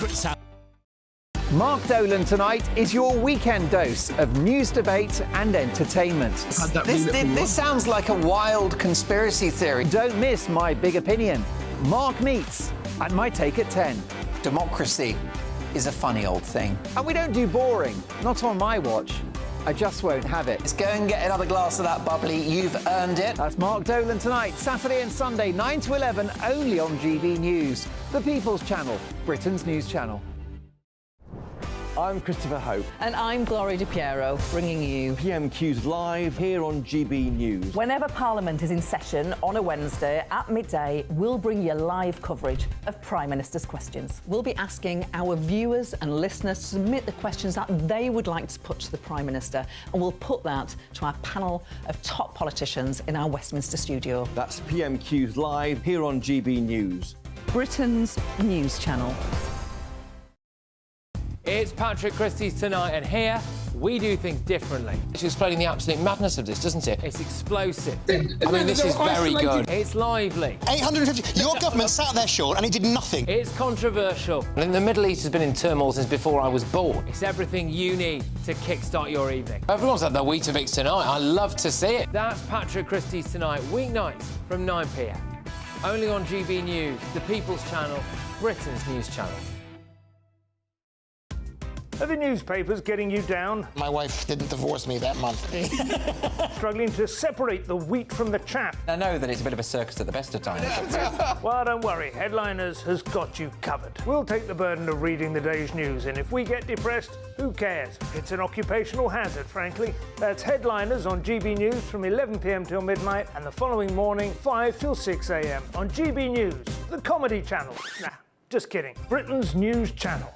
secrets out. Mark Dolan tonight is your weekend dose of news, debate and entertainment. This sounds like a wild conspiracy theory. Don't miss My Big Opinion. Mark meets and My Take at 10. Democracy is a funny old thing. And we don't do boring, not on my watch. I just won't have it. Let's go and get another glass of that bubbly. You've earned it. That's Mark Dolan tonight, Saturday and Sunday, 9 to 11, only on GB News, the People's Channel, Britain's news channel. I'm Christopher Hope. And I'm Gloria Di Piero, bringing you PMQ's live here on GB News. Whenever Parliament is in session on a Wednesday at midday, we'll bring you live coverage of Prime Minister's questions. We'll be asking our viewers and listeners to submit the questions that they would like to put to the Prime Minister, and we'll put that to our panel of top politicians in our Westminster studio. That's PMQ's live here on GB News, Britain's news channel. It's Patrick Christie's Tonight, and here we do things differently. It's explaining the absolute madness of this, doesn't it? It's explosive. I mean, this is very good. It's lively. 850. Your government sat there, Sean, and it did nothing. It's controversial. And the Middle East has been in turmoil since before I was born. It's everything you need to kickstart your evening. Everyone's had their Weetabix tonight. I love to see it. That's Patrick Christie's Tonight, weeknights from 9 p.m. Only on GB News, the People's Channel, Britain's news channel. Are the newspapers getting you down? My wife didn't divorce me that month. Struggling to separate the wheat from the chaff? I know that it's a bit of a circus at the best of times. Well, don't worry, Headliners has got you covered. We'll take the burden of reading the day's news, and if we get depressed, who cares? It's an occupational hazard, frankly. That's Headliners on GB News from 11 p.m. till midnight, and the following morning, 5 till 6 a.m. on GB News, the comedy channel. Nah, just kidding. Britain's news channel.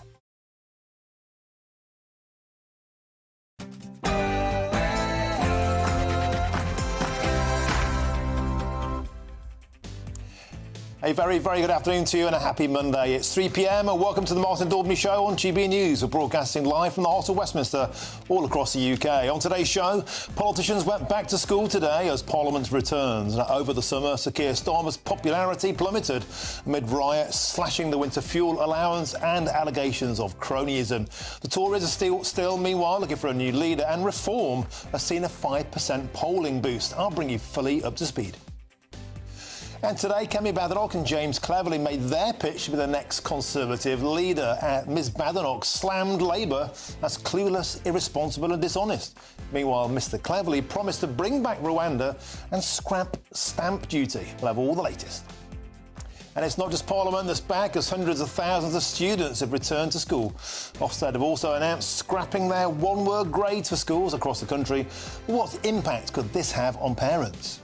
A very, very good afternoon to you and a happy Monday. It's 3 p.m. and welcome to the Martin Daubney Show on GB News. We're broadcasting live from the heart of Westminster, all across the UK. On today's show, politicians went back to school today as Parliament returns. And over the summer, Sir Keir Starmer's popularity plummeted amid riots, slashing the winter fuel allowance and allegations of cronyism. The Tories are still, meanwhile, looking for a new leader, and Reform has seen a 5% polling boost. I'll bring you fully up to speed. And today, Kemi Badenoch and James Cleverly made their pitch to be the next Conservative leader. Ms Badenoch slammed Labour as clueless, irresponsible and dishonest. Meanwhile, Mr Cleverly promised to bring back Rwanda and scrap stamp duty. We'll have all the latest. And it's not just Parliament that's back, as hundreds of thousands of students have returned to school. Ofsted have also announced scrapping their one-word grades for schools across the country. What impact could this have on parents?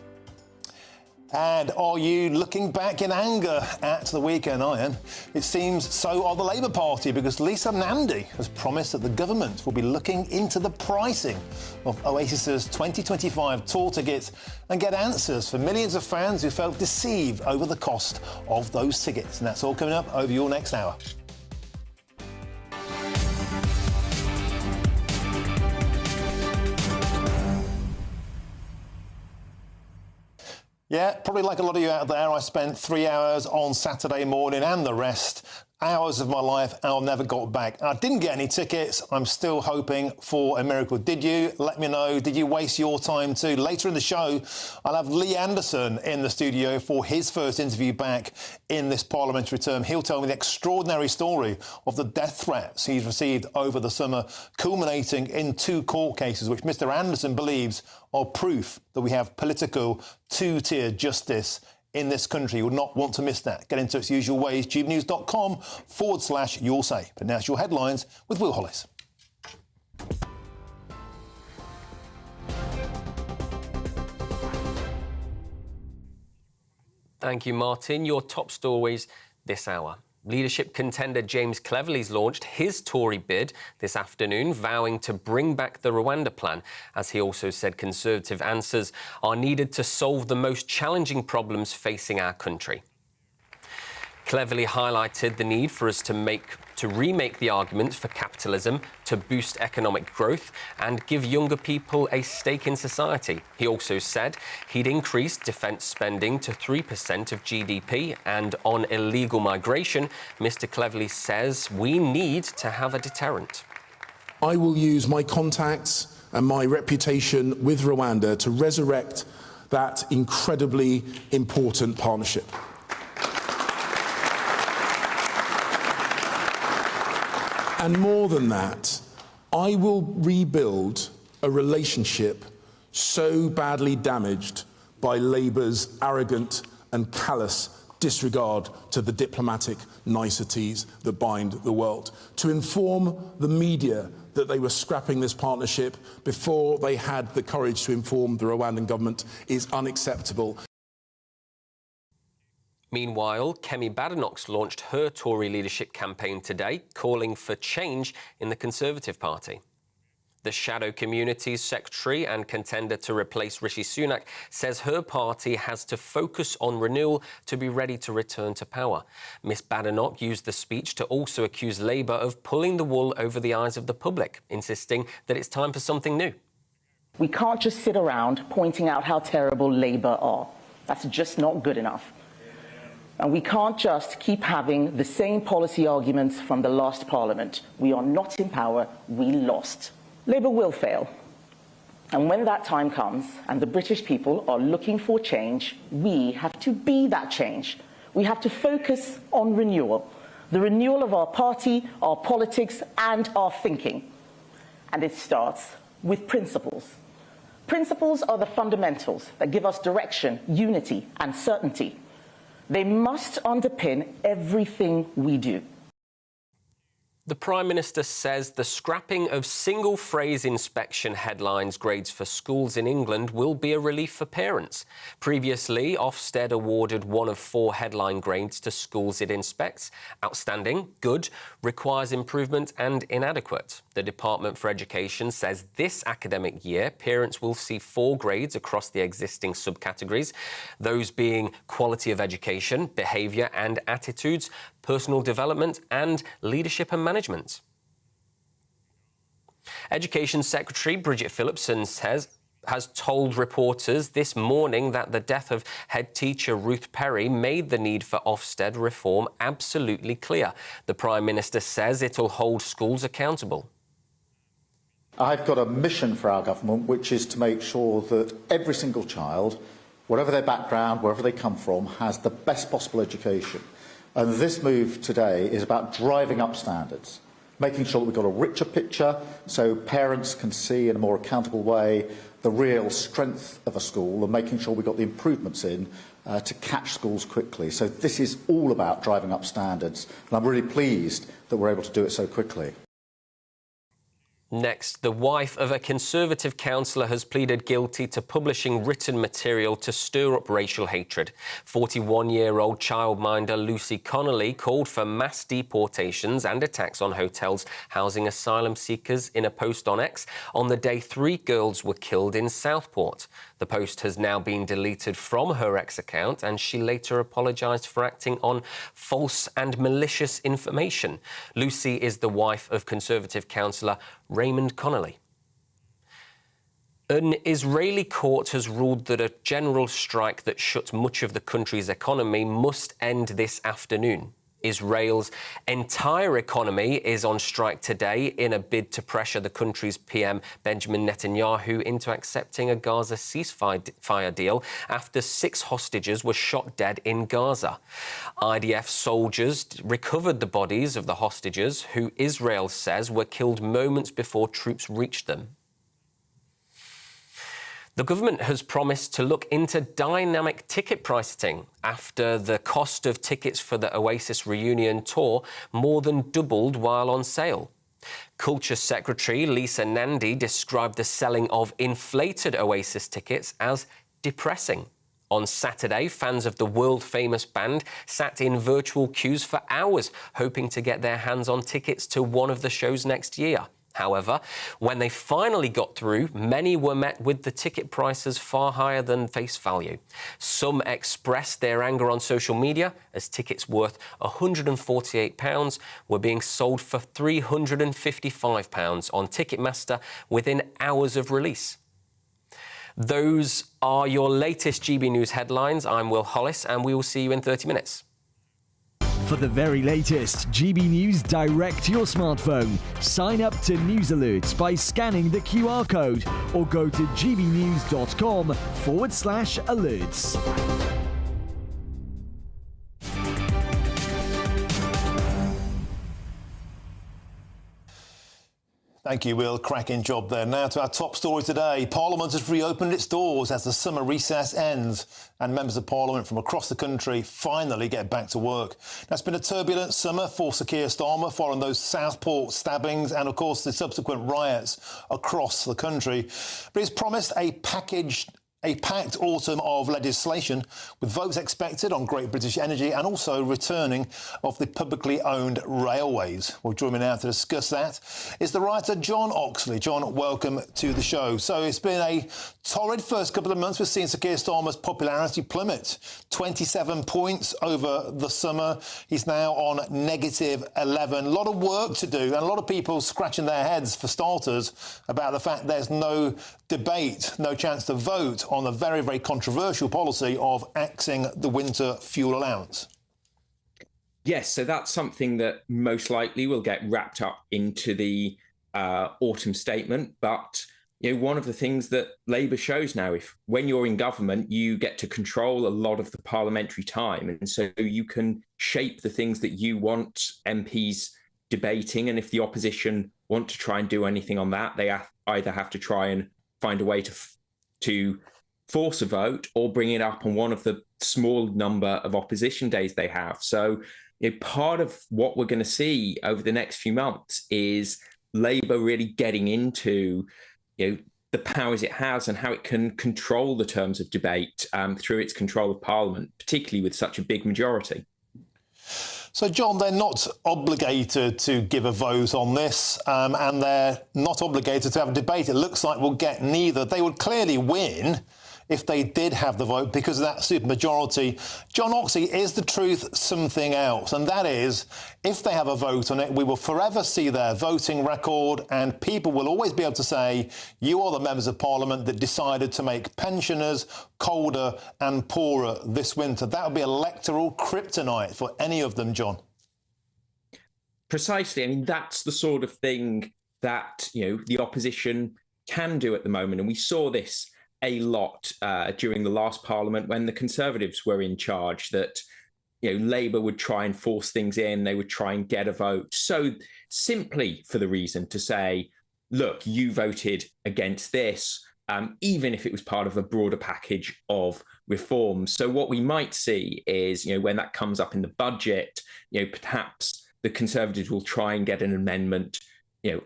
And are you looking back in anger at the weekend iron? It seems so are the Labour Party, because Lisa Nandy has promised that the government will be looking into the pricing of Oasis's 2025 tour tickets and get answers for millions of fans who felt deceived over the cost of those tickets. And that's all coming up over your next hour. Yeah, probably like a lot of you out there, I spent 3 hours on Saturday morning and the rest. Hours of my life I'll never got back. I didn't get any tickets. I'm still hoping for a miracle. Did you? Let me know. Did you waste your time too? Later in the show, I'll have Lee Anderson in the studio for his first interview back in this parliamentary term. He'll tell me the extraordinary story of the death threats he's received over the summer, culminating in 2 court cases, which Mr Anderson believes are proof that we have political two-tier justice in this country. You would not want to miss that. Get into its usual ways, gbnews.com/you'll say. But now it's your headlines with Will Hollis. Thank you, Martin. Your top stories this hour. Leadership contender James Cleverly's launched his Tory bid this afternoon, vowing to bring back the Rwanda plan, as he also said Conservative answers are needed to solve the most challenging problems facing our country. Cleverly highlighted the need for us to remake the argument for capitalism, to boost economic growth and give younger people a stake in society. He also said he'd increase defence spending to 3% of GDP, and on illegal migration, Mr. Cleverly says we need to have a deterrent. I will use my contacts and my reputation with Rwanda to resurrect that incredibly important partnership. And more than that, I will rebuild a relationship so badly damaged by Labour's arrogant and callous disregard to the diplomatic niceties that bind the world. To inform the media that they were scrapping this partnership before they had the courage to inform the Rwandan government is unacceptable. Meanwhile, Kemi Badenoch launched her Tory leadership campaign today, calling for change in the Conservative Party. The Shadow Communities Secretary and contender to replace Rishi Sunak says her party has to focus on renewal to be ready to return to power. Miss Badenoch used the speech to also accuse Labour of pulling the wool over the eyes of the public, insisting that it's time for something new. We can't just sit around pointing out how terrible Labour are. That's just not good enough. And we can't just keep having the same policy arguments from the last Parliament. We are not in power, we lost. Labour will fail. And when that time comes and the British people are looking for change, we have to be that change. We have to focus on renewal. The renewal of our party, our politics and our thinking. And it starts with principles. Principles are the fundamentals that give us direction, unity and certainty. They must underpin everything we do. The Prime Minister says the scrapping of single-phrase inspection headlines grades for schools in England will be a relief for parents. Previously, Ofsted awarded 1 of 4 headline grades to schools it inspects. Outstanding, good, requires improvement and inadequate. The Department for Education says this academic year, parents will see 4 grades across the existing subcategories, those being quality of education, behaviour and attitudes, personal development and leadership and management. Education Secretary Bridget Phillipson has told reporters this morning that the death of head teacher Ruth Perry made the need for Ofsted reform absolutely clear. The Prime Minister says it'll hold schools accountable. I've got a mission for our government, which is to make sure that every single child, whatever their background, wherever they come from, has the best possible education. And this move today is about driving up standards, making sure that we've got a richer picture so parents can see in a more accountable way the real strength of a school and making sure we've got the improvements in to catch schools quickly. So this is all about driving up standards, and I'm really pleased that we're able to do it so quickly. Next, the wife of a Conservative councillor has pleaded guilty to publishing written material to stir up racial hatred. 41-year-old childminder Lucy Connolly called for mass deportations and attacks on hotels housing asylum seekers in a post on X on the day 3 girls were killed in Southport. The post has now been deleted from her X account, and she later apologised for acting on false and malicious information. Lucy is the wife of Conservative councillor Raymond Connolly. An Israeli court has ruled that a general strike that shuts much of the country's economy must end this afternoon. Israel's entire economy is on strike today in a bid to pressure the country's PM Benjamin Netanyahu into accepting a Gaza ceasefire deal after 6 hostages were shot dead in Gaza. IDF soldiers recovered the bodies of the hostages, who Israel says were killed moments before troops reached them. The government has promised to look into dynamic ticket pricing after the cost of tickets for the Oasis reunion tour more than doubled while on sale. Culture Secretary Lisa Nandy described the selling of inflated Oasis tickets as depressing. On Saturday, fans of the world-famous band sat in virtual queues for hours, hoping to get their hands on tickets to one of the shows next year. However, when they finally got through, many were met with the ticket prices far higher than face value. Some expressed their anger on social media as tickets worth £148 were being sold for £355 on Ticketmaster within hours of release. Those are your latest GB News headlines. I'm Will Hollis, and we will see you in 30 minutes. For the very latest GB News direct to your smartphone, sign up to News Alerts by scanning the QR code or go to gbnews.com/alerts. Thank you, Will. Cracking job there. Now to our top story today. Parliament has reopened its doors as the summer recess ends and members of Parliament from across the country finally get back to work. Now, it's been a turbulent summer for Sir Keir Starmer following those Southport stabbings and, of course, the subsequent riots across the country. But he's promised a packed autumn of legislation with votes expected on Great British Energy and also returning of the publicly owned railways. Well, join me now to discuss that is the writer John Oxley. John, welcome to the show. So it's been a torrid first couple of months. We've seen Sir Keir Starmer's popularity plummet 27 points over the summer. He's now on -11. A lot of work to do and a lot of people scratching their heads, for starters, about the fact there's no debate, no chance to vote on the very, very controversial policy of axing the winter fuel allowance. Yes, so that's something that most likely will get wrapped up into the autumn statement. But one of the things that Labour shows now, when you're in government, you get to control a lot of the parliamentary time, and so you can shape the things that you want MPs debating. And if the opposition want to try and do anything on that, they either have to try and find a way to force a vote or bring it up on one of the small number of opposition days they have. So part of what we're going to see over the next few months is Labour really getting into the powers it has and how it can control the terms of debate through its control of Parliament, particularly with such a big majority. So, John, they're not obligated to give a vote on this and they're not obligated to have a debate. It looks like we'll get neither. They would clearly win if they did have the vote because of that supermajority. John Oxley, is the truth something else? And that is, if they have a vote on it, we will forever see their voting record and people will always be able to say, you are the members of Parliament that decided to make pensioners colder and poorer this winter. That would be electoral kryptonite for any of them, John. Precisely. I mean, that's the sort of thing that, the opposition can do at the moment. And we saw this a lot during the last Parliament when the Conservatives were in charge, that Labour would try and force things in, they would try and get a vote. So simply for the reason to say, look, you voted against this, even if it was part of a broader package of reforms. So what we might see is, when that comes up in the budget, perhaps the Conservatives will try and get an amendment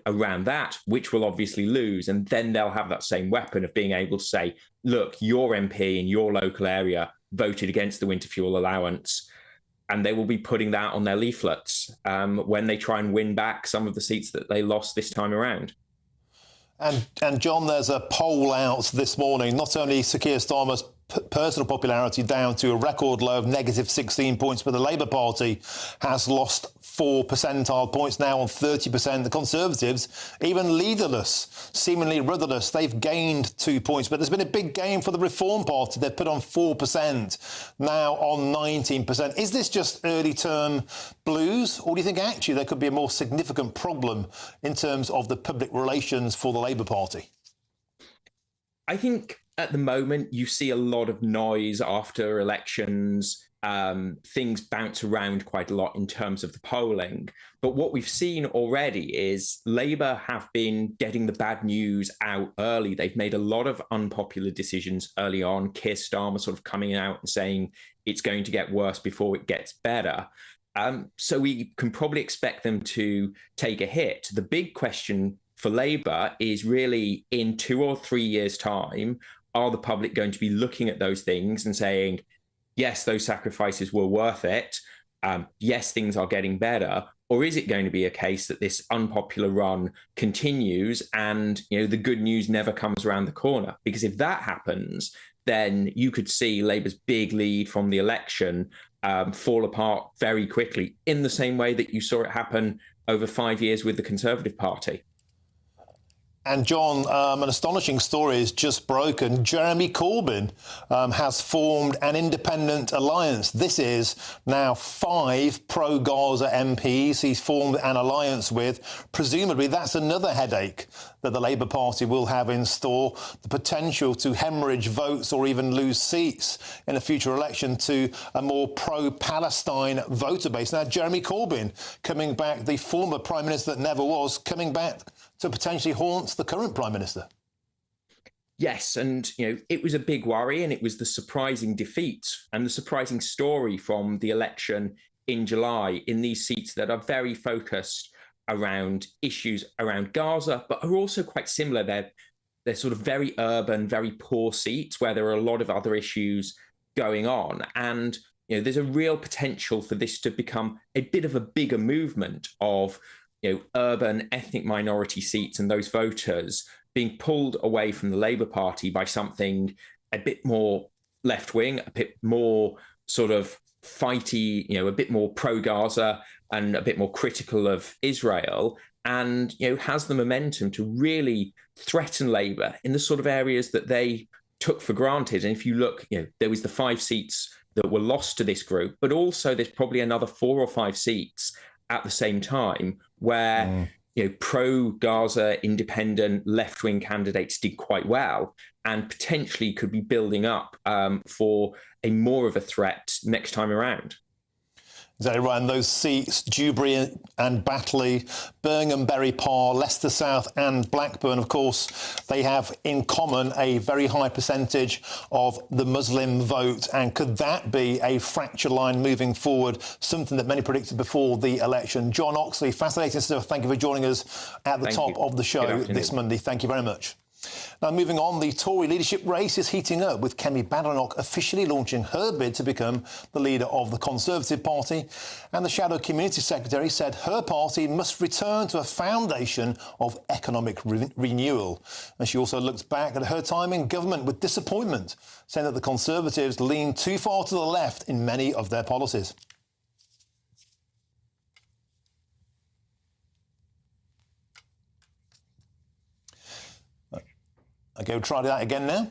around that, which will obviously lose. And then they'll have that same weapon of being able to say, look, your MP in your local area voted against the winter fuel allowance. And they will be putting that on their leaflets when they try and win back some of the seats that they lost this time around. And John, there's a poll out this morning, not only Sir Keir Starmer's personal popularity down to a record low of -16 points, but the Labour Party has lost 4 percentile points, now on 30%. The Conservatives, even leaderless, seemingly rudderless, they've gained 2 points. But there's been a big gain for the Reform Party. They've put on 4%, now on 19%. Is this just early term blues, or do you think actually there could be a more significant problem in terms of the public relations for the Labour Party? I think at the moment you see a lot of noise after elections. Things bounce around quite a lot in terms of the polling. But what we've seen already is Labour have been getting the bad news out early. They've made a lot of unpopular decisions early on. Keir Starmer sort of coming out and saying it's going to get worse before it gets better. So we can probably expect them to take a hit. The big question for Labour is really, in 2 or 3 years' time, are the public going to be looking at those things and saying, yes, those sacrifices were worth it. Yes, things are getting better. Or is it going to be a case that this unpopular run continues and, the good news never comes around the corner? Because if that happens, then you could see Labour's big lead from the election fall apart very quickly, in the same way that you saw it happen over 5 years with the Conservative Party. And John, an astonishing story is just broken. Jeremy Corbyn has formed an independent alliance. This is now 5 pro-Gaza MPs he's formed an alliance with. Presumably that's another headache that the Labour Party will have in store, the potential to hemorrhage votes or even lose seats in a future election to a more pro-Palestine voter base. Now, Jeremy Corbyn coming back, the former Prime Minister that never was, coming back to potentially haunt the current Prime Minister. Yes, and it was a big worry, and it was the surprising defeat and the surprising story from the election in July in these seats that are very focused around issues around Gaza, but are also quite similar. They're sort of very urban, very poor seats where there are a lot of other issues going on. And there's a real potential for this to become a bit of a bigger movement of urban ethnic minority seats and those voters being pulled away from the Labour Party by something a bit more left-wing, a bit more sort of fighty, a bit more pro-Gaza and a bit more critical of Israel, and has the momentum to really threaten Labour in the sort of areas that they took for granted. And if you look, there was the 5 seats that were lost to this group, but also there's probably another 4 or 5 seats at the same time where pro-Gaza independent left-wing candidates did quite well and potentially could be building up for a more of a threat next time around. Exactly right. And those seats, Dewsbury and Batley, Birmingham, Bury Parr, Leicester South and Blackburn, of course, they have in common a very high percentage of the Muslim vote. And could that be a fracture line moving forward, something that many predicted before the election? John Oxley, fascinating stuff. Thank you for joining us at the top of the show this Monday. Thank you very much. Now, moving on, the Tory leadership race is heating up, with Kemi Badenoch officially launching her bid to become the leader of the Conservative Party. And the Shadow Community Secretary said her party must return to a foundation of economic renewal. And she also looked back at her time in government with disappointment, saying that the Conservatives lean too far to the left in many of their policies. Okay, we'll try that again now.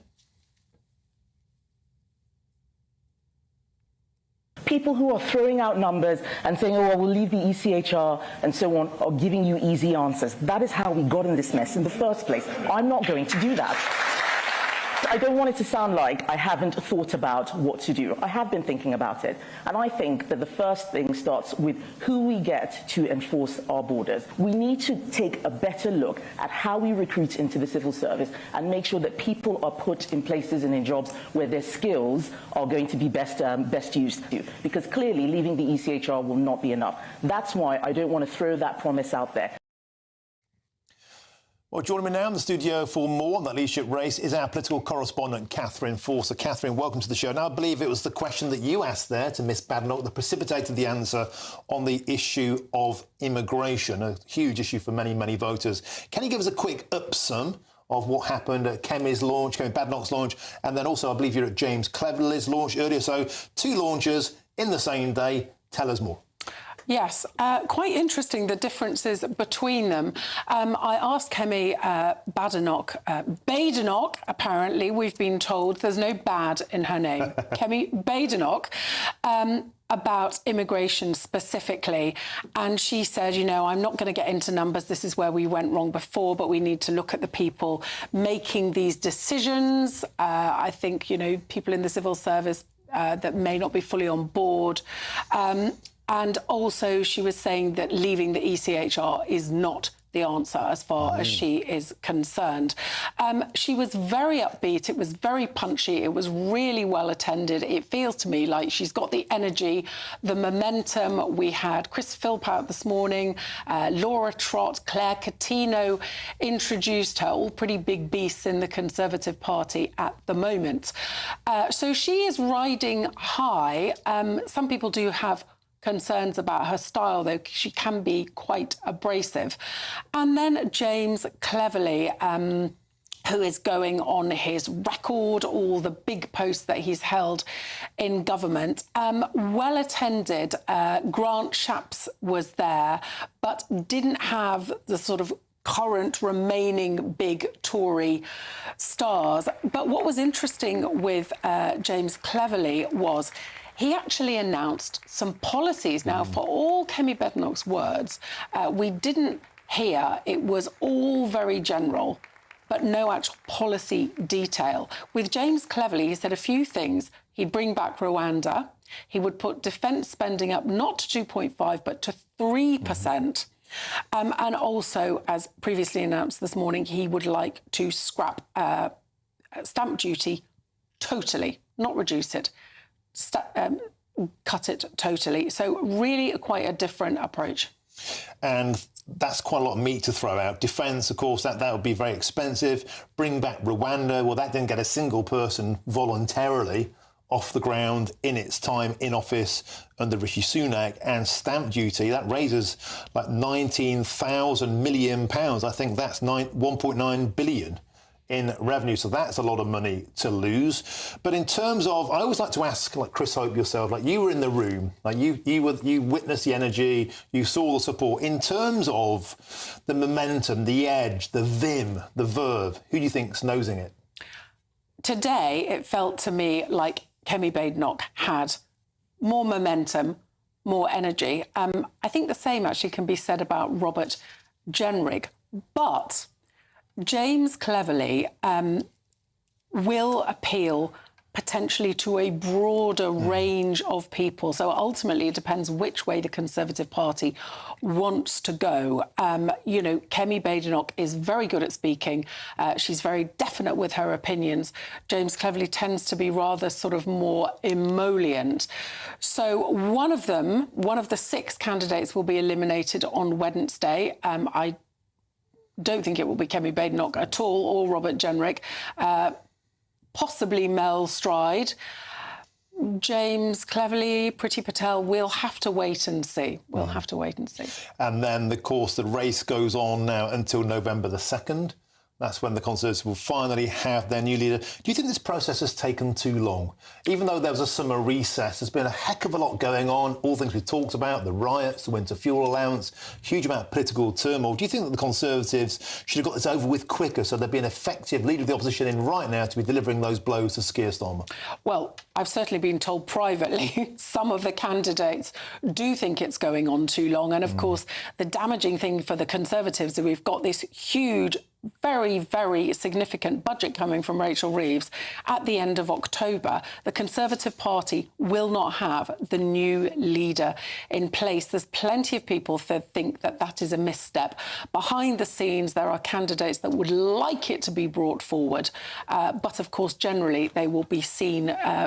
People who are throwing out numbers and saying, oh, well, we'll leave the ECHR and so on, are giving you easy answers. That is how we got in this mess in the first place. I'm not going to do that. I don't want it to sound like I haven't thought about what to do. I have been thinking about it. And I think that the first thing starts with who we get to enforce our borders. We need to take a better look at how we recruit into the civil service and make sure that people are put in places and in jobs where their skills are going to be best used to. Because clearly leaving the ECHR will not be enough. That's why I don't want to throw that promise out there. Well, joining me now in the studio for more on that leadership race is our political correspondent, Catherine Forster. Catherine, welcome to the show. Now, I believe it was the question that you asked there to Miss Badenoch that precipitated the answer on the issue of immigration, a huge issue for many, many voters. Can you give us a quick upsum of what happened at Kemi Badenoch's launch, and then also I believe you're at James Cleverly's launch earlier. So 2 launches in the same day. Tell us more. Yes, quite interesting, the differences between them. I asked Kemi Badenoch, apparently, we've been told, there's no bad in her name, Kemi Badenoch, about immigration specifically. And she said, I'm not going to get into numbers. This is where we went wrong before, but we need to look at the people making these decisions. I think, people in the civil service that may not be fully on board. And also she was saying that leaving the ECHR is not the answer as far as she is concerned. She was very upbeat. It was very punchy. It was really well attended. It feels to me like she's got the energy, the momentum. We had Chris Philpott this morning, Laura Trott, Claire Coutinho introduced her, all pretty big beasts in the Conservative Party at the moment. So she is riding high. Some people do have concerns about her style, though she can be quite abrasive. And then James Cleverly, who is going on his record, all the big posts that he's held in government. Well attended. Grant Shapps was there, but didn't have the sort of current remaining big Tory stars. But what was interesting with James Cleverly was he actually announced some policies. Now, for all Kemi Badenoch's words, we didn't hear, it was all very general, but no actual policy detail. With James Cleverly, he said a few things. He'd bring back Rwanda. He would put defence spending up not to 2.5, but to 3%. And also, as previously announced this morning, he would like to scrap stamp duty totally, not reduce it, cut it totally. So really quite a different approach. And that's quite a lot of meat to throw out. Defence, of course, that would be very expensive. Bring back Rwanda. Well, that didn't get a single person voluntarily off the ground in its time in office under Rishi Sunak. And stamp duty, that raises like £19,000 million. I think that's 1.9 billion in revenue. So that's a lot of money to lose. But in terms of, I always like to ask, like Chris Hope yourself, like you were in the room, like you witnessed the energy, you saw the support. In terms of the momentum, the edge, the vim, the verve, who do you think's nosing it? Today, it felt to me like Kemi Badenoch had more momentum, more energy. I think the same actually can be said about Robert Jenrick. But James Cleverly will appeal potentially to a broader range of people. So ultimately, it depends which way the Conservative Party wants to go. You know, Kemi Badenoch is very good at speaking. She's very definite with her opinions. James Cleverly tends to be rather sort of more emollient. So one of the 6 candidates will be eliminated on Wednesday. I don't think it will be Kemi Badenoch at all, or Robert Jenrick. Possibly Mel Stride. James Cleverly, Priti Patel, we'll have to wait and see. We'll have to wait and see. And then, of course, the race goes on now until November the 2nd. That's when the Conservatives will finally have their new leader. Do you think this process has taken too long? Even though there was a summer recess, there's been a heck of a lot going on, all things we've talked about, the riots, the winter fuel allowance, huge amount of political turmoil. Do you think that the Conservatives should have got this over with quicker so there'd be an effective leader of the opposition in right now to be delivering those blows to Keir Starmer? Well, I've certainly been told privately some of the candidates do think it's going on too long. And, of course, the damaging thing for the Conservatives is we've got this huge, very, very significant budget coming from Rachel Reeves at the end of October. The Conservative Party will not have the new leader in place. There's plenty of people that think that that is a misstep. Behind the scenes, there are candidates that would like it to be brought forward. But, of course, generally, they will be seen,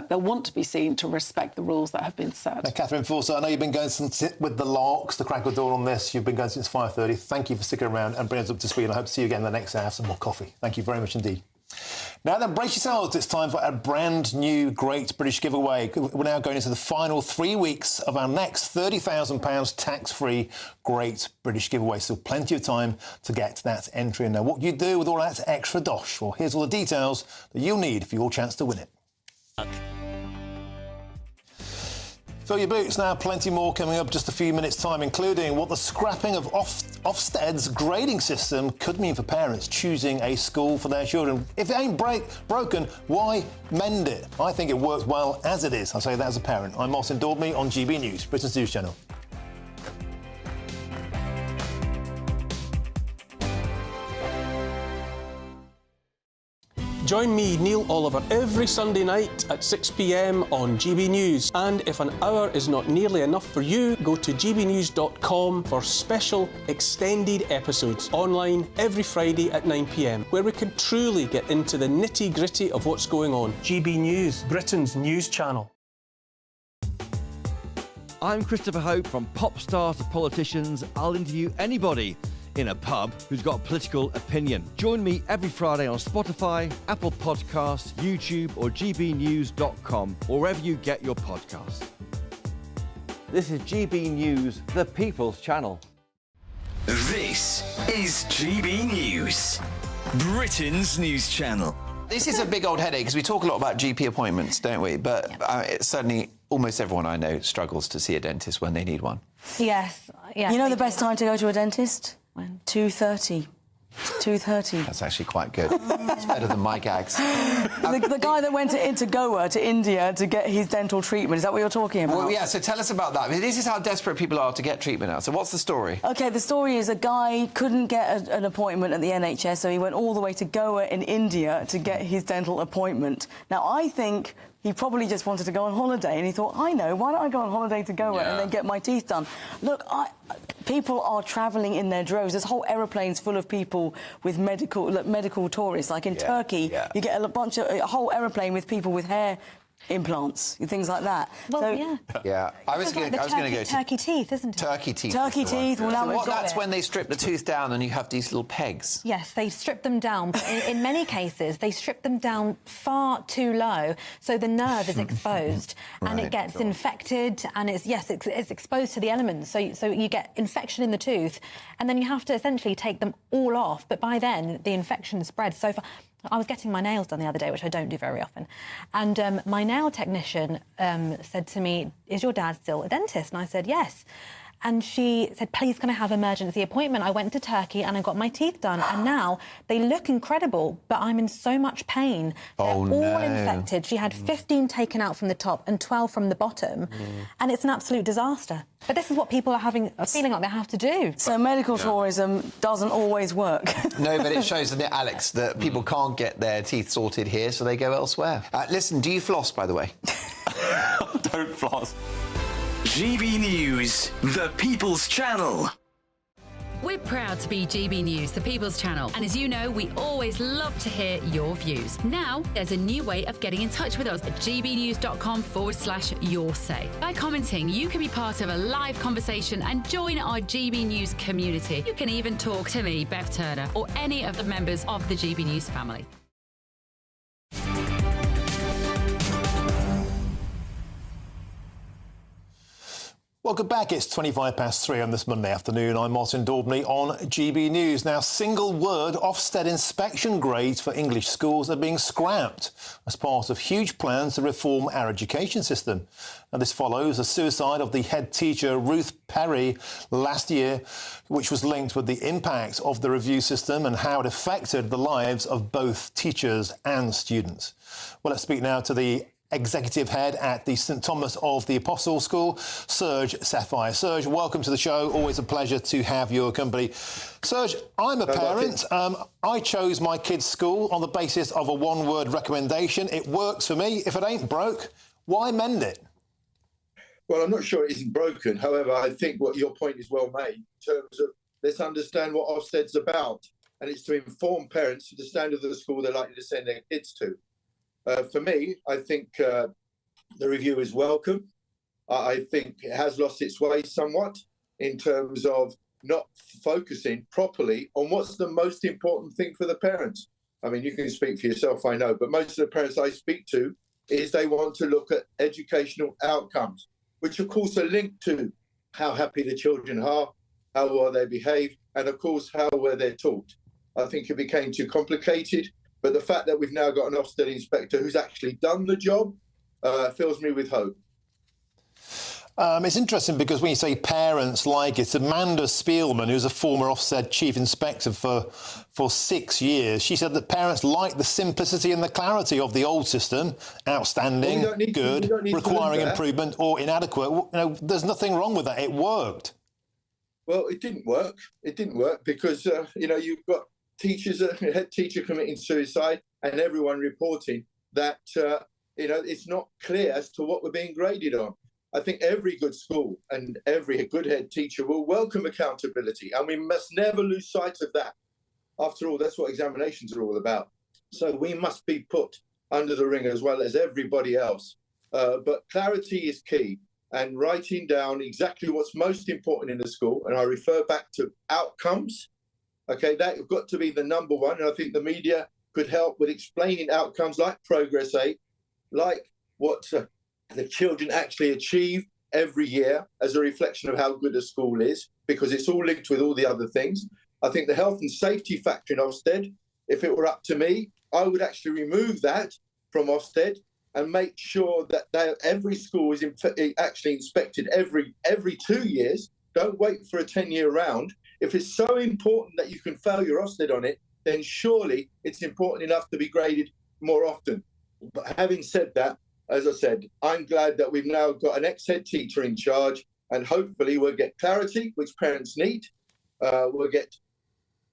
they'll want to be seen to respect the rules that have been set. Now, Catherine Forster, I know you've been going since with the Larks, the crack of dawn on this. You've been going since 5:30. Thank you for sticking around and bringing us up to speed. I hope to see you again in the next hour. Have some more coffee. Thank you very much indeed. Now then, brace yourselves. It's time for a brand new Great British Giveaway. We're now going into the final 3 weeks of our next £30,000 tax-free Great British Giveaway. So plenty of time to get that entry in. Now, what you do with all that extra dosh? Well, here's all the details that you'll need for your chance to win it. Fill your boots now, plenty more coming up just a few minutes' time, including what the scrapping of Ofsted's grading system could mean for parents choosing a school for their children. If it ain't broken, why mend it? I think it works well as it is. I say that as a parent. I'm Martin Daubney on GB News, Britain's news channel. Join me, Neil Oliver, every Sunday night at 6 p.m. on GB News. And if an hour is not nearly enough for you, go to gbnews.com for special extended episodes online every Friday at 9 p.m, where we can truly get into the nitty-gritty of what's going on. GB News, Britain's news channel. I'm Christopher Hope. From pop stars to politicians, I'll interview anybody in a pub who's got a political opinion. Join me every Friday on Spotify, Apple Podcasts, YouTube or gbnews.com, or wherever you get your podcasts. This is GB News, the People's Channel. This is GB News, Britain's news channel. This is a big old headache because we talk a lot about GP appointments, don't we? But certainly almost everyone I know struggles to see a dentist when they need one. Yes. You know the best time to go to a dentist? When? 2:30. 2:30. That's actually quite good. It's better than my gags. The guy that went into Goa, to India, to get his dental treatment, is that what you're talking about? Well, yeah, so tell us about that. I mean, this is how desperate people are to get treatment now. So what's the story? OK, the story is a guy couldn't get an appointment at the NHS, so he went all the way to Goa in India to get his dental appointment. Now, I think he probably just wanted to go on holiday, and he thought, I know, why don't I go on holiday to Goa and then get my teeth done? Look, people are travelling in their droves. There's whole aeroplanes full of people with medical tourists. Like in Turkey, you get a whole aeroplane with people with hair implants and things like that. Well, yeah. I was going to go to turkey teeth, isn't it? Turkey teeth. Turkey teeth. Well, now we've got that's when they strip the tooth down and you have these little pegs. Yes, they strip them down. But in many cases, they strip them down far too low, so the nerve is exposed and it gets infected, and it's exposed to the elements. So you get infection in the tooth, and then you have to essentially take them all off. But by then, the infection spreads so far. I was getting my nails done the other day, which I don't do very often, and my nail technician said to me, "Is your dad still a dentist?" And I said, "Yes." And she said, "Please, can I have an emergency appointment? I went to Turkey and I got my teeth done, and now they look incredible, but I'm in so much pain. They're all infected." She had 15 taken out from the top and 12 from the bottom, and it's an absolute disaster. But this is what people are feeling like they have to do. So medical tourism doesn't always work. No, but it shows, doesn't it, Alex, that people can't get their teeth sorted here, so they go elsewhere. Listen, do you floss, by the way? Don't floss. GB News, the People's Channel. We're proud to be GB News, the People's Channel. And as you know, we always love to hear your views. Now, there's a new way of getting in touch with us at gbnews.com/yoursay. By commenting, you can be part of a live conversation and join our GB News community. You can even talk to me, Bev Turner, or any of the members of the GB News family. Welcome back. It's 3:25 on this Monday afternoon. I'm Martin Daubney on GB News. Now, single word Ofsted inspection grades for English schools are being scrapped as part of huge plans to reform our education system. Now, this follows the suicide of the head teacher, Ruth Perry, last year, which was linked with the impact of the review system and how it affected the lives of both teachers and students. Well, let's speak now to the Executive Head at the St Thomas of the Apostle School, Serge Sapphire. Serge, welcome to the show. Always a pleasure to have your company. Serge, I'm a parent. I chose my kid's school on the basis of a one-word recommendation. It works for me. If it ain't broke, why mend it? Well, I'm not sure it isn't broken. However, I think what your point is well made in terms of let's understand what Ofsted's about. And it's to inform parents of the standard of the school they're likely to send their kids to. For me, I think the review is welcome. I think it has lost its way somewhat in terms of not focusing properly on what's the most important thing for the parents. I mean, you can speak for yourself, I know, but most of the parents I speak to is they want to look at educational outcomes, which of course are linked to how happy the children are, how well they behave, and of course, how well they're taught. I think it became too complicated. But the fact that we've now got an Ofsted inspector who's actually done the job fills me with hope. It's interesting because when you say parents like it, Amanda Spielman, who's a former Ofsted chief inspector for 6 years, she said that parents like the simplicity and the clarity of the old system, outstanding, good, requiring improvement or inadequate. You know, there's nothing wrong with that. It worked. Well, it didn't work. It didn't work because, you've got teachers, a head teacher committing suicide and everyone reporting that, it's not clear as to what we're being graded on. I think every good school and every good head teacher will welcome accountability, and we must never lose sight of that. After all, that's what examinations are all about. So we must be put under the ring as well as everybody else. But clarity is key, and writing down exactly what's most important in the school, and I refer back to outcomes. Okay, that's got to be the number one. And I think the media could help with explaining outcomes like progress aid, like what the children actually achieve every year as a reflection of how good a school is, because it's all linked with all the other things. I think the health and safety factor in Ofsted, if it were up to me, I would actually remove that from Ofsted and make sure that every school is actually inspected every 2 years. Don't wait for a 10-year round. If it's so important that you can fail your Ofsted on it, then surely it's important enough to be graded more often. But having said that, as I said, I'm glad that we've now got an ex-head teacher in charge, and hopefully we'll get clarity, which parents need. We'll get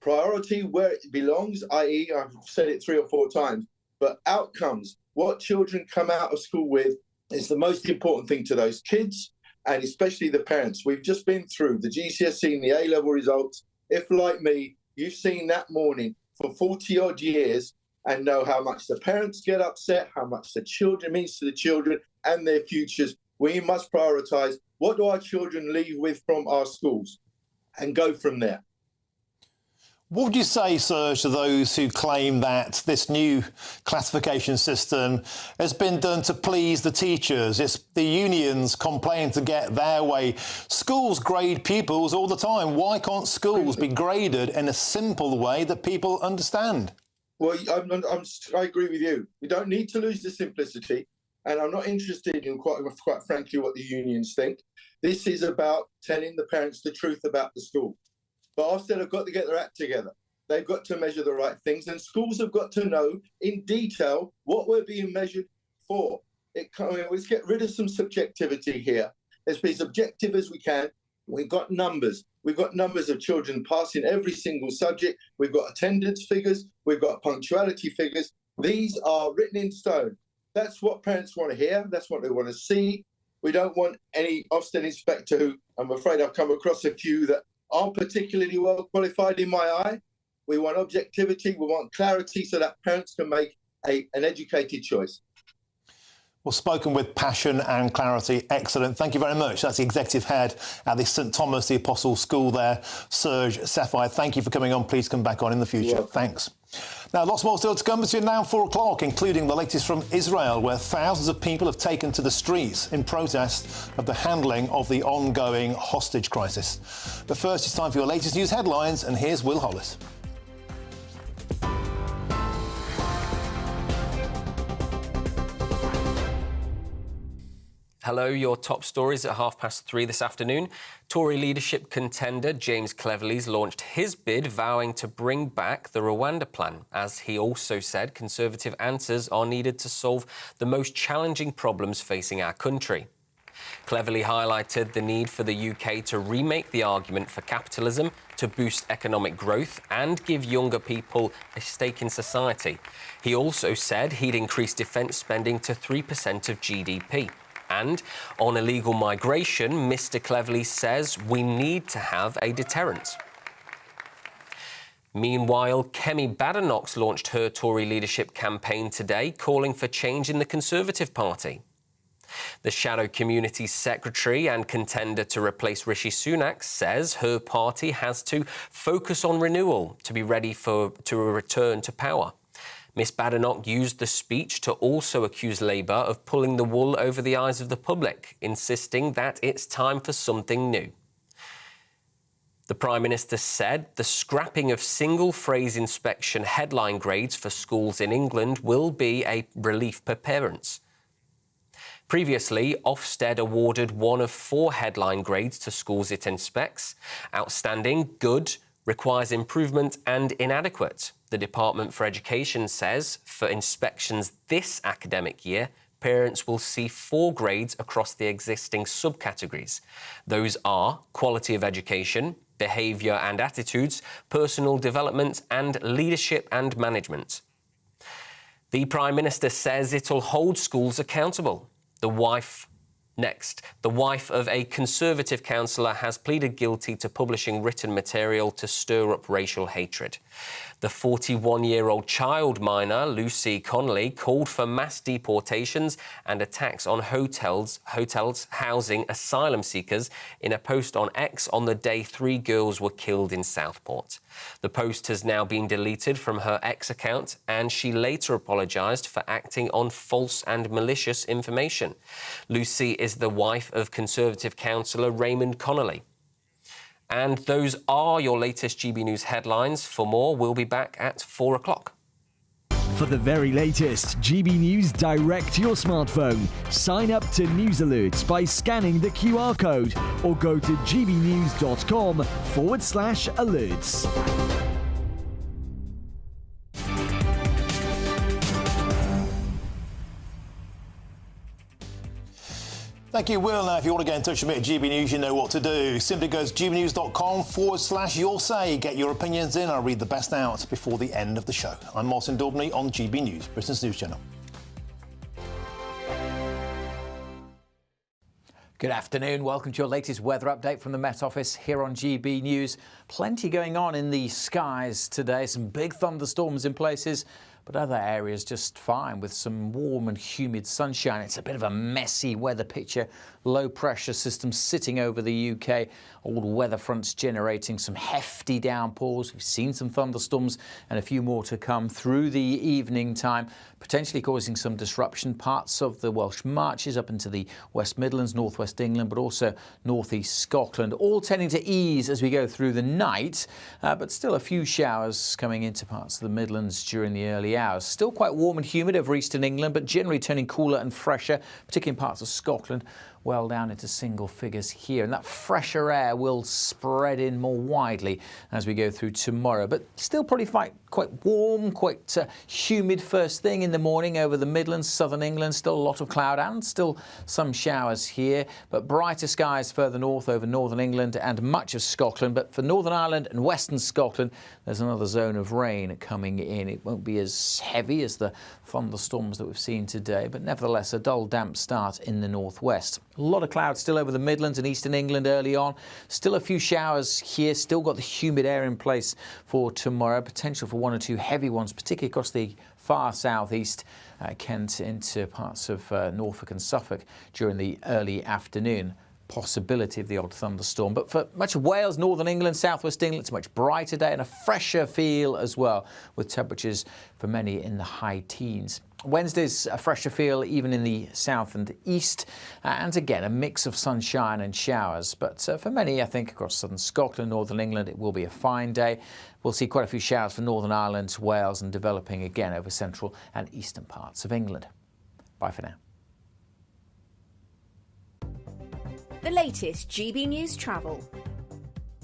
priority where it belongs, i.e., I've said it 3 or 4 times, but outcomes, what children come out of school with, is the most important thing to those kids, and especially the parents. We've just been through the GCSE and the A-level results. If, like me, you've seen that morning for 40-odd years and know how much the parents get upset, how much the children means to the children and their futures, we must prioritise what do our children leave with from our schools and go from there. What would you say, Serge, to those who claim that this new classification system has been done to please the teachers? It's the unions complaining to get their way. Schools grade pupils all the time. Why can't schools be graded in a simple way that people understand? Well, I agree with you. We don't need to lose the simplicity, and I'm not interested in, quite frankly, what the unions think. This is about telling the parents the truth about the school. But Ofsted have got to get their act together. They've got to measure the right things, and schools have got to know in detail what we're being measured for. Let's get rid of some subjectivity here. Let's be as objective as we can. We've got numbers. We've got numbers of children passing every single subject. We've got attendance figures. We've got punctuality figures. These are written in stone. That's what parents want to hear. That's what they want to see. We don't want any Ofsted inspector who, I'm afraid I've come across a few that aren't particularly well qualified in my eye. We want objectivity, we want clarity so that parents can make an educated choice. Well, spoken with passion and clarity. Excellent. Thank you very much. That's the executive head at the St Thomas the Apostle School there, Serge Sapphire. Thank you for coming on. Please come back on in the future. Thanks. Now, lots more still to come between now and 4 o'clock, including the latest from Israel, where thousands of people have taken to the streets in protest of the handling of the ongoing hostage crisis. But first, it's time for your latest news headlines, and here's Will Hollis. Hello, your top stories at 3:30 this afternoon. Tory leadership contender James Cleverly's launched his bid, vowing to bring back the Rwanda plan. As he also said, Conservative answers are needed to solve the most challenging problems facing our country. Cleverly highlighted the need for the UK to remake the argument for capitalism, to boost economic growth and give younger people a stake in society. He also said he'd increase defence spending to 3% of GDP. And on illegal migration, Mr Cleverly says we need to have a deterrent. Meanwhile, Kemi Badenoch's launched her Tory leadership campaign today, calling for change in the Conservative Party. The Shadow Communities Secretary and contender to replace Rishi Sunak says her party has to focus on renewal to be ready to a return to power. Miss Badenoch used the speech to also accuse Labour of pulling the wool over the eyes of the public, insisting that it's time for something new. The Prime Minister said the scrapping of single-phrase inspection headline grades for schools in England will be a relief for parents. Previously, Ofsted awarded 1 of 4 headline grades to schools it inspects. Outstanding, good, requires improvement and inadequate. The Department for Education says for inspections this academic year, parents will see 4 grades across the existing subcategories. Those are quality of education, behaviour and attitudes, personal development and leadership and management. The Prime Minister says it'll hold schools accountable. The wife of a Conservative councillor has pleaded guilty to publishing written material to stir up racial hatred. The 41-year-old child miner, Lucy Connolly, called for mass deportations and attacks on hotels housing asylum seekers in a post on X on the day 3 girls were killed in Southport. The post has now been deleted from her X account, and she later apologised for acting on false and malicious information. Lucy is the wife of Conservative councillor Raymond Connolly. And those are your latest GB News headlines. For more, we'll be back at 4 o'clock. For the very latest GB News direct to your smartphone, sign up to News Alerts by scanning the QR code or go to gbnews.com/alerts. Thank you, Will. Now, if you want to get in touch with me at GB News, you know what to do. Simply go to gbnews.com/your say. Get your opinions in. I'll read the best out before the end of the show. I'm Martin Daubney on GB News, Britain's news channel. Good afternoon. Welcome to your latest weather update from the Met Office here on GB News. Plenty going on in the skies today. Some big thunderstorms in places, but other areas just fine with some warm and humid sunshine. It's a bit of a messy weather picture. Low pressure system sitting over the UK. All the weather fronts generating some hefty downpours. We've seen some thunderstorms and a few more to come through the evening time, potentially causing some disruption. Parts of the Welsh Marches up into the West Midlands, northwest England, but also northeast Scotland, all tending to ease as we go through the night, but still a few showers coming into parts of the Midlands during the early hours. Still quite warm and humid over eastern England, but generally turning cooler and fresher, particularly in parts of Scotland, well down into single figures here. And that fresher air will spread in more widely as we go through tomorrow, but still probably quite warm, quite humid first thing in the morning over the Midlands, southern England. Still a lot of cloud and still some showers here, but brighter skies further north over northern England and much of Scotland. But for Northern Ireland and western Scotland, there's another zone of rain coming in. It won't be as heavy as the thunderstorms that we've seen today, but nevertheless a dull, damp start in the northwest. A lot of clouds still over the Midlands and eastern England early on. Still a few showers here. Still got the humid air in place for tomorrow. Potential for one or two heavy ones, particularly across the far southeast, Kent into parts of Norfolk and Suffolk during the early afternoon. Possibility of the odd thunderstorm. But for much of Wales, northern England, southwest England, it's a much brighter day and a fresher feel as well, with temperatures for many in the high teens. Wednesday's a fresher feel even in the south and east, and again a mix of sunshine and showers. But for many, I think across southern Scotland, northern England, it will be a fine day. We'll see quite a few showers for Northern Ireland, Wales, and developing again over central and eastern parts of England. Bye for now. The latest GB News travel.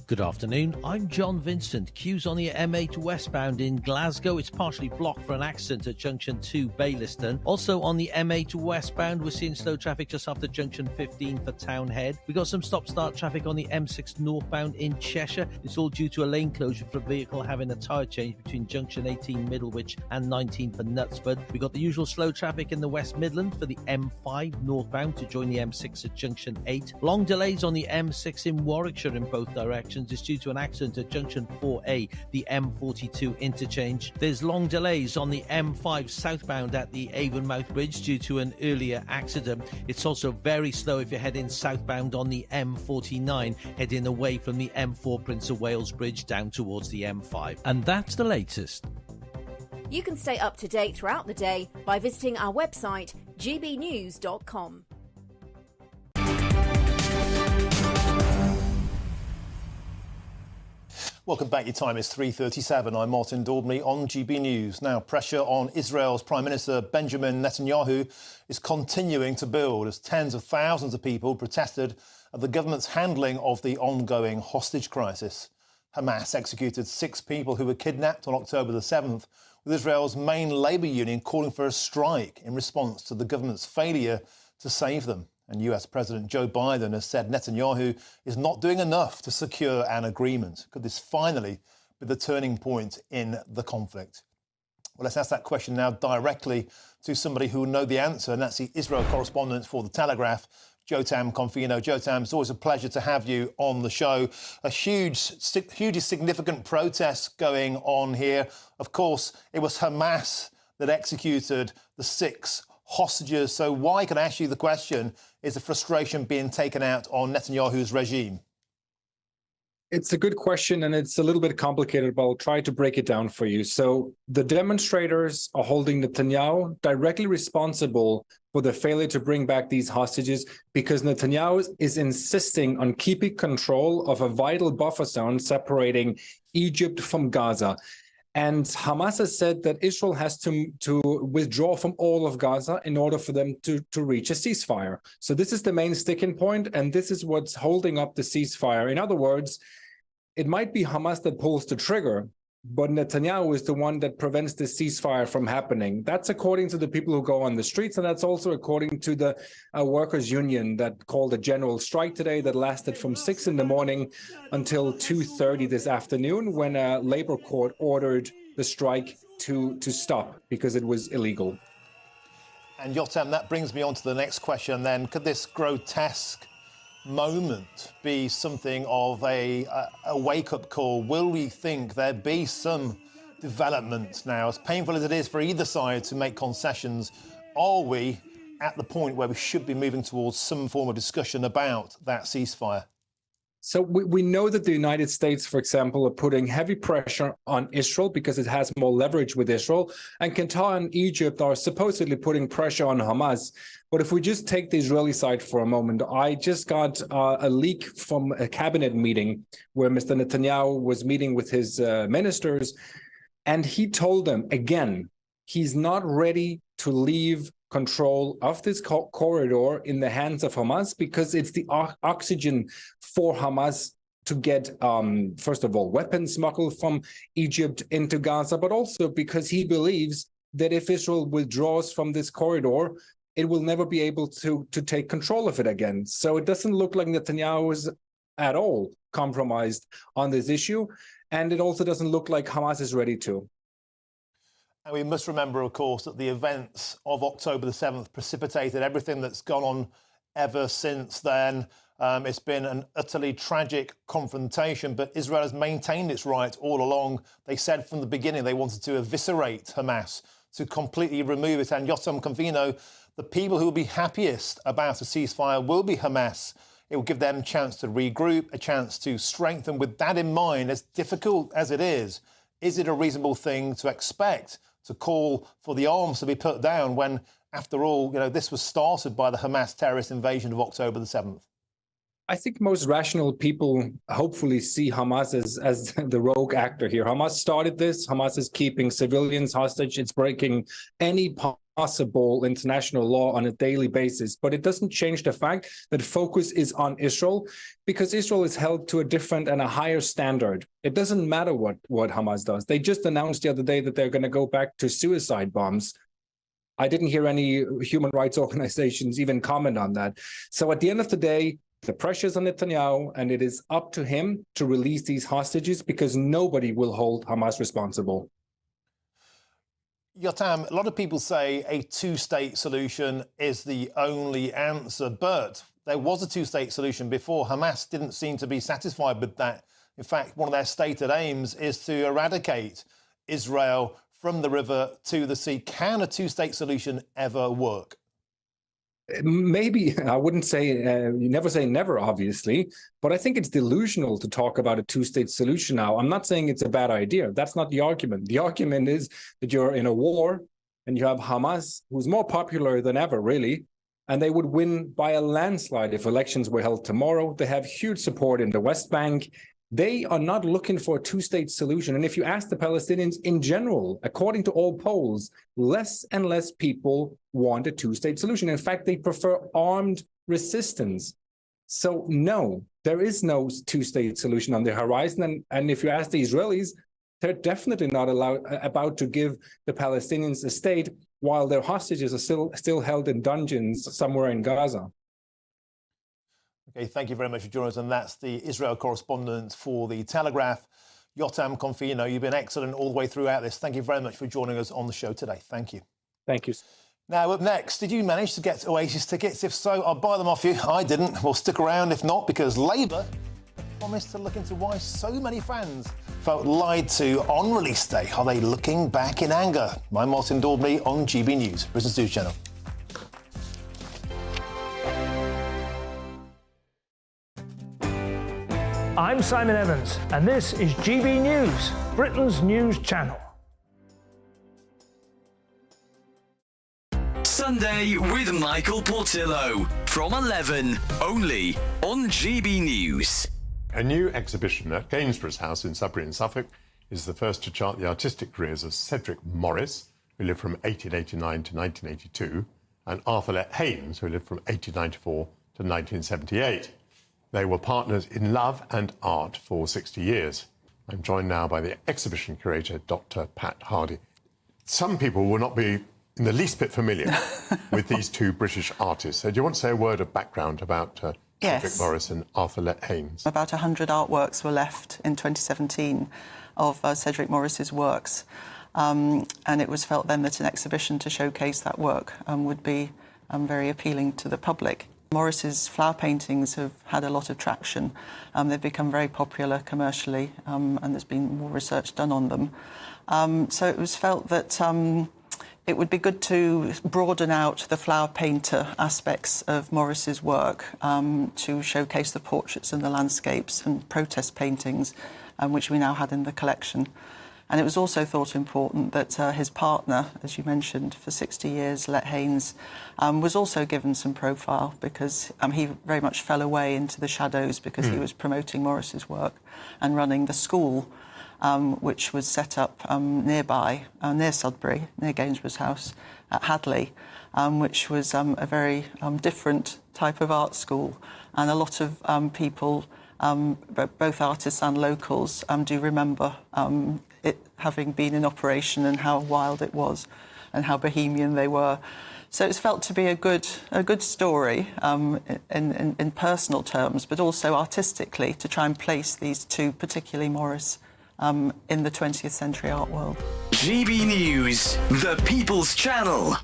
Good afternoon, I'm John Vincent. Queues on the M8 westbound in Glasgow. It's partially blocked for an accident at junction 2 Bayliston. Also on the M8 westbound, we're seeing slow traffic just after junction 15 for Townhead. We got some stop-start traffic on the M6 northbound in Cheshire. It's all due to a lane closure for a vehicle having a tyre change between junction 18 Middlewich and 19 for Knutsford. We got the usual slow traffic in the West Midlands for the M5 northbound to join the M6 at junction 8. Long delays on the M6 in Warwickshire in both directions. Is due to an accident at junction 4A, the M42 interchange. There's long delays on the M5 southbound at the Avonmouth Bridge due to an earlier accident. It's also very slow if you're heading southbound on the M49, heading away from the M4 Prince of Wales Bridge down towards the M5. And that's the latest. You can stay up to date throughout the day by visiting our website, gbnews.com. Welcome back. Your time is 3:37. I'm Martin Daubney on GB News. Now, pressure on Israel's Prime Minister Benjamin Netanyahu is continuing to build as tens of thousands of people protested at the government's handling of the ongoing hostage crisis. Hamas executed 6 people who were kidnapped on October the 7th, with Israel's main labour union calling for a strike in response to the government's failure to save them. And US President Joe Biden has said Netanyahu is not doing enough to secure an agreement. Could this finally be the turning point in the conflict? Well, let's ask that question now directly to somebody who will know the answer, and that's the Israel correspondent for The Telegraph, Jotam Confino. Jotam, it's always a pleasure to have you on the show. A hugely significant protest going on here. Of course, it was Hamas that executed the 6 hostages. So why, can I ask you the question, is the frustration being taken out on Netanyahu's regime? It's a good question, and it's a little bit complicated, but I'll try to break it down for you. So the demonstrators are holding Netanyahu directly responsible for the failure to bring back these hostages because Netanyahu is insisting on keeping control of a vital buffer zone separating Egypt from Gaza. And Hamas has said that Israel has to withdraw from all of Gaza in order for them to reach a ceasefire. So this is the main sticking point, and this is what's holding up the ceasefire. In other words, it might be Hamas that pulls the trigger, but Netanyahu is the one that prevents the ceasefire from happening. That's according to the people who go on the streets, and that's also according to the workers' union that called a general strike today that lasted from 6 in the morning until 2:30 this afternoon, when a labor court ordered the strike to stop because it was illegal. And Yotam, that brings me on to the next question then. Could this grotesque moment be something of a wake-up call? Will we think there be some development now? As painful as it is for either side to make concessions, are we at the point where we should be moving towards some form of discussion about that ceasefire? So we know that the United States, for example, are putting heavy pressure on Israel because it has more leverage with Israel, and Qatar and Egypt are supposedly putting pressure on Hamas. But if we just take the Israeli side for a moment, I just got a leak from a cabinet meeting where Mr. Netanyahu was meeting with his ministers, and he told them, again, he's not ready to leave control of this corridor in the hands of Hamas because it's the oxygen for Hamas to get, first of all, weapons smuggled from Egypt into Gaza, but also because he believes that if Israel withdraws from this corridor, it will never be able to take control of it again. So it doesn't look like Netanyahu is at all compromised on this issue, and it also doesn't look like Hamas is ready to. And we must remember, of course, that the events of October the 7th precipitated everything that's gone on ever since then. It's been an utterly tragic confrontation, but Israel has maintained its right all along. They said from the beginning they wanted to eviscerate Hamas, to completely remove it. And Yotam Confino, the people who will be happiest about a ceasefire will be Hamas. It will give them a chance to regroup, a chance to strengthen. With that in mind, as difficult as it is it a reasonable thing to expect to call for the arms to be put down when, after all, this was started by the Hamas terrorist invasion of October the 7th? I think most rational people hopefully see Hamas as the rogue actor here. Hamas started this. Hamas is keeping civilians hostage. It's breaking any possible international law on a daily basis. But it doesn't change the fact that focus is on Israel because Israel is held to a different and a higher standard. It doesn't matter what Hamas does. They just announced the other day that they're going to go back to suicide bombs. I didn't hear any human rights organizations even comment on that. So at the end of the day, the pressure's on Netanyahu, and it is up to him to release these hostages because nobody will hold Hamas responsible. Yotam, a lot of people say a two-state solution is the only answer, but there was a two-state solution before. Hamas didn't seem to be satisfied with that. In fact, one of their stated aims is to eradicate Israel from the river to the sea. Can a two-state solution ever work? Maybe. I wouldn't say, you never say never, obviously, but I think it's delusional to talk about a two-state solution now. I'm not saying it's a bad idea. That's not the argument. The argument is that you're in a war and you have Hamas, who's more popular than ever, really, and they would win by a landslide if elections were held tomorrow. They have huge support in the West Bank. They are not looking for a two-state solution. And if you ask the Palestinians in general, according to all polls, less and less people want a two-state solution. In fact, they prefer armed resistance. So no, there is no two-state solution on the horizon. And if you ask the Israelis, they're definitely not about to give the Palestinians a state while their hostages are still held in dungeons somewhere in Gaza. Okay, thank you very much for joining us. And that's the Israel correspondent for The Telegraph, Yotam Confino. You've been excellent all the way throughout this. Thank you very much for joining us on the show today. Thank you. Thank you. Now, up next, did you manage to get Oasis tickets? If so, I'll buy them off you. I didn't. Well, stick around if not, because Labour promised to look into why so many fans felt lied to on release day. Are they looking back in anger? I'm Martin Daubney on GB News, Business News Channel. I'm Simon Evans, and this is GB News, Britain's news channel. Sunday with Michael Portillo from 11, only on GB News. A new exhibition at Gainsborough's house in Sudbury in Suffolk is the first to chart the artistic careers of Cedric Morris, who lived from 1889 to 1982, and Arthur Haynes, who lived from 1894 to 1978. They were partners in love and art for 60 years. I'm joined now by the exhibition curator, Dr. Pat Hardy. Some people will not be in the least bit familiar with these two British artists. So do you want to say a word of background about Cedric Morris and Arthur Haynes? About 100 artworks were left in 2017 of Cedric Morris's works. And it was felt then that an exhibition to showcase that work would be very appealing to the public. Morris's flower paintings have had a lot of traction. They've become very popular commercially, and there's been more research done on them. So it was felt that it would be good to broaden out the flower painter aspects of Morris's work to showcase the portraits and the landscapes and protest paintings, which we now had in the collection. And it was also thought important that his partner, as you mentioned, for 60 years, Let Haynes, was also given some profile because he very much fell away into the shadows because he was promoting Morris's work and running the school, which was set up nearby, near Sudbury, near Gainsborough's house at Hadley, which was a very different type of art school. And a lot of people, both artists and locals, do remember it having been in operation and how wild it was and how bohemian they were. So it's felt to be a good story in personal terms, but also artistically to try and place these two, particularly Morris, in the 20th century art world. GB News, the People's Channel.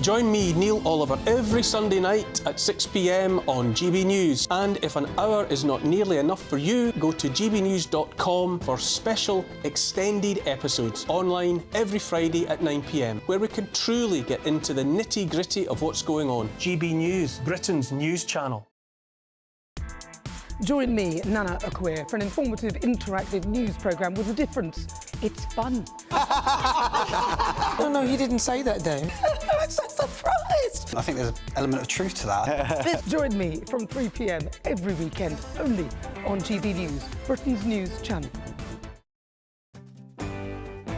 Join me, Neil Oliver, every Sunday night at 6 p.m. on GB News. And if an hour is not nearly enough for you, go to gbnews.com for special extended episodes online every Friday at 9 p.m, where we can truly get into the nitty-gritty of what's going on. GB News, Britain's news channel. Join me, Nana Akwe, for an informative, interactive news programme with a difference. It's fun. No, he didn't say that, Dave. I'm so surprised. I think there's an element of truth to that. Join me from 3 p.m. every weekend, only on GB News, Britain's news channel.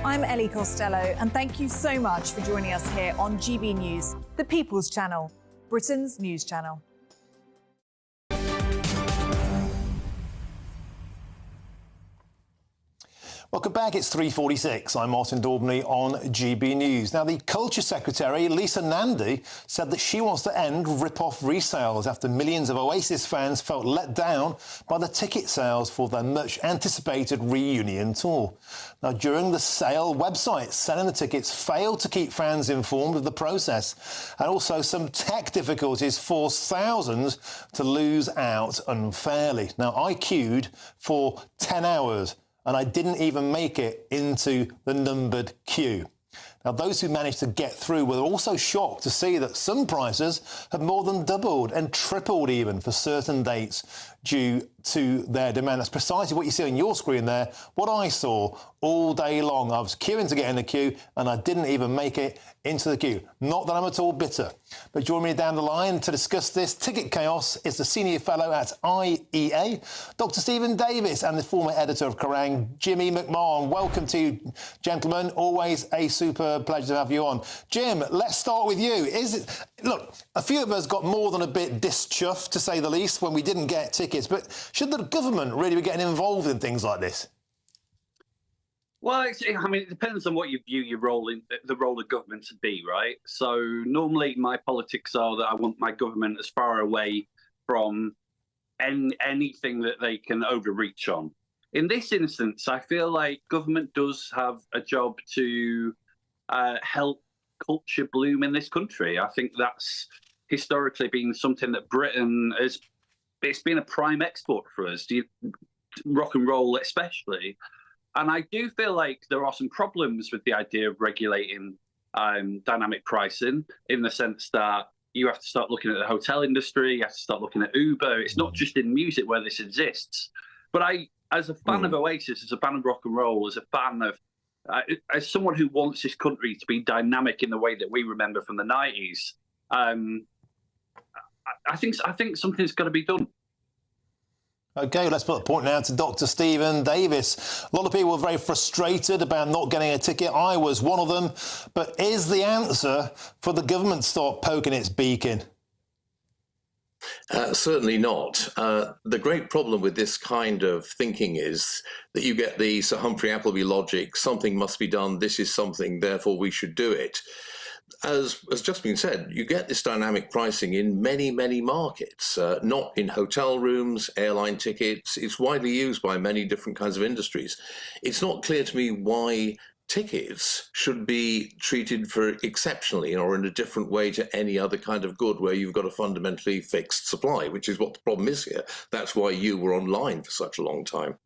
I'm Ellie Costello, and thank you so much for joining us here on GB News, the People's Channel, Britain's news channel. Welcome back. It's 3:46. I'm Martin Daubney on GB News. Now, the Culture Secretary, Lisa Nandy, said that she wants to end rip-off resales after millions of Oasis fans felt let down by the ticket sales for their much-anticipated reunion tour. Now, during the sale, websites selling the tickets failed to keep fans informed of the process, and also some tech difficulties forced thousands to lose out unfairly. Now, I queued for 10 hours. And I didn't even make it into the numbered queue. Now, those who managed to get through were also shocked to see that some prices have more than doubled and tripled even for certain dates due to their demand. That's precisely what you see on your screen there, what I saw all day long. I was queuing to get in the queue and I didn't even make it into the queue. Not that I'm at all bitter. But join me down the line to discuss this ticket chaos is the Senior Fellow at IEA, Dr. Stephen Davis, and the former editor of Kerrang, Jimmy McMahon. Welcome to you, gentlemen. Always a super pleasure to have you on. Jim, let's start with you. Look, a few of us got more than a bit dischuffed, to say the least, when we didn't get tickets, but should the government really be getting involved in things like this? Well, it depends on what you view the role of government to be, right? So normally my politics are that I want my government as far away from anything that they can overreach on. In this instance, I feel like government does have a job to help culture bloom in this country. I think that's historically been something that Britain has. It's been a prime export for us, rock and roll especially. And I do feel like there are some problems with the idea of regulating dynamic pricing, in the sense that You have to start looking at the hotel industry. You have to start looking at Uber. It's not just in music where this exists. But as a fan of Oasis, as a fan of rock and roll, as a fan of, as someone who wants this country to be dynamic in the way that we remember from the 90s, I think something's got to be done. OK, let's put a point now to Dr. Stephen Davis. A lot of people were very frustrated about not getting a ticket. I was one of them. But is the answer for the government to start poking its beak in? Certainly not. The great problem with this kind of thinking is that you get the Sir Humphrey Appleby logic, something must be done, this is something, therefore we should do it. As just been said, you get this dynamic pricing in many, many markets, not in hotel rooms, airline tickets. It's widely used by many different kinds of industries. It's not clear to me why tickets should be treated for exceptionally or in a different way to any other kind of good where you've got a fundamentally fixed supply, which is what the problem is here. That's why you were online for such a long time.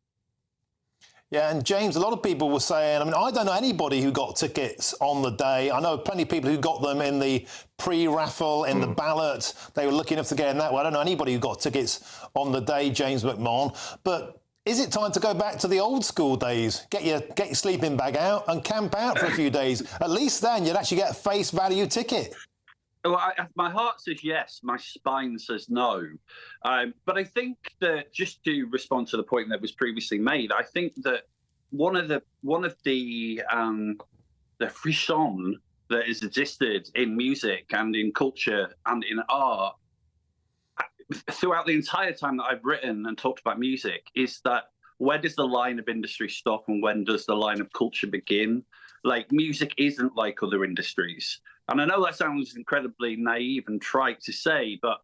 Yeah, and James, a lot of people were saying, I mean, I don't know anybody who got tickets on the day. I know plenty of people who got them in the pre-raffle, in the ballot. They were lucky enough to get in that way. I don't know anybody who got tickets on the day, James McMahon. But is it time to go back to the old school days? Get your sleeping bag out and camp out for a few days. At least then you'd actually get a face value ticket. Well, my heart says yes, my spine says no. But I think that, just to respond to the point that was previously made, I think that one of the frisson that has existed in music and in culture and in art throughout the entire time that I've written and talked about music is that where does the line of industry stop and when does the line of culture begin? Like, music isn't like other industries. And I know that sounds incredibly naive and trite to say, but,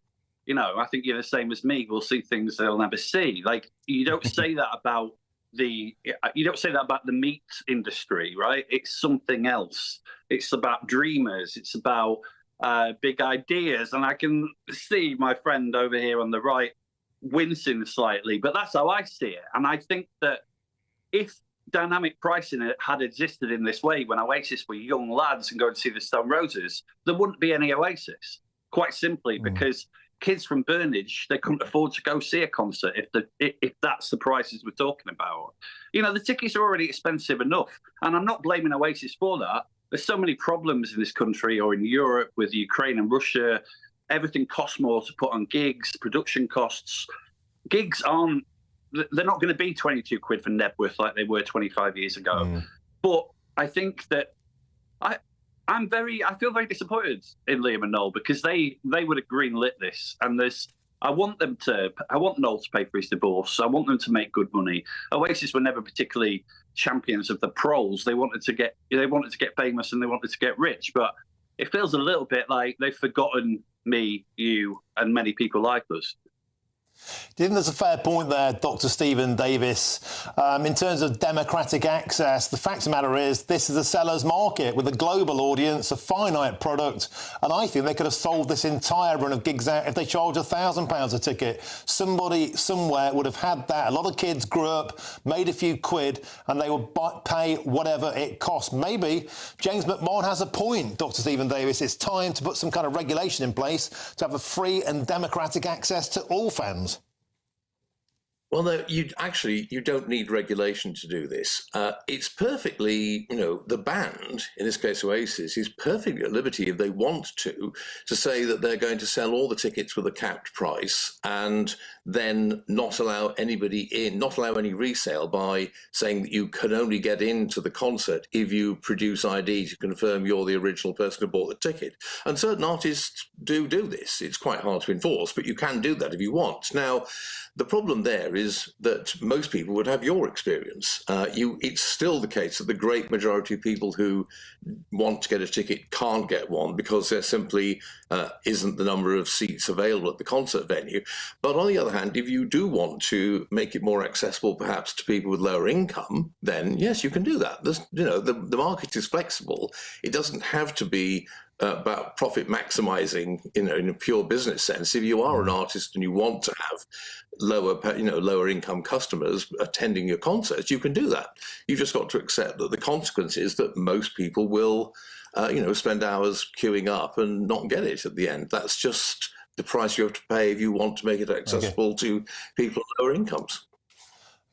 you know, I think you're the same as me. We'll see things they'll never see. Like, you don't say that about the meat industry, right? It's something else. It's about dreamers. It's about big ideas. And I can see my friend over here on the right wincing slightly, but that's how I see it. And I think that if dynamic pricing had existed in this way when Oasis were young lads and going to see the Stone Roses, there wouldn't be any Oasis, quite simply because kids from Burnage, they couldn't afford to go see a concert if that's the prices we're talking about. You know, the tickets are already expensive enough, and I'm not blaming Oasis for that. There's so many problems in this country or in Europe with Ukraine and Russia. Everything costs more to put on gigs, production costs. Gigs they're not going to be 22 quid for Nebworth like they were 25 years ago. But I think that I feel very disappointed in Liam and Noel because they would have greenlit this. And I want Noel to pay for his divorce. I want them to make good money. Oasis were never particularly champions of the proles. They wanted to get famous and they wanted to get rich. But it feels a little bit like they've forgotten me, you, and many people like us. Do you think there's a fair point there, Dr. Stephen Davis? In terms of democratic access, the fact of the matter is this is a seller's market with a global audience, a finite product, and I think they could have sold this entire run of gigs out if they charged £1,000 a ticket. Somebody somewhere would have had that. A lot of kids grew up, made a few quid, and they would pay whatever it cost. Maybe James McMahon has a point, Dr. Stephen Davis. It's time to put some kind of regulation in place to have a free and democratic access to all fans. Well, no, you don't need regulation to do this. It's perfectly, the band, in this case Oasis, is perfectly at liberty if they want to say that they're going to sell all the tickets with a capped price and then not allow anybody in, not allow any resale by saying that you can only get into the concert if you produce ID to confirm you're the original person who bought the ticket. And certain artists do this. It's quite hard to enforce, but you can do that if you want. Now, the problem there is that most people would have your experience. It's still the case that the great majority of people who want to get a ticket can't get one because there simply isn't the number of seats available at the concert venue. But on the other hand, if you do want to make it more accessible perhaps to people with lower income, then yes, you can do that. The market is flexible. It doesn't have to be about profit maximizing, in a pure business sense. If you are an artist and you want to have lower income customers attending your concerts, you can do that. You've just got to accept that the consequence is that most people will, spend hours queuing up and not get it at the end. That's just the price you have to pay if you want to make it accessible to people with lower incomes.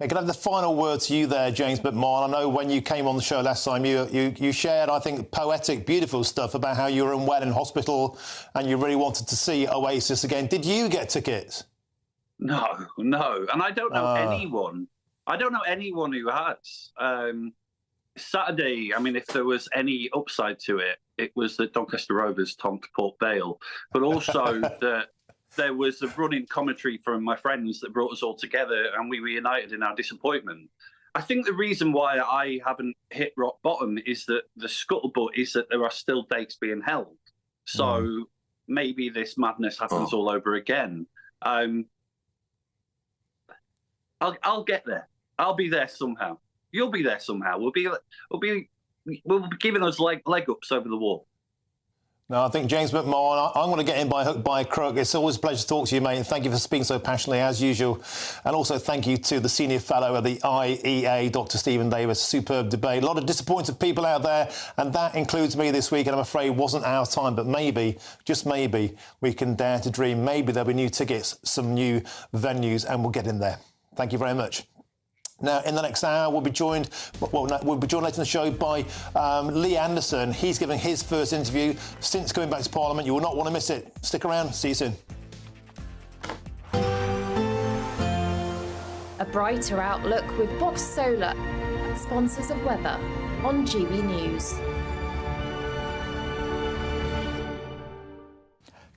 I can I have the final word to you there, James McMahon. I know when you came on the show last time, you shared, I think, poetic, beautiful stuff about how you were unwell in hospital and you really wanted to see Oasis again. Did you get tickets? No. And I don't know anyone. I don't know anyone who has. Saturday, I mean, if there was any upside to it, it was that Doncaster Rovers tonked Port Vale, but also that there was a running commentary from my friends that brought us all together and we were united in our disappointment. I think the reason why I haven't hit rock bottom is that the scuttlebutt is that there are still dates being held. So maybe this madness happens all over again. I'll get there. I'll be there somehow. You'll be there somehow. We'll be giving us leg ups over the wall. No, I think James McMahon, I'm going to get in by hook, by crook. It's always a pleasure to talk to you, mate, and thank you for speaking so passionately, as usual. And also thank you to the Senior Fellow at the IEA, Dr. Stephen Davis. Superb debate. A lot of disappointed people out there, and that includes me this week, and I'm afraid wasn't our time. But maybe, just maybe, we can dare to dream. Maybe there'll be new tickets, some new venues, and we'll get in there. Thank you very much. Now, in the next hour, we'll be joined later in the show by Lee Anderson. He's giving his first interview since coming back to Parliament. You will not want to miss it. Stick around. See you soon. A brighter outlook with Box Solar, sponsors of weather on GB News.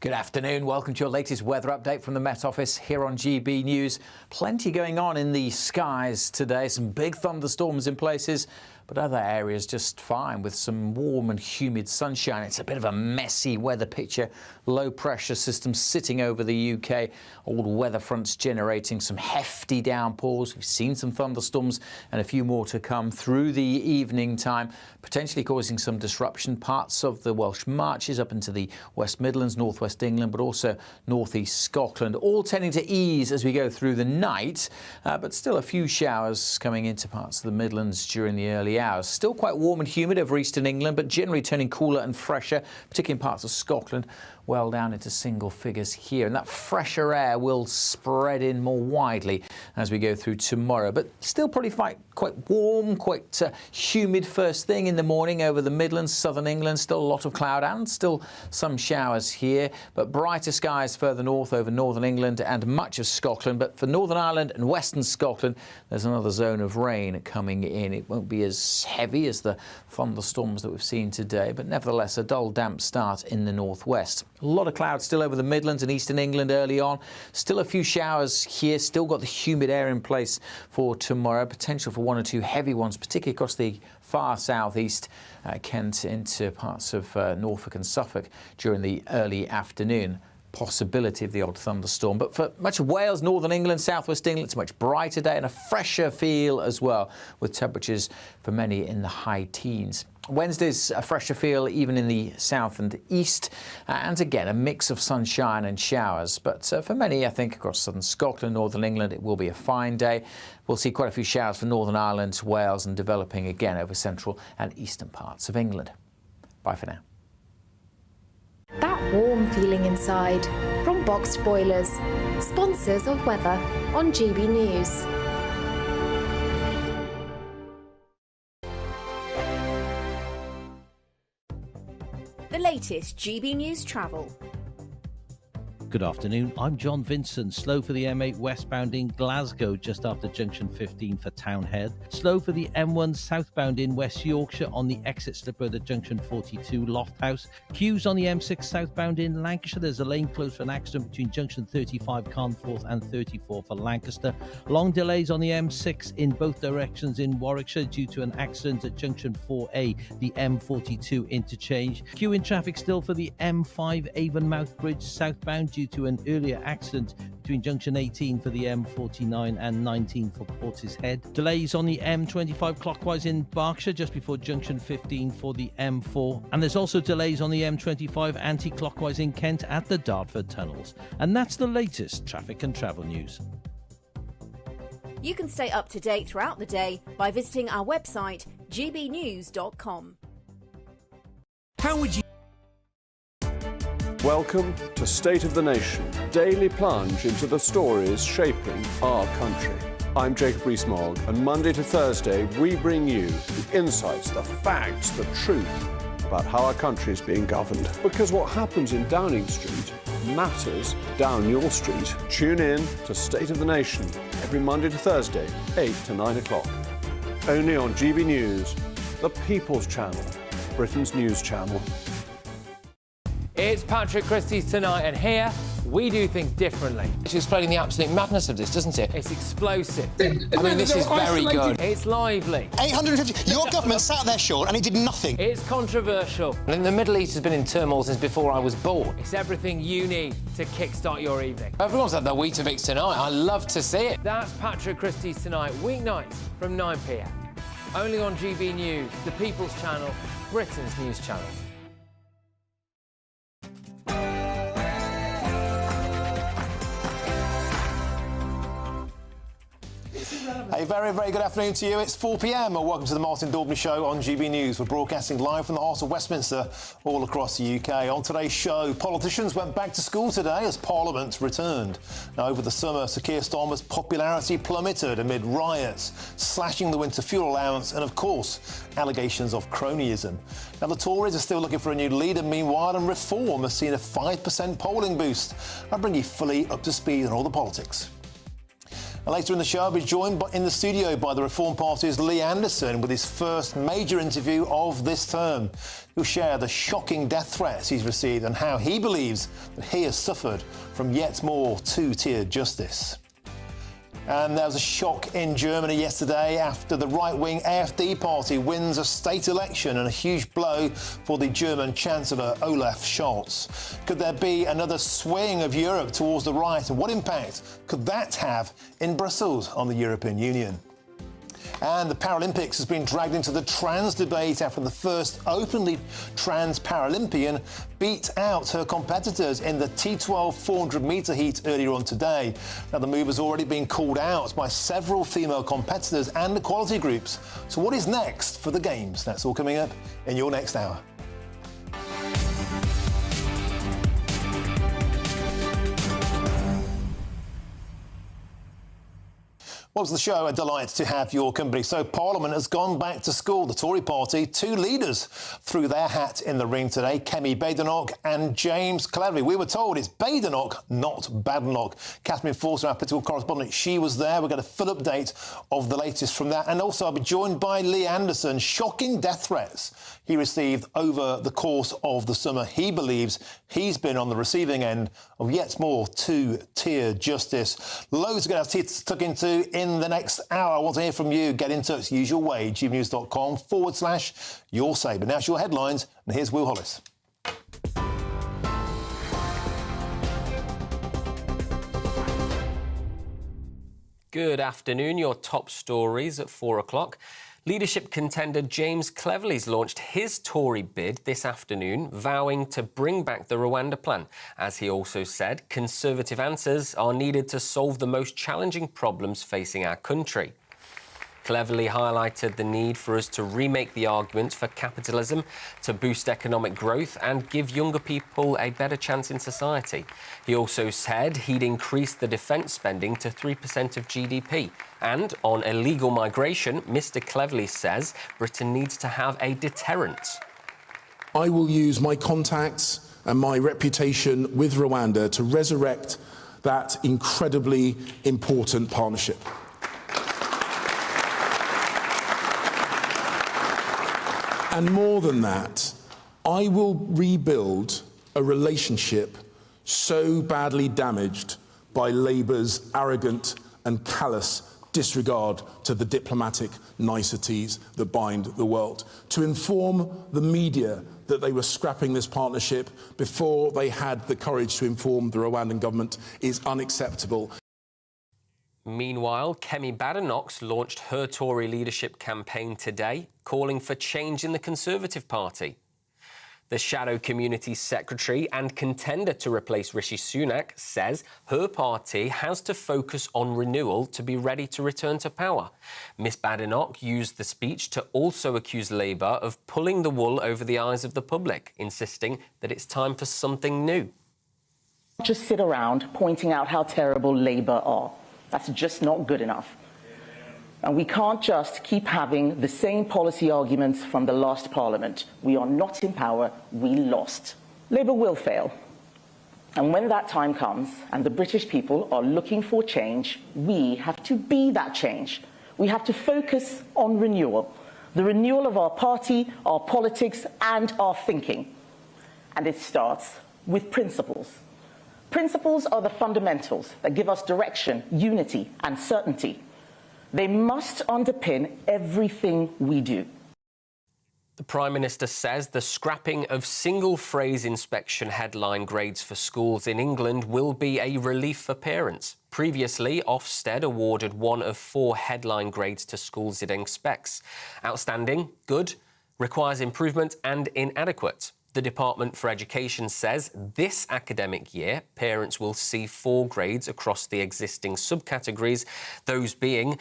Good afternoon. Welcome to your latest weather update from the Met Office here on GB News. Plenty going on in the skies today. Some big thunderstorms in places, but other areas just fine with some warm and humid sunshine. It's a bit of a messy weather picture. Low pressure systems sitting over the UK. All the weather fronts generating some hefty downpours. We've seen some thunderstorms and a few more to come through the evening time, potentially causing some disruption. Parts of the Welsh Marches up into the West Midlands, northwest England, but also northeast Scotland, all tending to ease as we go through the night, but still a few showers coming into parts of the Midlands during the early hours. Still quite warm and humid over eastern England, but generally turning cooler and fresher, particularly in parts of Scotland, well down into single figures here. And that fresher air will spread in more widely as we go through tomorrow, but still probably quite warm, quite humid first thing in the morning over the Midlands, southern England. Still a lot of cloud and still some showers here, but brighter skies further north over northern England and much of Scotland. But for Northern Ireland and western Scotland, there's another zone of rain coming in. It won't be as heavy as the thunderstorms that we've seen today, but nevertheless a dull, damp start in the northwest. A lot of clouds still over the Midlands and eastern England early on. Still a few showers here. Still got the humid air in place for tomorrow. Potential for one or two heavy ones, particularly across the far southeast, Kent into parts of Norfolk and Suffolk during the early afternoon. Possibility of the odd thunderstorm. But for much of Wales, northern England, southwest England, it's a much brighter day and a fresher feel as well, with temperatures for many in the high teens. Wednesday's a fresher feel even in the south and east, and again a mix of sunshine and showers, but for many, I think, across southern Scotland, northern England, it will be a fine day. We'll see quite a few showers for Northern Ireland, Wales, and developing again over central and eastern parts of England. Bye for now. That warm feeling inside from Boxed Boilers, sponsors of weather on GB News. The latest GB News travel. Good afternoon, I'm John Vincent. Slow for the M8 westbound in Glasgow just after junction 15 for Townhead. Slow for the M1 southbound in West Yorkshire on the exit slipper at junction 42 Lofthouse. Queues on the M6 southbound in Lancashire. There's a lane closed for an accident between junction 35 Carnforth and 34 for Lancaster. Long delays on the M6 in both directions in Warwickshire due to an accident at junction 4A, the M42 interchange. Queuing traffic still for the M5 Avonmouth Bridge southbound due due to an earlier accident between junction 18 for the M49 and 19 for Portishead. Delays on the M25 clockwise in Berkshire just before junction 15 for the M4. And there's also delays on the M25 anti-clockwise in Kent at the Dartford tunnels. And that's the latest traffic and travel news. You can stay up to date throughout the day by visiting our website, gbnews.com. How would you... Welcome to State of the Nation, daily plunge into the stories shaping our country. I'm Jacob Rees-Mogg, and Monday to Thursday we bring you the insights, the facts, the truth about how our country is being governed. Because what happens in Downing Street matters down your street. Tune in to State of the Nation every Monday to Thursday, 8 to 9 o'clock. Only on GB News, the People's Channel, Britain's news channel. It's Patrick Christie's Tonight, and here we do things differently. It's explaining the absolute madness of this, doesn't it? It's explosive. I mean, this is very good. It's lively. 850. Your government sat there, Sean, and it did nothing. It's controversial. And the Middle East has been in turmoil since before I was born. It's everything you need to kickstart your evening. Everyone's had their Weetabix tonight. I love to see it. That's Patrick Christie's Tonight, weeknights from 9 p.m. Only on GB News, the People's Channel, Britain's news channel. A very, very good afternoon to you. It's 4 p.m. Welcome to the Martin Daubney Show on GB News. We're broadcasting live from the heart of Westminster, all across the UK. On today's show, politicians went back to school today as Parliament returned. Now, over the summer, Sir Keir Starmer's popularity plummeted amid riots, slashing the winter fuel allowance and, of course, allegations of cronyism. Now, the Tories are still looking for a new leader, meanwhile, and Reform has seen a 5% polling boost. I'll bring you fully up to speed on all the politics. And later in the show, I'll be joined in the studio by the Reform Party's Lee Anderson with his first major interview of this term. He'll share the shocking death threats he's received and how he believes that he has suffered from yet more two-tiered justice. And there was a shock in Germany yesterday after the right-wing AfD party wins a state election, and a huge blow for the German Chancellor Olaf Scholz. Could there be another swing of Europe towards the right, and what impact could that have in Brussels on the European Union? And the Paralympics has been dragged into the trans debate after the first openly trans Paralympian beat out her competitors in the T12 400-metre heat earlier on today. Now, the move has already been called out by several female competitors and equality groups. So what is next for the Games? That's all coming up in your next hour. Welcome to the show. A delight to have your company. So Parliament has gone back to school. The Tory party, two leaders threw their hat in the ring today, Kemi Badenoch and James Cleverly. We were told it's Badenoch, not Badenoch. Catherine Forster, our political correspondent, she was there. We'll get a full update of the latest from that. And also I'll be joined by Lee Anderson. Shocking death threats he received over the course of the summer. He believes he's been on the receiving end of yet more two-tier justice. Loads to get our teeth stuck into in the next hour. I want to hear from you. Get in touch, usual way, gbnews.com/your say. But now it's your headlines, and here's Will Hollis. Good afternoon. Your top stories at 4 o'clock. Leadership contender James Cleverly's launched his Tory bid this afternoon, vowing to bring back the Rwanda plan. As he also said, Conservative answers are needed to solve the most challenging problems facing our country. Cleverly highlighted the need for us to remake the argument for capitalism, to boost economic growth and give younger people a better chance in society. He also said he'd increase the defence spending to 3% of GDP. And on illegal migration, Mr Cleverly says Britain needs to have a deterrent. I will use my contacts and my reputation with Rwanda to resurrect that incredibly important partnership. And more than that, I will rebuild a relationship so badly damaged by Labour's arrogant and callous disregard to the diplomatic niceties that bind the world. To inform the media that they were scrapping this partnership before they had the courage to inform the Rwandan government is unacceptable. Meanwhile, Kemi Badenoch launched her Tory leadership campaign today, calling for change in the Conservative Party. The Shadow Community Secretary and contender to replace Rishi Sunak says her party has to focus on renewal to be ready to return to power. Ms Badenoch used the speech to also accuse Labour of pulling the wool over the eyes of the public, insisting that it's time for something new. Just sit around pointing out how terrible Labour are. That's just not good enough. And we can't just keep having the same policy arguments from the last Parliament. We are not in power, we lost. Labour will fail. And when that time comes and the British people are looking for change, we have to be that change. We have to focus on renewal. The renewal of our party, our politics and our thinking. And it starts with principles. Principles are the fundamentals that give us direction, unity and certainty. They must underpin everything we do. The Prime Minister says the scrapping of single-phrase inspection headline grades for schools in England will be a relief for parents. Previously, Ofsted awarded 1 of 4 headline grades to schools it inspects. Outstanding, good, requires improvement and inadequate. The Department for Education says this academic year, parents will see 4 grades across the existing subcategories, those being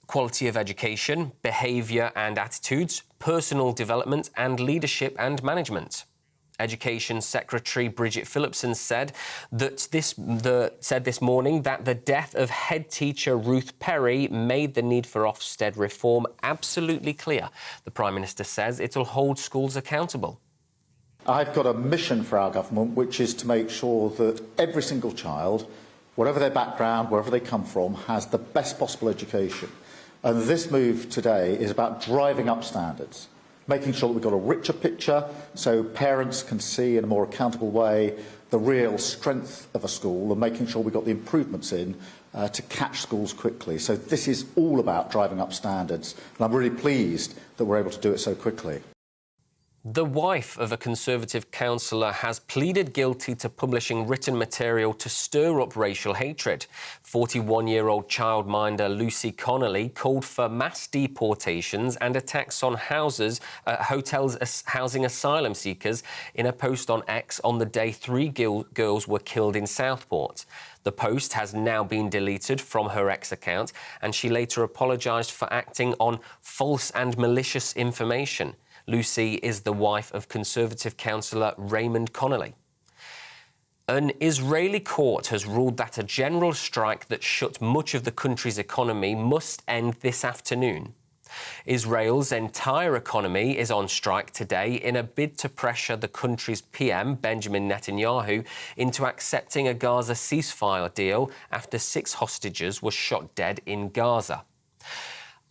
quality of education, behaviour and attitudes, personal development and leadership and management. Education Secretary Bridget Phillipson said this morning that the death of head teacher Ruth Perry made the need for Ofsted reform absolutely clear. The Prime Minister says it'll hold schools accountable. I've got a mission for our government, which is to make sure that every single child, whatever their background, wherever they come from, has the best possible education. And this move today is about driving up standards, making sure that we've got a richer picture so parents can see in a more accountable way the real strength of a school and making sure we've got the improvements in to catch schools quickly. So this is all about driving up standards, and I'm really pleased that we're able to do it so quickly. The wife of a Conservative councillor has pleaded guilty to publishing written material to stir up racial hatred. 41-year-old childminder Lucy Connolly called for mass deportations and attacks on hotels housing asylum seekers in a post on X on the day 3 girls were killed in Southport. The post has now been deleted from her X account, and she later apologised for acting on false and malicious information. Lucy is the wife of Conservative councillor Raymond Connolly. An Israeli court has ruled that a general strike that shut much of the country's economy must end this afternoon. Israel's entire economy is on strike today in a bid to pressure the country's PM, Benjamin Netanyahu, into accepting a Gaza ceasefire deal after 6 hostages were shot dead in Gaza.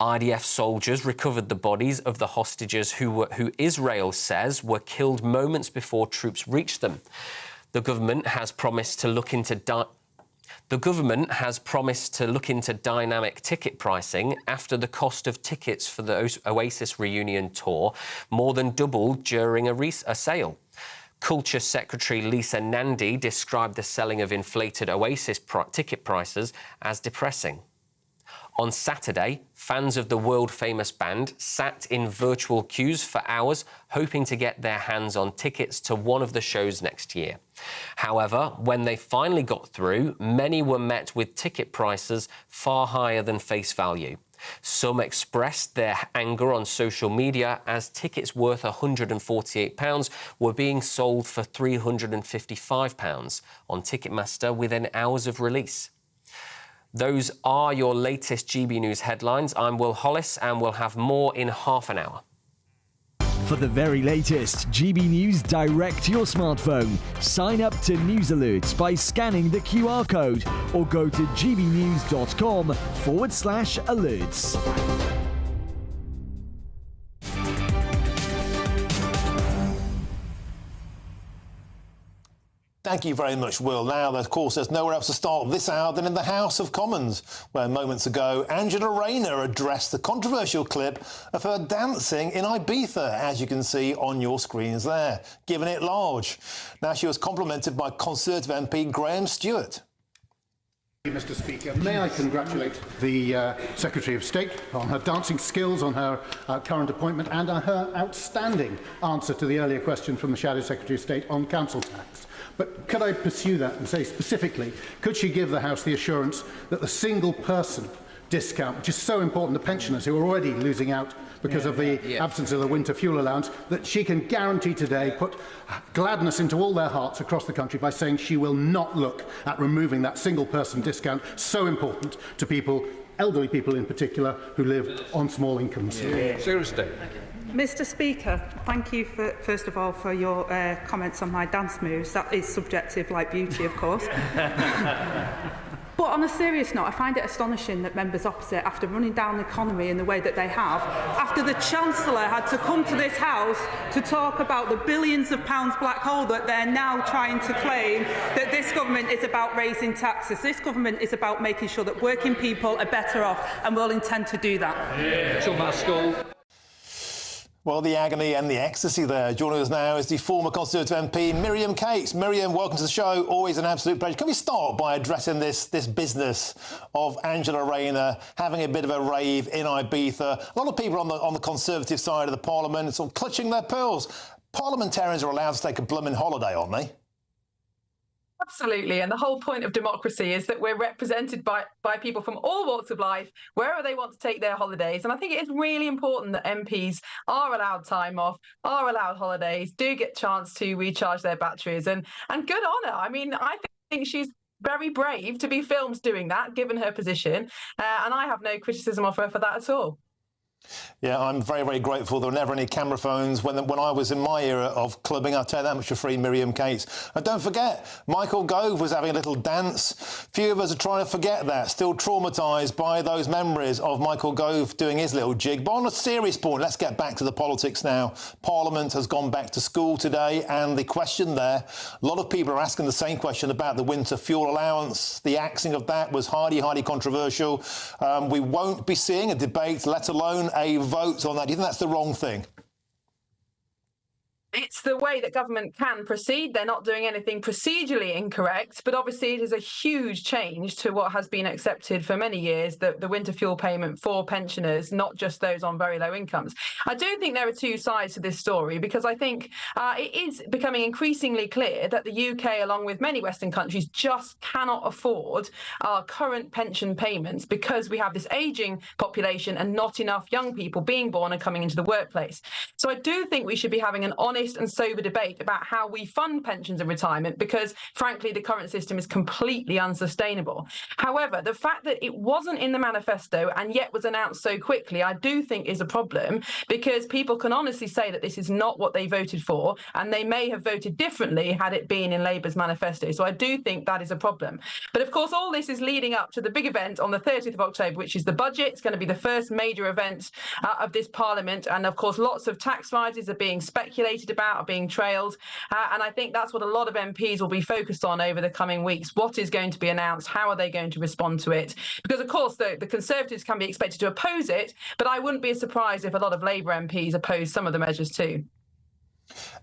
IDF soldiers recovered the bodies of the hostages who Israel says were killed moments before troops reached them. The government has promised to look into dynamic ticket pricing after the cost of tickets for the Oasis reunion tour more than doubled during a sale. Culture Secretary Lisa Nandy described the selling of inflated Oasis ticket prices as depressing. On Saturday, fans of the world-famous band sat in virtual queues for hours, hoping to get their hands on tickets to one of the shows next year. However, when they finally got through, many were met with ticket prices far higher than face value. Some expressed their anger on social media as tickets worth £148 were being sold for £355 on Ticketmaster within hours of release. Those are your latest GB News headlines. I'm Will Hollis, and we'll have more in half an hour. For the very latest GB News direct to your smartphone, sign up to News Alerts by scanning the QR code or go to gbnews.com/alerts. Thank you very much, Will. Now, of course, there's nowhere else to start this hour than in the House of Commons, where moments ago Angela Rayner addressed the controversial clip of her dancing in Ibiza, as you can see on your screens there, giving it large. Now, she was complimented by Conservative MP Graham Stewart. Mr. Speaker, may I congratulate the Secretary of State on her dancing skills, on her current appointment and on her outstanding answer to the earlier question from the Shadow Secretary of State on council tax. But could I pursue that and say specifically, could she give the House the assurance that the single person discount, which is so important to pensioners who are already losing out because of the absence of the winter fuel allowance, that she can guarantee today, put gladness into all their hearts across the country by saying she will not look at removing that single person discount, so important to people, elderly people in particular, who live on small incomes. Seriously. Mr. Speaker, thank you first of all for your comments on my dance moves. That is subjective like beauty, of course. But on a serious note, I find it astonishing that members opposite, after running down the economy in the way that they have, after the Chancellor had to come to this House to talk about the billions of pounds black hole that they're now trying to claim, that this government is about raising taxes. This government is about making sure that working people are better off, and will intend to do that. Talk about school. Well, the agony and the ecstasy there. Joining us now is the former Conservative MP, Miriam Cates. Miriam, welcome to the show. Always an absolute pleasure. Can we start by addressing this business of Angela Rayner having a bit of a rave in Ibiza? A lot of people on the Conservative side of the Parliament sort of clutching their pearls. Parliamentarians are allowed to take a blooming holiday, aren't they? Absolutely, and the whole point of democracy is that we're represented by people from all walks of life, wherever they want to take their holidays. And I think it is really important that MPs are allowed time off, are allowed holidays, do get a chance to recharge their batteries, and good on her. I mean, I think she's very brave to be filmed doing that, given her position, and I have no criticism of her for that at all. Yeah, I'm very, very grateful there were never any camera phones when I was in my era of clubbing. I'll tell you that much for free, Miriam Cates. And don't forget, Michael Gove was having a little dance. Few of us are trying to forget that, still traumatised by those memories of Michael Gove doing his little jig. But on a serious point, let's get back to the politics now. Parliament has gone back to school today, and the question there, a lot of people are asking the same question about the winter fuel allowance. The axing of that was highly, highly controversial. We won't be seeing a debate, let alone a vote on that. Do you think that's the wrong thing? It's the way that government can proceed. They're not doing anything procedurally incorrect, but obviously it is a huge change to what has been accepted for many years, the winter fuel payment for pensioners, not just those on very low incomes. I do think there are two sides to this story, because I think it is becoming increasingly clear that the UK, along with many Western countries, just cannot afford our current pension payments because we have this ageing population and not enough young people being born and coming into the workplace. So I do think we should be having an honest and sober debate about how we fund pensions and retirement, because frankly the current system is completely unsustainable. However, the fact that it wasn't in the manifesto and yet was announced so quickly, I do think is a problem, because people can honestly say that this is not what they voted for, and they may have voted differently had it been in Labour's manifesto. So I do think that is a problem. But of course all this is leading up to the big event on the 30th of October, which is the budget. It's going to be the first major event of this Parliament, and of course lots of tax rises are being speculated about, are being trailed, and I think that's what a lot of MPs will be focused on over the coming weeks. What is going to be announced? How are they going to respond to it? Because of course the Conservatives can be expected to oppose it, but I wouldn't be surprised if a lot of Labour MPs oppose some of the measures too.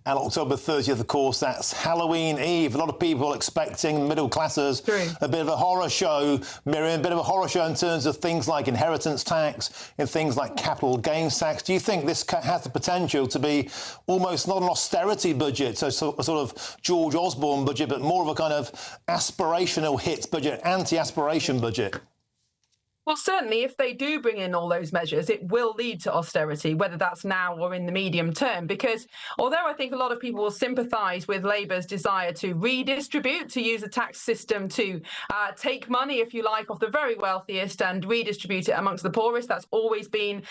And October 30th, of course, that's Halloween Eve. A lot of people expecting middle classers a bit of a horror show, Miriam, a bit of a horror show in terms of things like inheritance tax and things like capital gains tax. Do you think this has the potential to be almost not an austerity budget, so a sort of George Osborne budget, but more of a kind of aspirational hit budget, anti-aspiration budget? Well, certainly, if they do bring in all those measures, it will lead to austerity, whether that's now or in the medium term. Because although I think a lot of people will sympathise with Labour's desire to redistribute, to use a tax system to take money, if you like, off the very wealthiest and redistribute it amongst the poorest, that's always been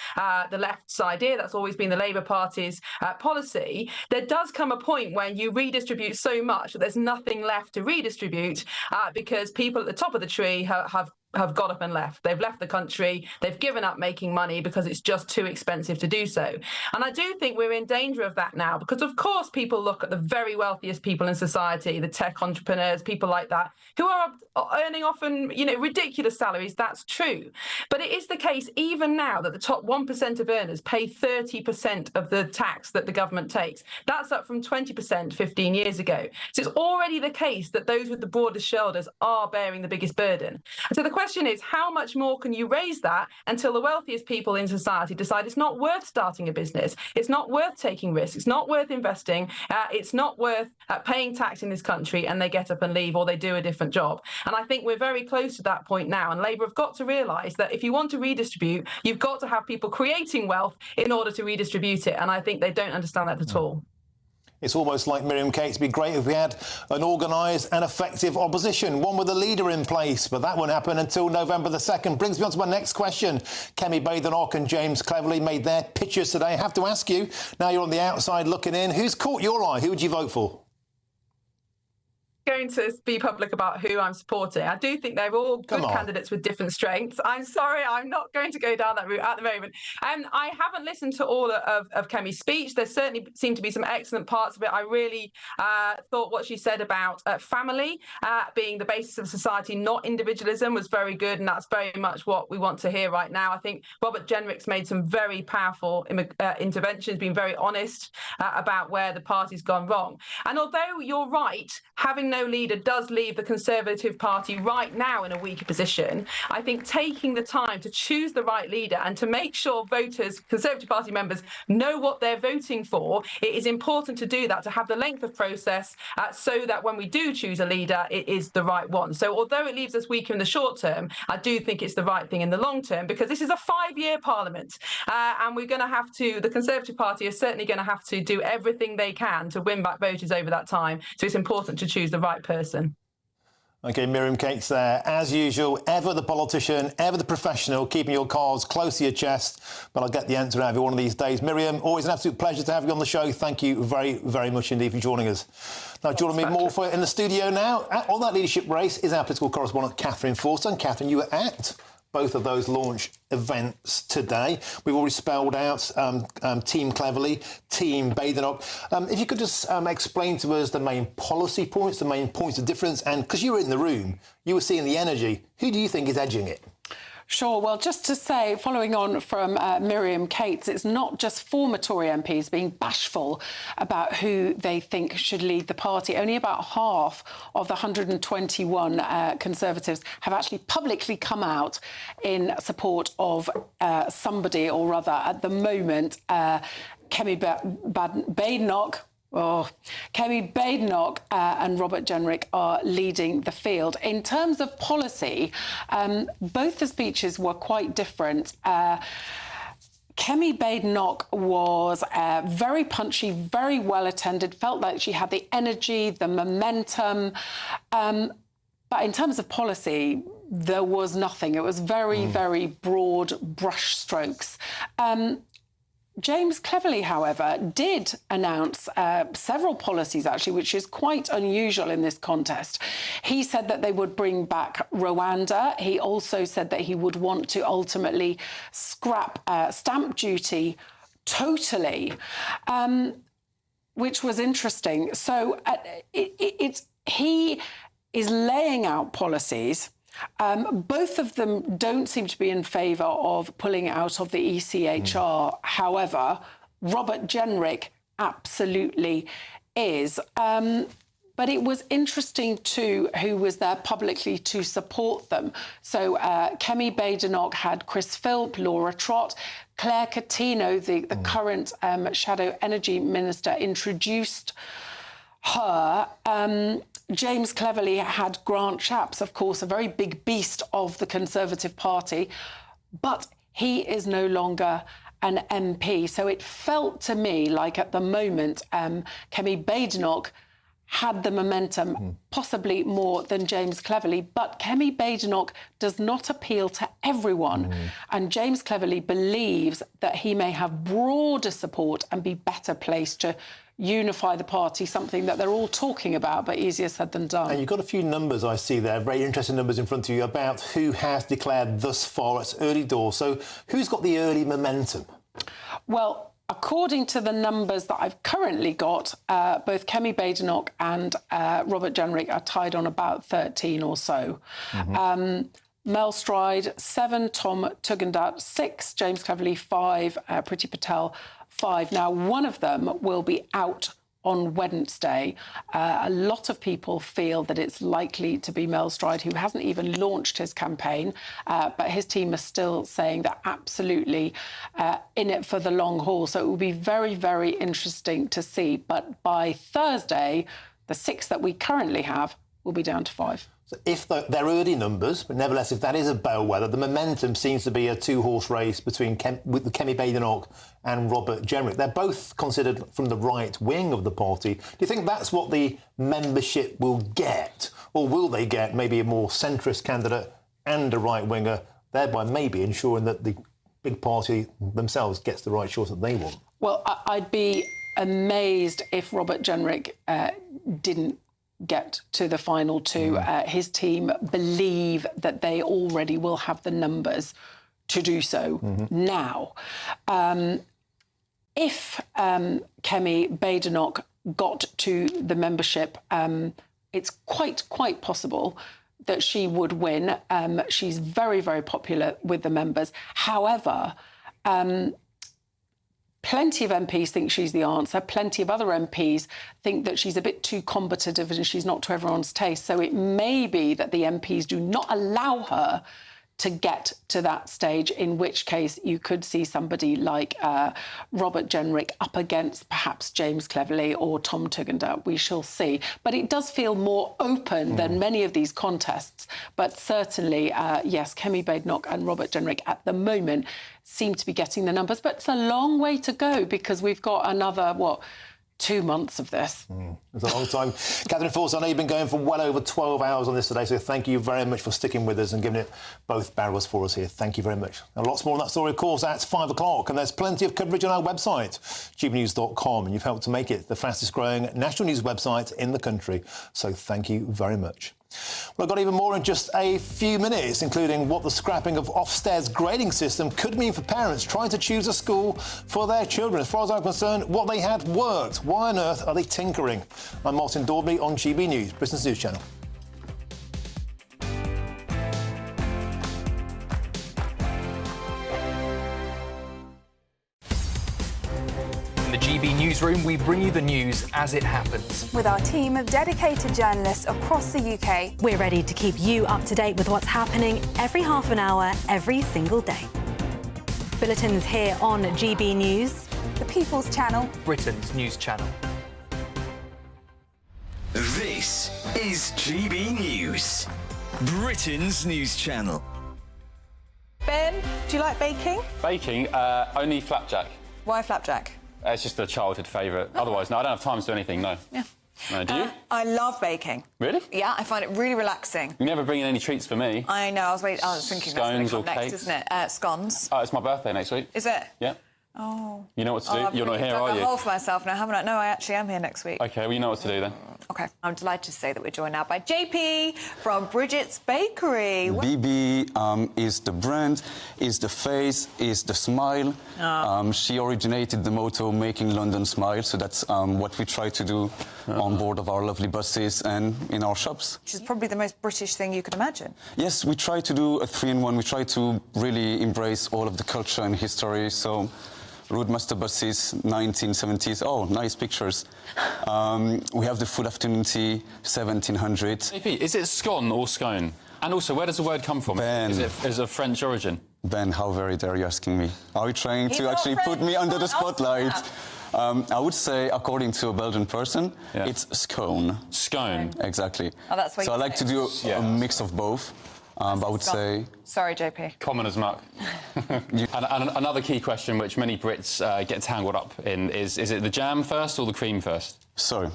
the left's idea, that's always been the Labour Party's policy. There does come a point when you redistribute so much that there's nothing left to redistribute because people at the top of the tree have have got up and left. They've left the country. They've given up making money because it's just too expensive to do so. And I do think we're in danger of that now because, of course, people look at the very wealthiest people in society, the tech entrepreneurs, people like that, who are earning often, ridiculous salaries. That's true. But it is the case even now that the top 1% of earners pay 30% of the tax that the government takes. That's up from 20% 15 years ago. So it's already the case that those with the broadest shoulders are bearing the biggest burden. And so the question is, how much more can you raise that until the wealthiest people in society decide it's not worth starting a business, it's not worth taking risks, it's not worth investing, it's not worth paying tax in this country, and they get up and leave or they do a different job. And I think we're very close to that point now. And Labour have got to realise that if you want to redistribute, you've got to have people creating wealth in order to redistribute it. And I think they don't understand that at all. It's almost like Miriam Kate. It'd be great if we had an organised and effective opposition, one with a leader in place, but that won't happen until November the 2nd. Brings me on to my next question. Kemi Badenoch and James Cleverly made their pitches today. I have to ask you, now you're on the outside looking in, who's caught your eye? Who would you vote for? Going to be public about who I'm supporting. I do think they're all good candidates with different strengths. I'm sorry, I'm not going to go down that route at the moment. I haven't listened to all of Kemi's speech. There certainly seem to be some excellent parts of it. I really thought what she said about family being the basis of society, not individualism, was very good, and that's very much what we want to hear right now. I think Robert Jenrick's made some very powerful interventions, been very honest about where the party's gone wrong. And although you're right, having no leader does leave the Conservative Party right now in a weaker position. I think taking the time to choose the right leader and to make sure voters, Conservative Party members, know what they're voting for, it is important to do that, to have the length of process so that when we do choose a leader, it is the right one. So although it leaves us weaker in the short term, I do think it's the right thing in the long term, because this is a 5-year parliament and we're going to have to, the Conservative Party is certainly going to have to do everything they can to win back voters over that time. So it's important to choose the right person. OK, Miriam Cates there. As usual, ever the politician, ever the professional, keeping your cards close to your chest. But I'll get the answer out of you one of these days. Miriam, always an absolute pleasure to have you on the show. Thank you very, very much indeed for joining us. Now, joining me more for in the studio now, on that leadership race, is our political correspondent, Catherine Forster. And Catherine, you were at both of those launch events today. We've already spelled out Team Cleverly, Team Badenoch. If you could just explain to us the main policy points, the main points of difference, and because you were in the room, you were seeing the energy, who do you think is edging it? Sure. Well, just to say, following on from Miriam Cates, it's not just former Tory MPs being bashful about who they think should lead the party. Only about half of the 121 Conservatives have actually publicly come out in support of somebody, or rather, at the moment, Kemi Badenoch. Kemi Badenoch and Robert Jenrick are leading the field. In terms of policy, both the speeches were quite different. Kemi Badenoch was very punchy, very well attended, felt like she had the energy, the momentum. But in terms of policy, there was nothing. It was very, very broad brush strokes. James Cleverly, however, did announce several policies, actually, which is quite unusual in this contest. He said that they would bring back Rwanda. He also said that he would want to ultimately scrap stamp duty totally, which was interesting. So he is laying out policies. Both of them don't seem to be in favour of pulling out of the ECHR. However, Robert Jenrick absolutely is. But it was interesting, too, who was there publicly to support them. So Kemi Badenoch had Chris Philp, Laura Trott, Claire Coutinho, the current Shadow Energy Minister, introduced her. James Cleverly had Grant Shapps, of course, a very big beast of the Conservative Party, but he is no longer an MP. So it felt to me like at the moment Kemi Badenoch had the momentum, possibly more than James Cleverly. But Kemi Badenoch does not appeal to everyone. And James Cleverly believes that he may have broader support and be better placed to unify the party, something that they're all talking about, but easier said than done. And you've got a few numbers I see there, very interesting numbers in front of you about who has declared thus far. It's early doors. So who's got the early momentum? Well, according to the numbers that I've currently got, both Kemi Badenoch and Robert Jenrick are tied on about 13 or so. Mel Stride, 7, Tom Tugendhat, 6, James Cleverly, 5, Priti Patel, 5. Now, one of them will be out on Wednesday. A lot of people feel that it's likely to be Mel Stride, who hasn't even launched his campaign, but his team are still saying they're absolutely in it for the long haul. So it will be very, very interesting to see. But by Thursday, the 6 that we currently have will be down to 5. So if they're early numbers, but nevertheless, if that is a bellwether, the momentum seems to be a two-horse race between Kemi Badenoch and Robert Jenrick. They're both considered from the right wing of the party. Do you think that's what the membership will get? Or will they get maybe a more centrist candidate and a right-winger, thereby maybe ensuring that the big party themselves gets the right choice that they want? Well, I'd be amazed if Robert Jenrick didn't get to the final 2. His team believe that they already will have the numbers to do so now. If Kemi Badenoch got to the membership, it's quite possible that she would win. She's very, very popular with the members. However, plenty of MPs think she's the answer. Plenty of other MPs think that she's a bit too combative and she's not to everyone's taste. So it may be that the MPs do not allow her to get to that stage, in which case you could see somebody like Robert Jenrick up against perhaps James Cleverly or Tom Tugendhat. We shall see. But it does feel more open than many of these contests. But certainly, yes, Kemi Badenoch and Robert Jenrick at the moment seem to be getting the numbers. But it's a long way to go because we've got another, 2 months of this. It's a long time. Catherine Force, I know you've been going for well over 12 hours on this today, so thank you very much for sticking with us and giving it both barrels for us here. Thank you very much. And lots more on that story, of course, at 5 o'clock, and there's plenty of coverage on our website, GBNews.com, and you've helped to make it the fastest-growing national news website in the country, so thank you very much. Well, I've got even more in just a few minutes, including what the scrapping of Ofsted's grading system could mean for parents trying to choose a school for their children. As far as I'm concerned, what they had worked. Why on earth are they tinkering? I'm Martin Daubney on GB News, Britain's news channel. In the GB Newsroom, we bring you the news as it happens. With our team of dedicated journalists across the UK, we're ready to keep you up to date with what's happening every half an hour, every single day. Bulletins here on GB News, the People's Channel, Britain's news channel. This is GB News, Britain's news channel. Ben, do you like baking? Baking? Only flapjack. Why flapjack? It's just a childhood favourite. Otherwise, no, I don't have time to do anything, no. Yeah. No, do you? I love baking. Really? Yeah, I find it really relaxing. You never bring in any treats for me. I know, I was thinking Scones that's going to or come next, cakes? isn't it? Scones. Oh, it's my birthday next week. Is it? Yeah. Oh. You know what to do? I've You're not really here, dug are a you? hole for myself now, haven't I? No, I actually am here next week. OK, well, you know what to do then. OK. I'm delighted to say that we're joined now by JP from Bridget's Bakery. BB is the brand, is the face, is the smile. She originated the motto, making London smile, so that's what we try to do on board of our lovely buses and in our shops. Which is probably the most British thing you could imagine. Yes, we try to do a 3-in-1. We try to really embrace all of the culture and history, so Roadmaster buses, 1970s. Oh, nice pictures. We have the full afternoon tea, 1700. JP, is it scone or scone? And also, where does the word come from? Ben. Is it of French origin? Ben, how very dare you asking me? Are you trying to actually put me under the spotlight? I would say, according to a Belgian person, it's scone. Scone. Exactly. Oh, that's what so I like to do a mix of both. I would say... Sorry, JP. Common as muck. and another key question which many Brits get tangled up in is it the jam first or the cream first? So,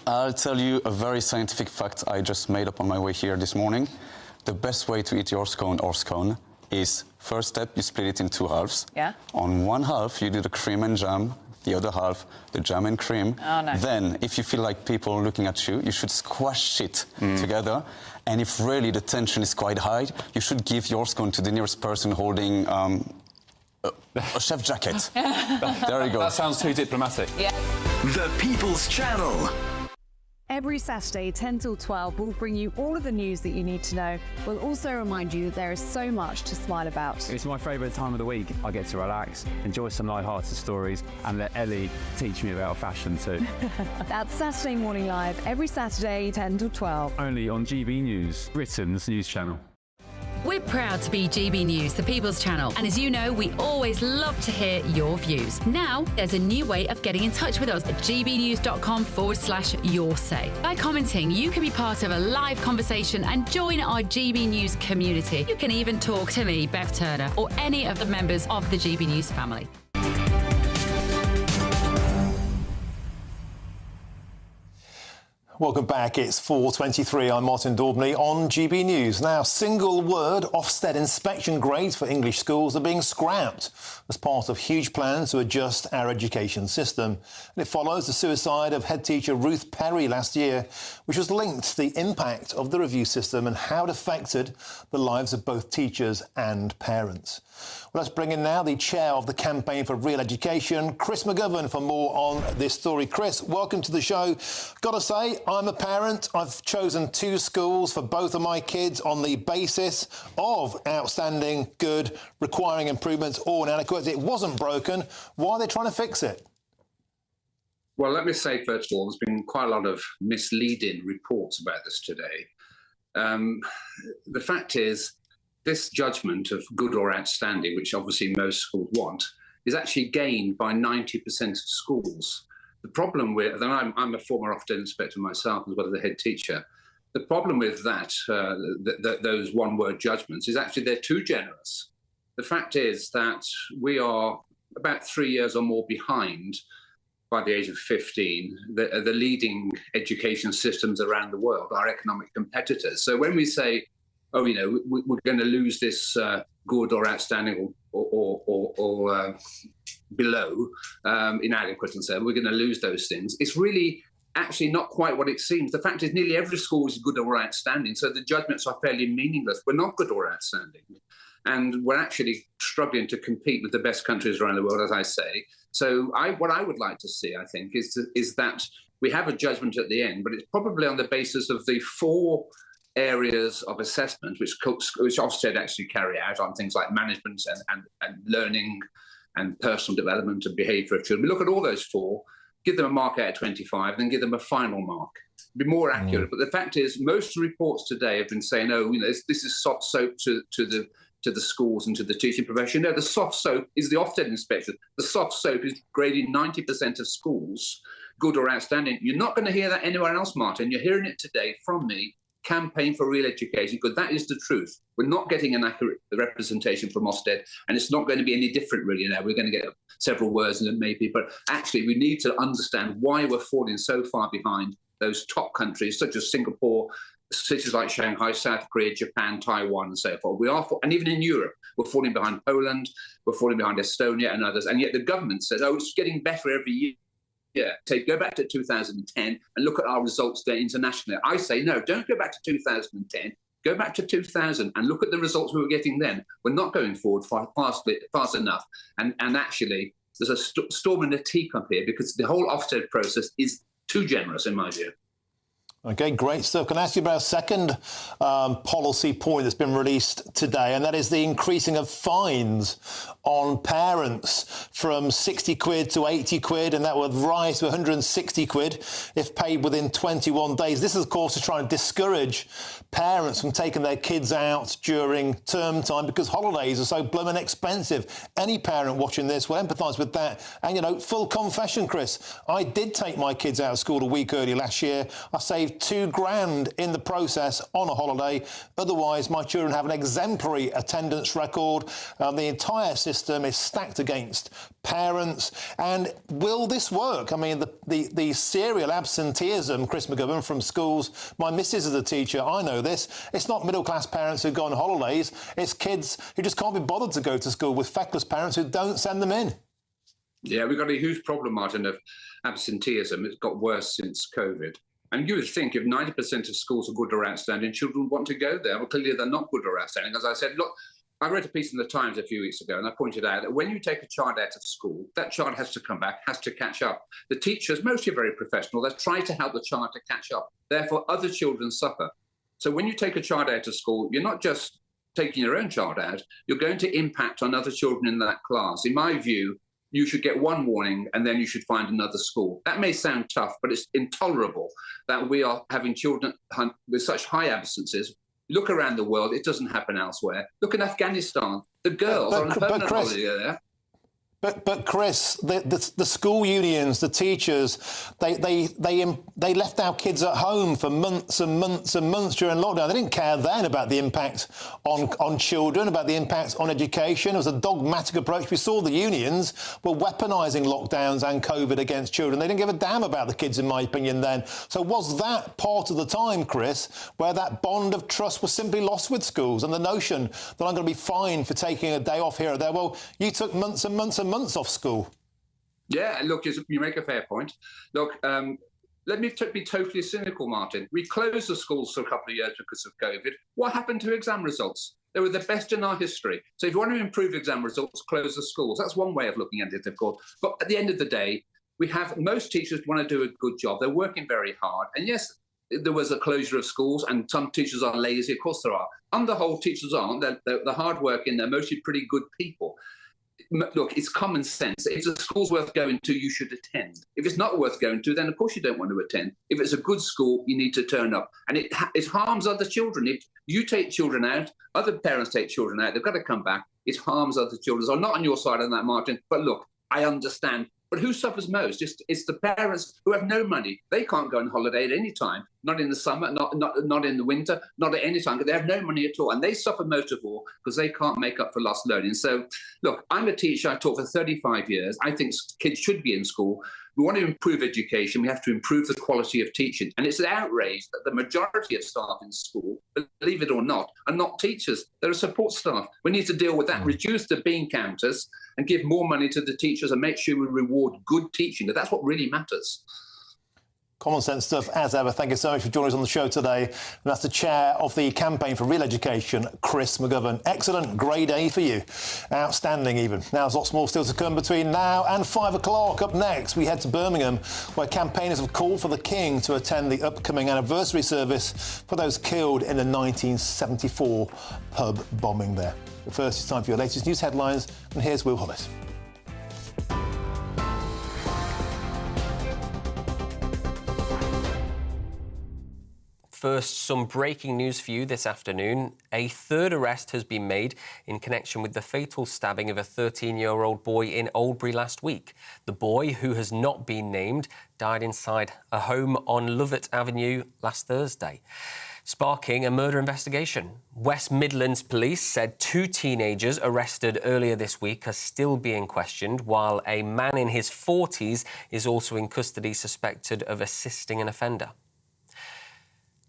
I'll tell you a very scientific fact I just made up on my way here this morning. The best way to eat your scone or scone is, first step, you split it in 2 halves. Yeah. On one half, you do the cream and jam. The other half, the jam and cream. Oh, no. Then, if you feel like people looking at you, you should squash it together. And if really the tension is quite high, you should give your scone to the nearest person holding a chef jacket. There you go. That sounds too diplomatic. Yeah. The People's Channel. Every Saturday, 10 till 12, we'll bring you all of the news that you need to know. We'll also remind you that there is so much to smile about. It's my favourite time of the week. I get to relax, enjoy some light-hearted stories, and let Ellie teach me about fashion too. That's Saturday Morning Live, every Saturday, 10 till 12. Only on GB News, Britain's news channel. We're proud to be GB News, the People's Channel. And as you know, we always love to hear your views. Now, there's a new way of getting in touch with us at gbnews.com/yoursay. By commenting, you can be part of a live conversation and join our GB News community. You can even talk to me, Bev Turner, or any of the members of the GB News family. Welcome back. It's 4:23. I'm Martin Daubney on GB News. Now, single word Ofsted inspection grades for English schools are being scrapped as part of huge plans to adjust our education system. And it follows the suicide of head teacher Ruth Perry last year, which was linked to the impact of the review system and how it affected the lives of both teachers and parents. Well, let's bring in now the chair of the Campaign for Real Education, Chris McGovern, for more on this story. Chris, welcome to the show. Got to say, I'm a parent. I've chosen 2 schools for both of my kids on the basis of outstanding, good, requiring improvements or inadequate. It wasn't broken. Why are they trying to fix it? Well, let me say, first of all, there's been quite a lot of misleading reports about this today. The fact is, this judgment of good or outstanding, which obviously most schools want, is actually gained by 90% of schools. The problem with, and I'm a former Ofsted inspector myself as well as a head teacher, the problem with that, those one-word judgments, is actually they're too generous. The fact is that we are about 3 years or more behind by the age of 15, the leading education systems around the world, our economic competitors. So when we say, oh, you know, we're going to lose this good or outstanding or below, inadequate, and so we're going to lose those things, it's really actually not quite what it seems. The fact is nearly every school is good or outstanding, so the judgments are fairly meaningless. We're not good or outstanding. And we're actually struggling to compete with the best countries around the world, as I say. So what I would like to see, I think, is that we have a judgment at the end, but it's probably on the basis of the 4 areas of assessment which Ofsted actually carry out on things like management and learning and personal development and behaviour of children. We look at all those 4, give them a mark out of 25, then give them a final mark. Be more accurate. But the fact is, most reports today have been saying, oh, you know, this is soft soap to the schools and to the teaching profession. No, the soft soap is the Ofsted inspection. The soft soap is grading 90% of schools good or outstanding. You're not going to hear that anywhere else, Martin. You're hearing it today from me. Campaign for Real Education, because that is the truth. We're not getting an accurate representation from Ofsted, and it's not going to be any different really now. We're going to get several words and maybe, but actually we need to understand why we're falling so far behind those top countries such as Singapore, cities like Shanghai, South Korea, Japan, Taiwan, and so forth. And even in Europe, we're falling behind Poland, we're falling behind Estonia and others, and yet the government says, oh, it's getting better every year. Yeah, go back to 2010 and look at our results there internationally. I say, no, don't go back to 2010. Go back to 2000 and look at the results we were getting then. We're not going forward fast enough. And actually, there's a storm in a teacup here because the whole Ofsted process is too generous, in my view. OK, great stuff. Can I ask you about a second policy point that's been released today, and that is the increasing of fines on parents from 60 quid to 80 quid, and that would rise to 160 quid if paid within 21 days. This is, of course, to try and discourage parents from taking their kids out during term time because holidays are so blooming expensive. Any parent watching this will empathise with that. And, you know, full confession, Chris, I did take my kids out of school a week early last year. I saved save £2,000 in the process on a holiday. Otherwise, my children have an exemplary attendance record. The entire system is stacked against parents. And will this work? I mean, the serial absenteeism, Chris McGovern, from schools. My missus is a teacher. I know this. It's not middle-class parents who go on holidays. It's kids who just can't be bothered to go to school with feckless parents who don't send them in. Yeah, we've got a huge problem, Martin, of absenteeism. It's got worse since COVID. And you would think if 90% of schools are good or outstanding, children would want to go there. Well, clearly they're not good or outstanding. As I said, look, I wrote a piece in the Times a few weeks ago, and I pointed out that when you take a child out of school, that child has to come back, has to catch up. The teachers, mostly very professional, they're trying to help the child to catch up. Therefore, other children suffer. So when you take a child out of school, you're not just taking your own child out, you're going to impact on other children in that class. In my view, you should get one warning and then you should find another school. That may sound tough, but it's intolerable that we are having children with such high absences. Look around the world, it doesn't happen elsewhere. Look in Afghanistan, the girls are on a permanent holiday there. But Chris, the school unions, the teachers, they left our kids at home for months and months and months during lockdown. They didn't care then about the impact on children, about the impact on education. It was a dogmatic approach. We saw the unions were weaponising lockdowns and COVID against children. They didn't give a damn about the kids, in my opinion, then. So was that part of the time, Chris, where that bond of trust was simply lost with schools, and the notion that I'm going to be fined for taking a day off here or there? Well, you took months and months and months off school. Yeah, look, you make a fair point. Look, let me be totally cynical, Martin. We closed the schools for a couple of years because of COVID. What happened to exam results? They were the best in our history. So if you want to improve exam results, close the schools. That's one way of looking at it, of course. But at the end of the day, we have most teachers want to do a good job. They're working very hard. And yes, there was a closure of schools and some teachers are lazy. Of course there are. On the whole, teachers aren't. They're hard-working. They're mostly pretty good people. Look, it's common sense. If the school's worth going to, you should attend. If it's not worth going to, then of course you don't want to attend. If it's a good school, you need to turn up. And it harms other children. If you take children out, other parents take children out, they've got to come back. It harms other children. So I'm not on your side on that, Martin. But look, I understand. But who suffers most? It's the parents who have no money. They can't go on holiday at any time, not in the summer, not in the winter, not at any time, because they have no money at all. And they suffer most of all because they can't make up for lost learning. So, look, I'm a teacher. I taught for 35 years. I think kids should be in school. We want to improve education. We have to improve the quality of teaching. And it's an outrage that the majority of staff in school, believe it or not, are not teachers. They're support staff. We need to deal with that, reduce the bean counters and give more money to the teachers and make sure we reward good teaching. That's what really matters. Common sense stuff, as ever. Thank you so much for joining us on the show today. And that's the chair of the Campaign for Real Education, Chris McGovern. Excellent, grade A for you. Outstanding, even. Now, there's lots more still to come between now and 5 o'clock. Up next, we head to Birmingham, where campaigners have called for the King to attend the upcoming anniversary service for those killed in the 1974 pub bombing there. But first, it's time for your latest news headlines, and here's Will Hollis. First, some breaking news for you this afternoon. A third arrest has been made in connection with the fatal stabbing of a 13-year-old boy in Oldbury last week. The boy, who has not been named, died inside a home on Lovett Avenue last Thursday, sparking a murder investigation. West Midlands Police said 2 teenagers arrested earlier this week are still being questioned, while a man in his 40s is also in custody suspected of assisting an offender.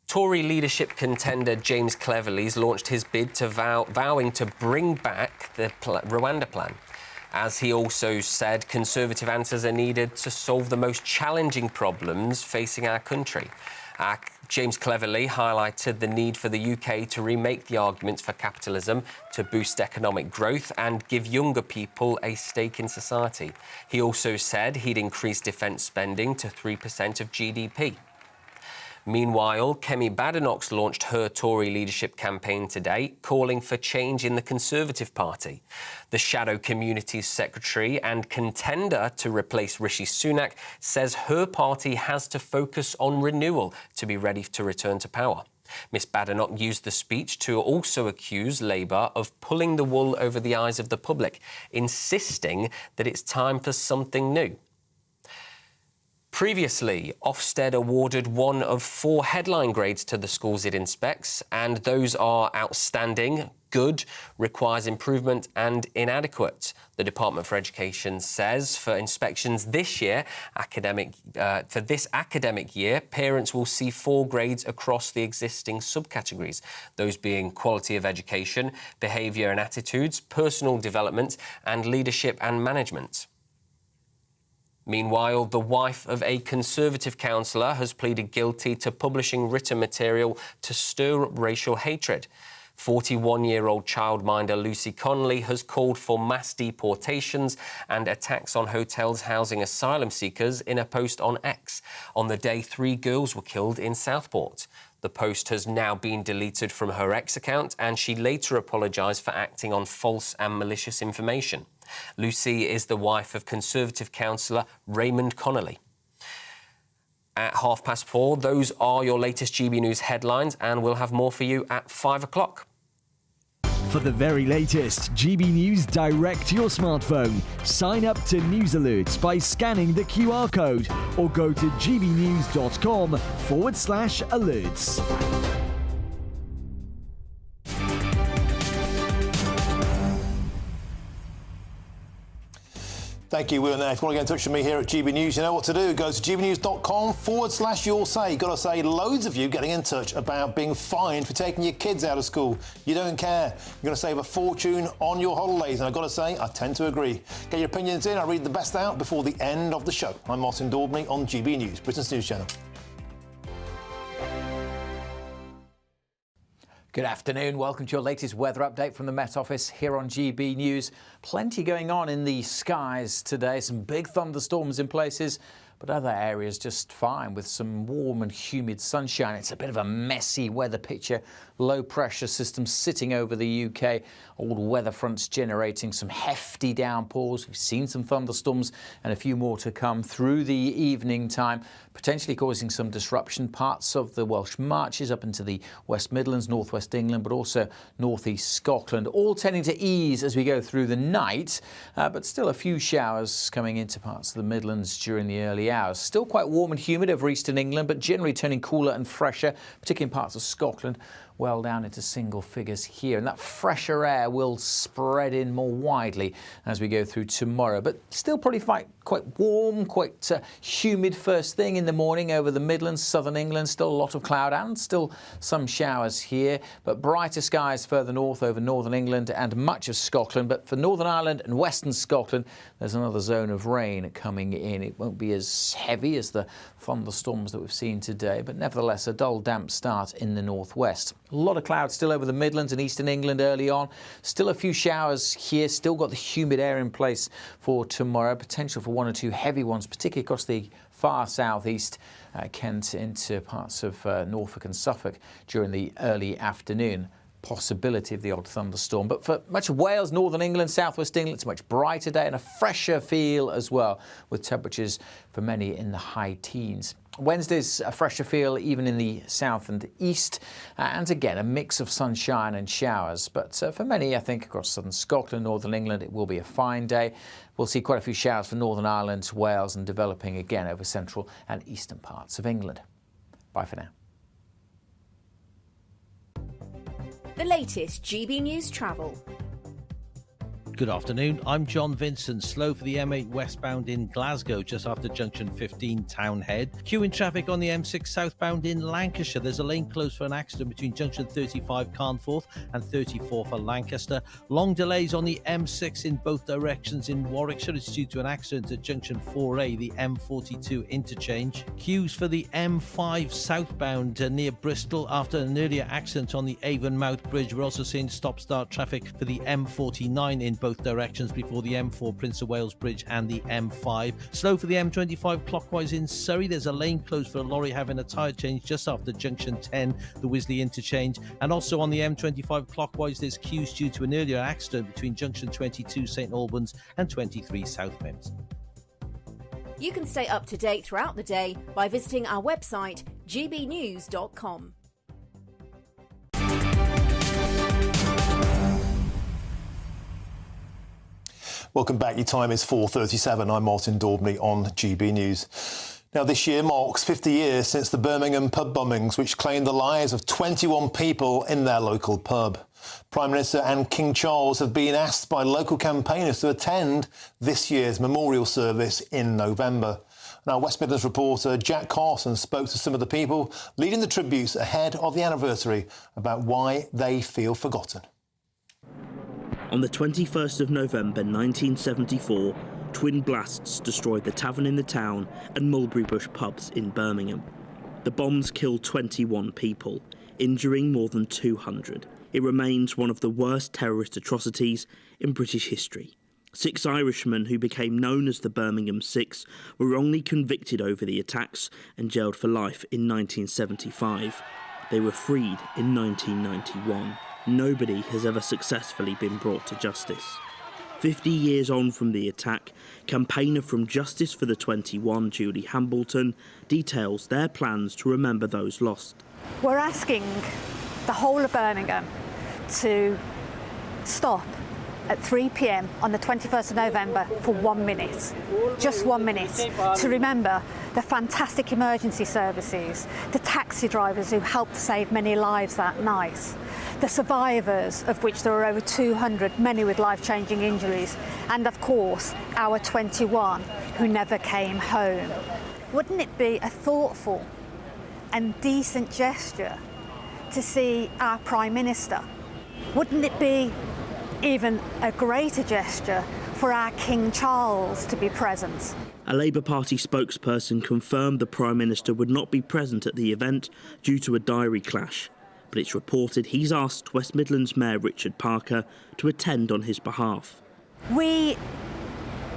Tory leadership contender James Cleverly's launched his bid to vowing to bring back the Rwanda plan. As he also said, Conservative answers are needed to solve the most challenging problems facing our country. James Cleverly highlighted the need for the UK to remake the arguments for capitalism to boost economic growth and give younger people a stake in society. He also said he'd increase defence spending to 3% of GDP. Meanwhile, Kemi Badenoch's launched her Tory leadership campaign today, calling for change in the Conservative Party. The Shadow Communities Secretary and contender to replace Rishi Sunak says her party has to focus on renewal to be ready to return to power. Miss Badenoch used the speech to also accuse Labour of pulling the wool over the eyes of the public, insisting that it's time for something new. Previously, Ofsted awarded one of 4 headline grades to the schools it inspects, and those are outstanding, good, requires improvement and inadequate. The Department for Education says for inspections this year, for this academic year, parents will see 4 grades across the existing subcategories, those being quality of education, behaviour and attitudes, personal development and leadership and management. Meanwhile, the wife of a Conservative councillor has pleaded guilty to publishing written material to stir up racial hatred. 41-year-old childminder Lucy Connolly has called for mass deportations and attacks on hotels housing asylum seekers in a post on X on the day 3 girls were killed in Southport. The post has now been deleted from her X account, and she later apologised for acting on false and malicious information. Lucy is the wife of Conservative councillor Raymond Connolly. At 4:30, those are your latest GB News headlines, and we'll have more for you at 5 o'clock. For the very latest GB News direct to your smartphone, sign up to News Alerts by scanning the QR code or go to gbnews.com/alerts. Thank you, Will. Now, if you want to get in touch with me here at GB News, you know what to do. Go to gbnews.com/your say. Got to say, loads of you getting in touch about being fined for taking your kids out of school. You don't care. You're going to save a fortune on your holidays. And I've got to say, I tend to agree. Get your opinions in. I'll read the best out before the end of the show. I'm Martin Daubney on GB News, Britain's news channel. Good afternoon. Welcome to your latest weather update from the Met Office here on GB News. Plenty going on in the skies today. Some big thunderstorms in places, but other areas just fine with some warm and humid sunshine. It's a bit of a messy weather picture. Low pressure system sitting over the UK. All weather fronts generating some hefty downpours. We've seen some thunderstorms and a few more to come through the evening time, potentially causing some disruption. Parts of the Welsh Marches up into the West Midlands, northwest England, but also northeast Scotland, all tending to ease as we go through the night, but still a few showers coming into parts of the Midlands during the early hours. Still quite warm and humid over eastern England, but generally turning cooler and fresher, particularly in parts of Scotland, well down into single figures here. And that fresher air will spread in more widely as we go through tomorrow, but still probably quite warm, quite humid first thing in the morning over the Midlands, southern England. Still a lot of cloud and still some showers here, but brighter skies further north over northern England and much of Scotland. But for Northern Ireland and western Scotland, there's another zone of rain coming in. It won't be as heavy as the thunderstorms that we've seen today, but nevertheless a dull, damp start in the northwest. A lot of clouds still over the Midlands and eastern England early on. Still a few showers here. Still got the humid air in place for tomorrow. Potential for 1 or 2 heavy ones, particularly across the far southeast, Kent into parts of Norfolk and Suffolk during the early afternoon. Possibility of the odd thunderstorm. But for much of Wales, northern England, southwest England, it's a much brighter day and a fresher feel as well, with temperatures for many in the high teens. Wednesday's a fresher feel even in the south and east, and again a mix of sunshine and showers. But for many, I think across southern Scotland, northern England, it will be a fine day. We'll see quite a few showers for Northern Ireland, Wales, and developing again over central and eastern parts of England. Bye for now. The latest GB News travel. Good afternoon, I'm John Vincent. Slow for the M8 westbound in Glasgow, just after junction 15 Townhead. Queuing traffic on the M6 southbound in Lancashire. There's a lane closed for an accident between junction 35 Carnforth and 34 for Lancaster. Long delays on the M6 in both directions in Warwickshire. It's due to an accident at junction 4A, the M42 interchange. Queues for the M5 southbound near Bristol after an earlier accident on the Avonmouth Bridge. We're also seeing stop-start traffic for the M49 in both directions before the M4 Prince of Wales Bridge and the M5. Slow for the M25 clockwise in Surrey. There's a lane closed for a lorry having a tyre change just after junction 10, the Wisley interchange. And also on the M25 clockwise, there's queues due to an earlier accident between junction 22 St Albans and 23 South Mims. You can stay up to date throughout the day by visiting our website gbnews.com. Welcome back. Your time is 4:37. I'm Martin Daubney on GB News. Now, this year marks 50 years since the Birmingham pub bombings, which claimed the lives of 21 people in their local pub. Prime Minister and King Charles have been asked by local campaigners to attend this year's memorial service in November. Now, West Midlands reporter Jack Carson spoke to some of the people leading the tributes ahead of the anniversary about why they feel forgotten. On the 21st of November 1974, twin blasts destroyed the Tavern in the Town and Mulberry Bush pubs in Birmingham. The bombs killed 21 people, injuring more than 200. It remains one of the worst terrorist atrocities in British history. 6 Irishmen who became known as the Birmingham Six were wrongly convicted over the attacks and jailed for life in 1975. They were freed in 1991. Nobody has ever successfully been brought to justice. 50 years on from the attack, campaigner from Justice for the 21, Julie Hambleton, details their plans to remember those lost. We're asking the whole of Birmingham to stop at 3 p.m. on the 21st of November for 1 minute, just 1 minute, to remember the fantastic emergency services, the taxi drivers who helped save many lives that night, the survivors, of which there were over 200, many with life-changing injuries, and of course, our 21 who never came home. Wouldn't it be a thoughtful and decent gesture to see our Prime Minister? Wouldn't it be even a greater gesture for our King Charles to be present? A Labour Party spokesperson confirmed the Prime Minister would not be present at the event due to a diary clash, but it's reported he's asked West Midlands Mayor Richard Parker to attend on his behalf. We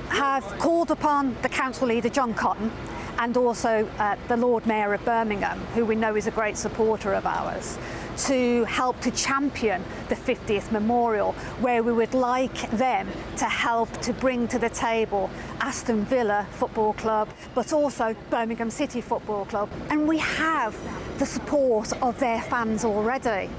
have called upon the council leader John Cotton and also the Lord Mayor of Birmingham, who we know is a great supporter of ours, to help to champion the 50th memorial, where we would like them to help to bring to the table Aston Villa Football Club, but also Birmingham City Football Club. And we have the support of their fans already.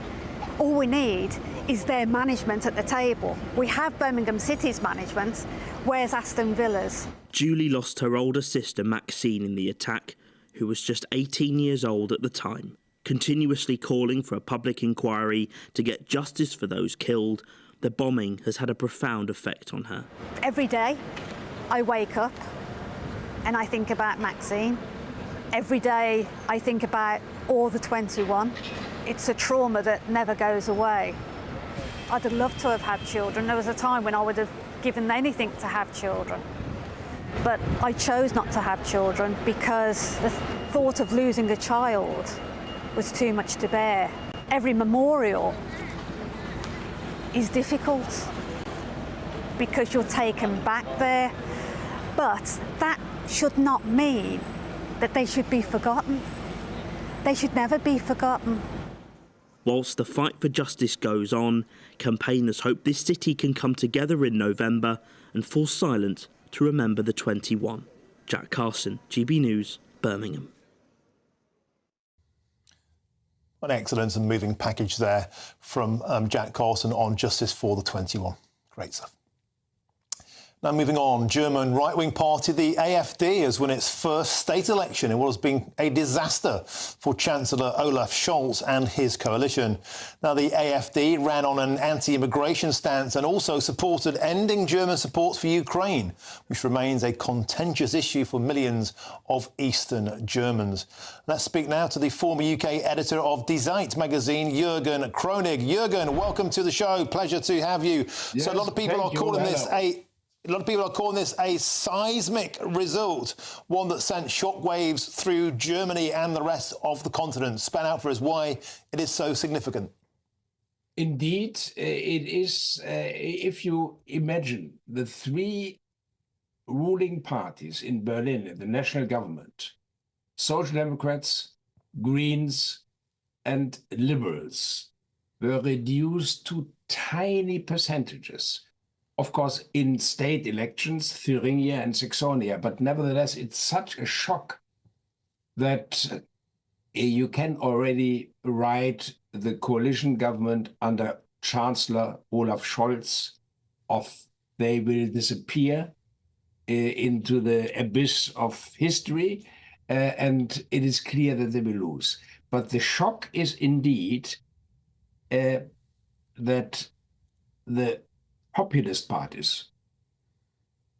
All we need is their management at the table. We have Birmingham City's management. Where's Aston Villa's? Julie lost her older sister Maxine in the attack, who was just 18 years old at the time. Continuously calling for a public inquiry to get justice for those killed, the bombing has had a profound effect on her. Every day I wake up and I think about Maxine. Every day I think about all the 21. It's a trauma that never goes away. I'd have loved to have had children. There was a time when I would have given anything to have children. But I chose not to have children because the thought of losing a child was too much to bear. Every memorial is difficult because you're taken back there, but that should not mean that they should be forgotten. They should never be forgotten. Whilst the fight for justice goes on, campaigners hope this city can come together in November and fall silent to remember the 21. Jack Carson, GB News, Birmingham. An excellent and moving package there from Jack Carson on Justice for the 21. Great stuff. Now moving on, German right-wing party, the AfD, has won its first state election in what has been a disaster for Chancellor Olaf Scholz and his coalition. Now the AfD ran on an anti-immigration stance and also supported ending German support for Ukraine, which remains a contentious issue for millions of Eastern Germans. Let's speak now to the former UK editor of Die Zeit magazine, Jürgen Kronig. Jürgen, welcome to the show. Pleasure to have you. Yes, so a lot of people are calling this a seismic result, one that sent shockwaves through Germany and the rest of the continent. Spell out for us why it is so significant. Indeed, it is. If you imagine the three ruling parties in Berlin, in the national government, Social Democrats, Greens, and Liberals, were reduced to tiny percentages. Of course, in state elections, Thuringia and Saxonia, but nevertheless, it's such a shock that you can already write the coalition government under Chancellor Olaf Scholz off. They will disappear into the abyss of history. and it is clear that they will lose. But the shock is indeed that the populist parties,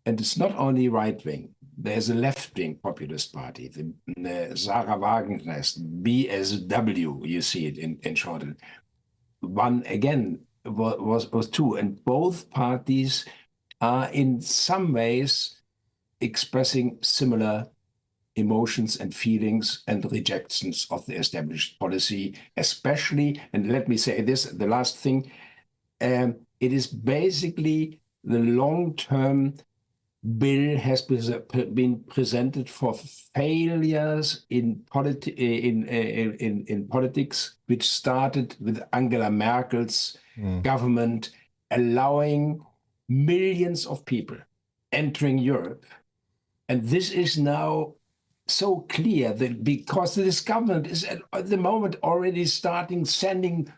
and it's not only right-wing, there's a left-wing populist party, the Sarah Wagenknecht, BSW, you see it in shorthand. One, again, was two, and both parties are in some ways expressing similar emotions and feelings and rejections of the established policy, especially, and let me say this, the last thing, it is basically the long-term bill has been presented for failures in politics, which started with Angela Merkel's government allowing millions of people entering Europe. And this is now so clear that because this government is at the moment already sending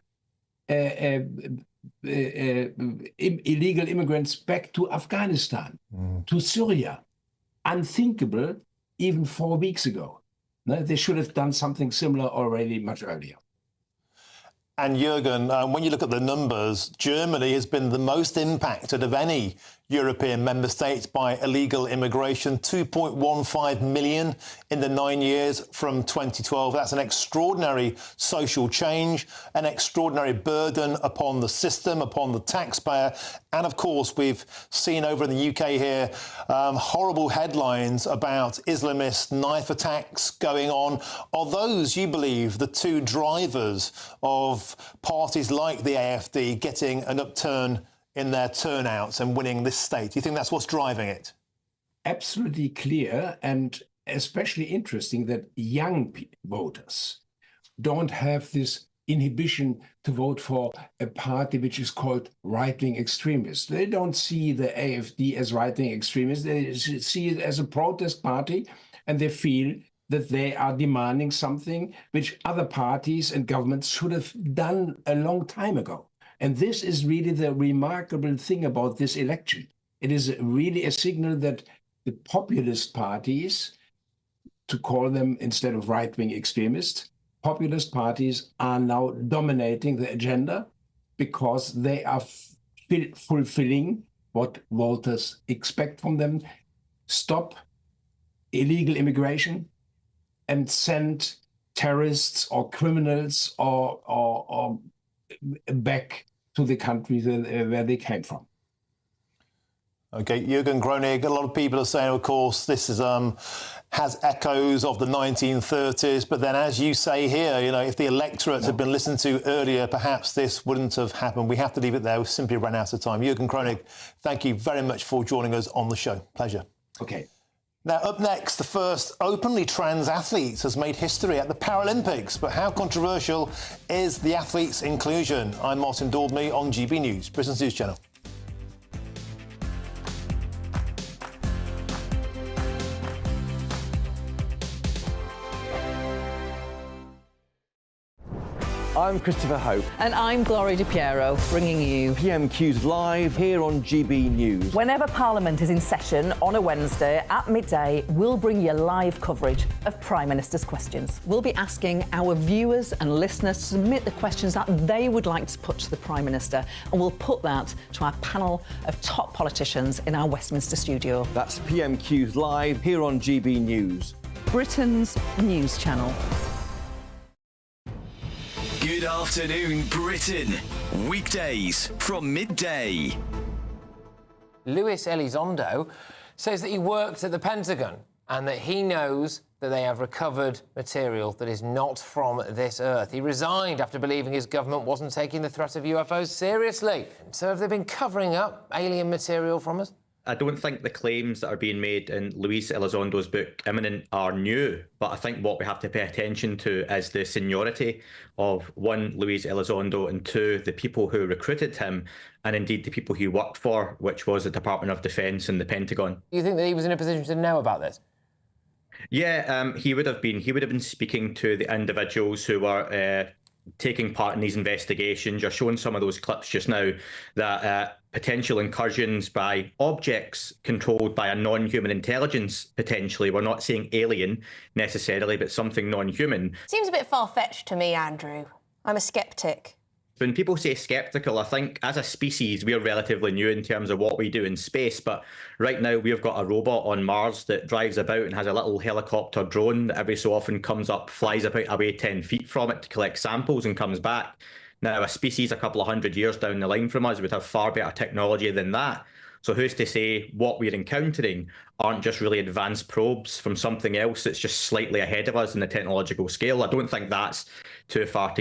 illegal immigrants back to Afghanistan, to Syria. Unthinkable even 4 weeks ago. No, they should have done something similar already much earlier. And Jürgen, when you look at the numbers, Germany has been the most impacted of any European member states by illegal immigration, 2.15 million in the 9 years from 2012. That's an extraordinary social change, an extraordinary burden upon the system, upon the taxpayer. And of course, we've seen over in the UK here horrible headlines about Islamist knife attacks going on. Are those, you believe, the two drivers of parties like the AfD getting an upturn in their turnouts and winning this state? Do you think that's what's driving it? Absolutely clear, and especially interesting that young voters don't have this inhibition to vote for a party which is called right-wing extremists. They don't see the AfD as right-wing extremists. They see it as a protest party, and they feel that they are demanding something which other parties and governments should have done a long time ago. And this is really the remarkable thing about this election. It is really a signal that the populist parties, to call them instead of right-wing extremists, populist parties are now dominating the agenda because they are fulfilling what voters expect from them. Stop illegal immigration and send terrorists or criminals or back to the country where they came from. OK, Jürgen Gronig, a lot of people are saying, of course, this is has echoes of the 1930s. But then, as you say here, you know, if the electorate had been listened to earlier, perhaps this wouldn't have happened. We have to leave it there. We've simply run out of time. Jürgen Gronig, thank you very much for joining us on the show. Pleasure. OK. Now, up next, the first openly trans athlete has made history at the Paralympics. But how controversial is the athlete's inclusion? I'm Martin Daubney on GB News, Britain's News Channel. I'm Christopher Hope. And I'm Gloria Di Piero, bringing you PMQ's Live here on GB News. Whenever Parliament is in session on a Wednesday at midday, we'll bring you live coverage of Prime Minister's questions. We'll be asking our viewers and listeners to submit the questions that they would like to put to the Prime Minister, and we'll put that to our panel of top politicians in our Westminster studio. That's PMQ's Live here on GB News, Britain's news channel. Good afternoon, Britain. Weekdays from midday. Luis Elizondo says that he worked at the Pentagon and that he knows that they have recovered material that is not from this Earth. He resigned after believing his government wasn't taking the threat of UFOs seriously. So have they been covering up alien material from us? I don't think the claims that are being made in Luis Elizondo's book, Imminent, are new, but I think what we have to pay attention to is the seniority of, one, Luis Elizondo, and two, the people who recruited him, and indeed the people he worked for, which was the Department of Defence and the Pentagon. You think that he was in a position to know about this? Yeah, he would have been. He would have been speaking to the individuals who were taking part in these investigations. You're showing some of those clips just now that potential incursions by objects controlled by a non-human intelligence, potentially. We're not saying alien necessarily, but something non-human. Seems a bit far-fetched to me, Andrew. I'm a sceptic. When people say sceptical, I think as a species, we're relatively new in terms of what we do in space. But right now, we've got a robot on Mars that drives about and has a little helicopter drone that every so often comes up, flies about away 10 feet from it to collect samples and comes back. Now, a species a couple of hundred years down the line from us would have far better technology than that. So who's to say what we're encountering aren't just really advanced probes from something else that's just slightly ahead of us in the technological scale? I don't think that's too far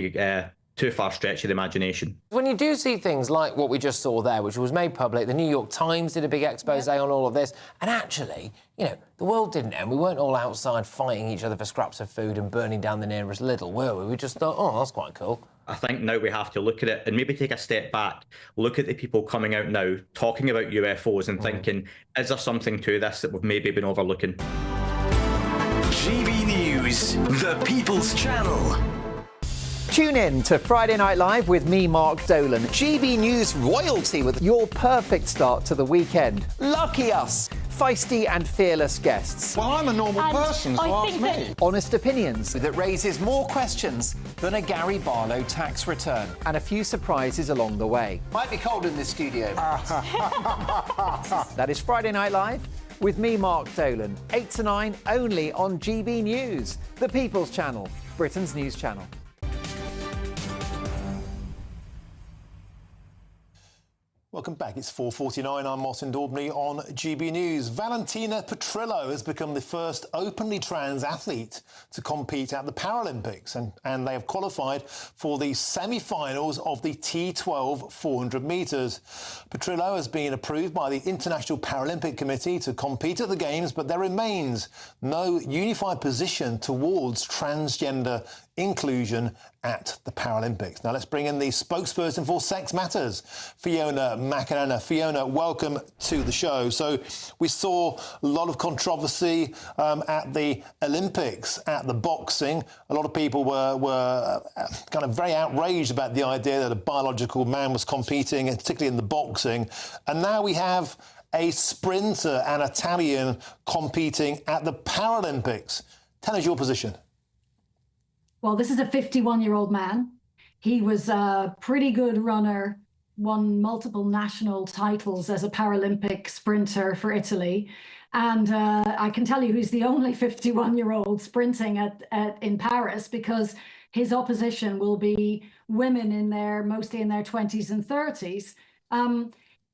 stretch of the imagination. When you do see things like what we just saw there, which was made public, the New York Times did a big expose on all of this, and actually, you know, the world didn't end. We weren't all outside fighting each other for scraps of food and burning down the nearest Lidl, were we? We just thought, oh, that's quite cool. I think now we have to look at it and maybe take a step back, look at the people coming out now, talking about UFOs and thinking, is there something to this that we've maybe been overlooking? GB News, the People's Channel. Tune in to Friday Night Live with me, Mark Dolan. GB News royalty with your perfect start to the weekend. Lucky us. Feisty and fearless guests. Well, I'm a normal person, so ask me. Honest opinions. That raises more questions than a Gary Barlow tax return. And a few surprises along the way. Might be cold in this studio. That is Friday Night Live with me, Mark Dolan. 8 to 9, only on GB News, the People's Channel, Britain's news channel. Welcome back. It's 4:49. I'm Martin Daubney on GB News. Valentina Petrillo has become the first openly trans athlete to compete at the Paralympics, and they have qualified for the semi-finals of the T12 400 metres. Petrillo has been approved by the International Paralympic Committee to compete at the Games, but there remains no unified position towards transgender inclusion at the Paralympics. Now let's bring in the spokesperson for Sex Matters, Fiona McInerney. Fiona, welcome to the show. So we saw a lot of controversy at the Olympics, at the boxing. A lot of people were kind of very outraged about the idea that a biological man was competing, particularly in the boxing. And now we have a sprinter, an Italian, competing at the Paralympics. Tell us your position. Well, this is a 51-year-old man. He was a pretty good runner, won multiple national titles as a Paralympic sprinter for Italy. And I can tell you he's the only 51-year-old sprinting in Paris, because his opposition will be women mostly in their 20s and 30s.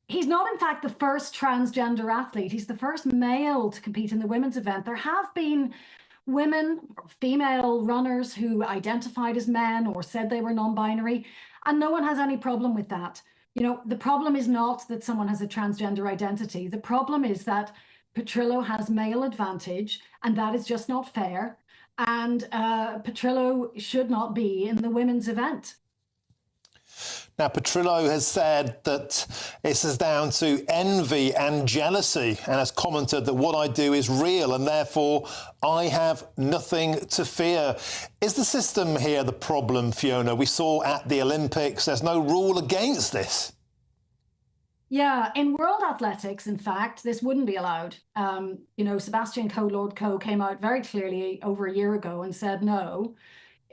He's not, in fact, the first transgender athlete. He's the first male to compete in the women's event. There have been women, female runners who identified as men or said they were non-binary, and no one has any problem with that. You know, the problem is not that someone has a transgender identity. The problem is that Petrillo has male advantage, and that is just not fair. And Petrillo should not be in the women's event. Now, Petrillo has said that this is down to envy and jealousy, and has commented that what I do is real and therefore I have nothing to fear. Is the system here the problem, Fiona? We saw at the Olympics there's no rule against this. Yeah, in world athletics, in fact, this wouldn't be allowed. You know, Sebastian Coe came out very clearly over a year ago and said no.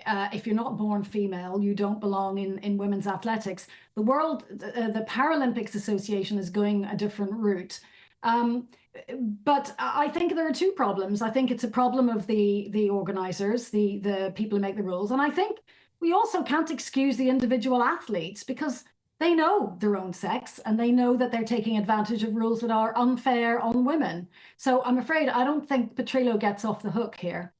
If you're not born female, you don't belong in women's athletics. The Paralympics Association is going a different route. But I think there are two problems. I think it's a problem of the organisers, the people who make the rules. And I think we also can't excuse the individual athletes, because they know their own sex and they know that they're taking advantage of rules that are unfair on women. So I'm afraid I don't think Petrillo gets off the hook here.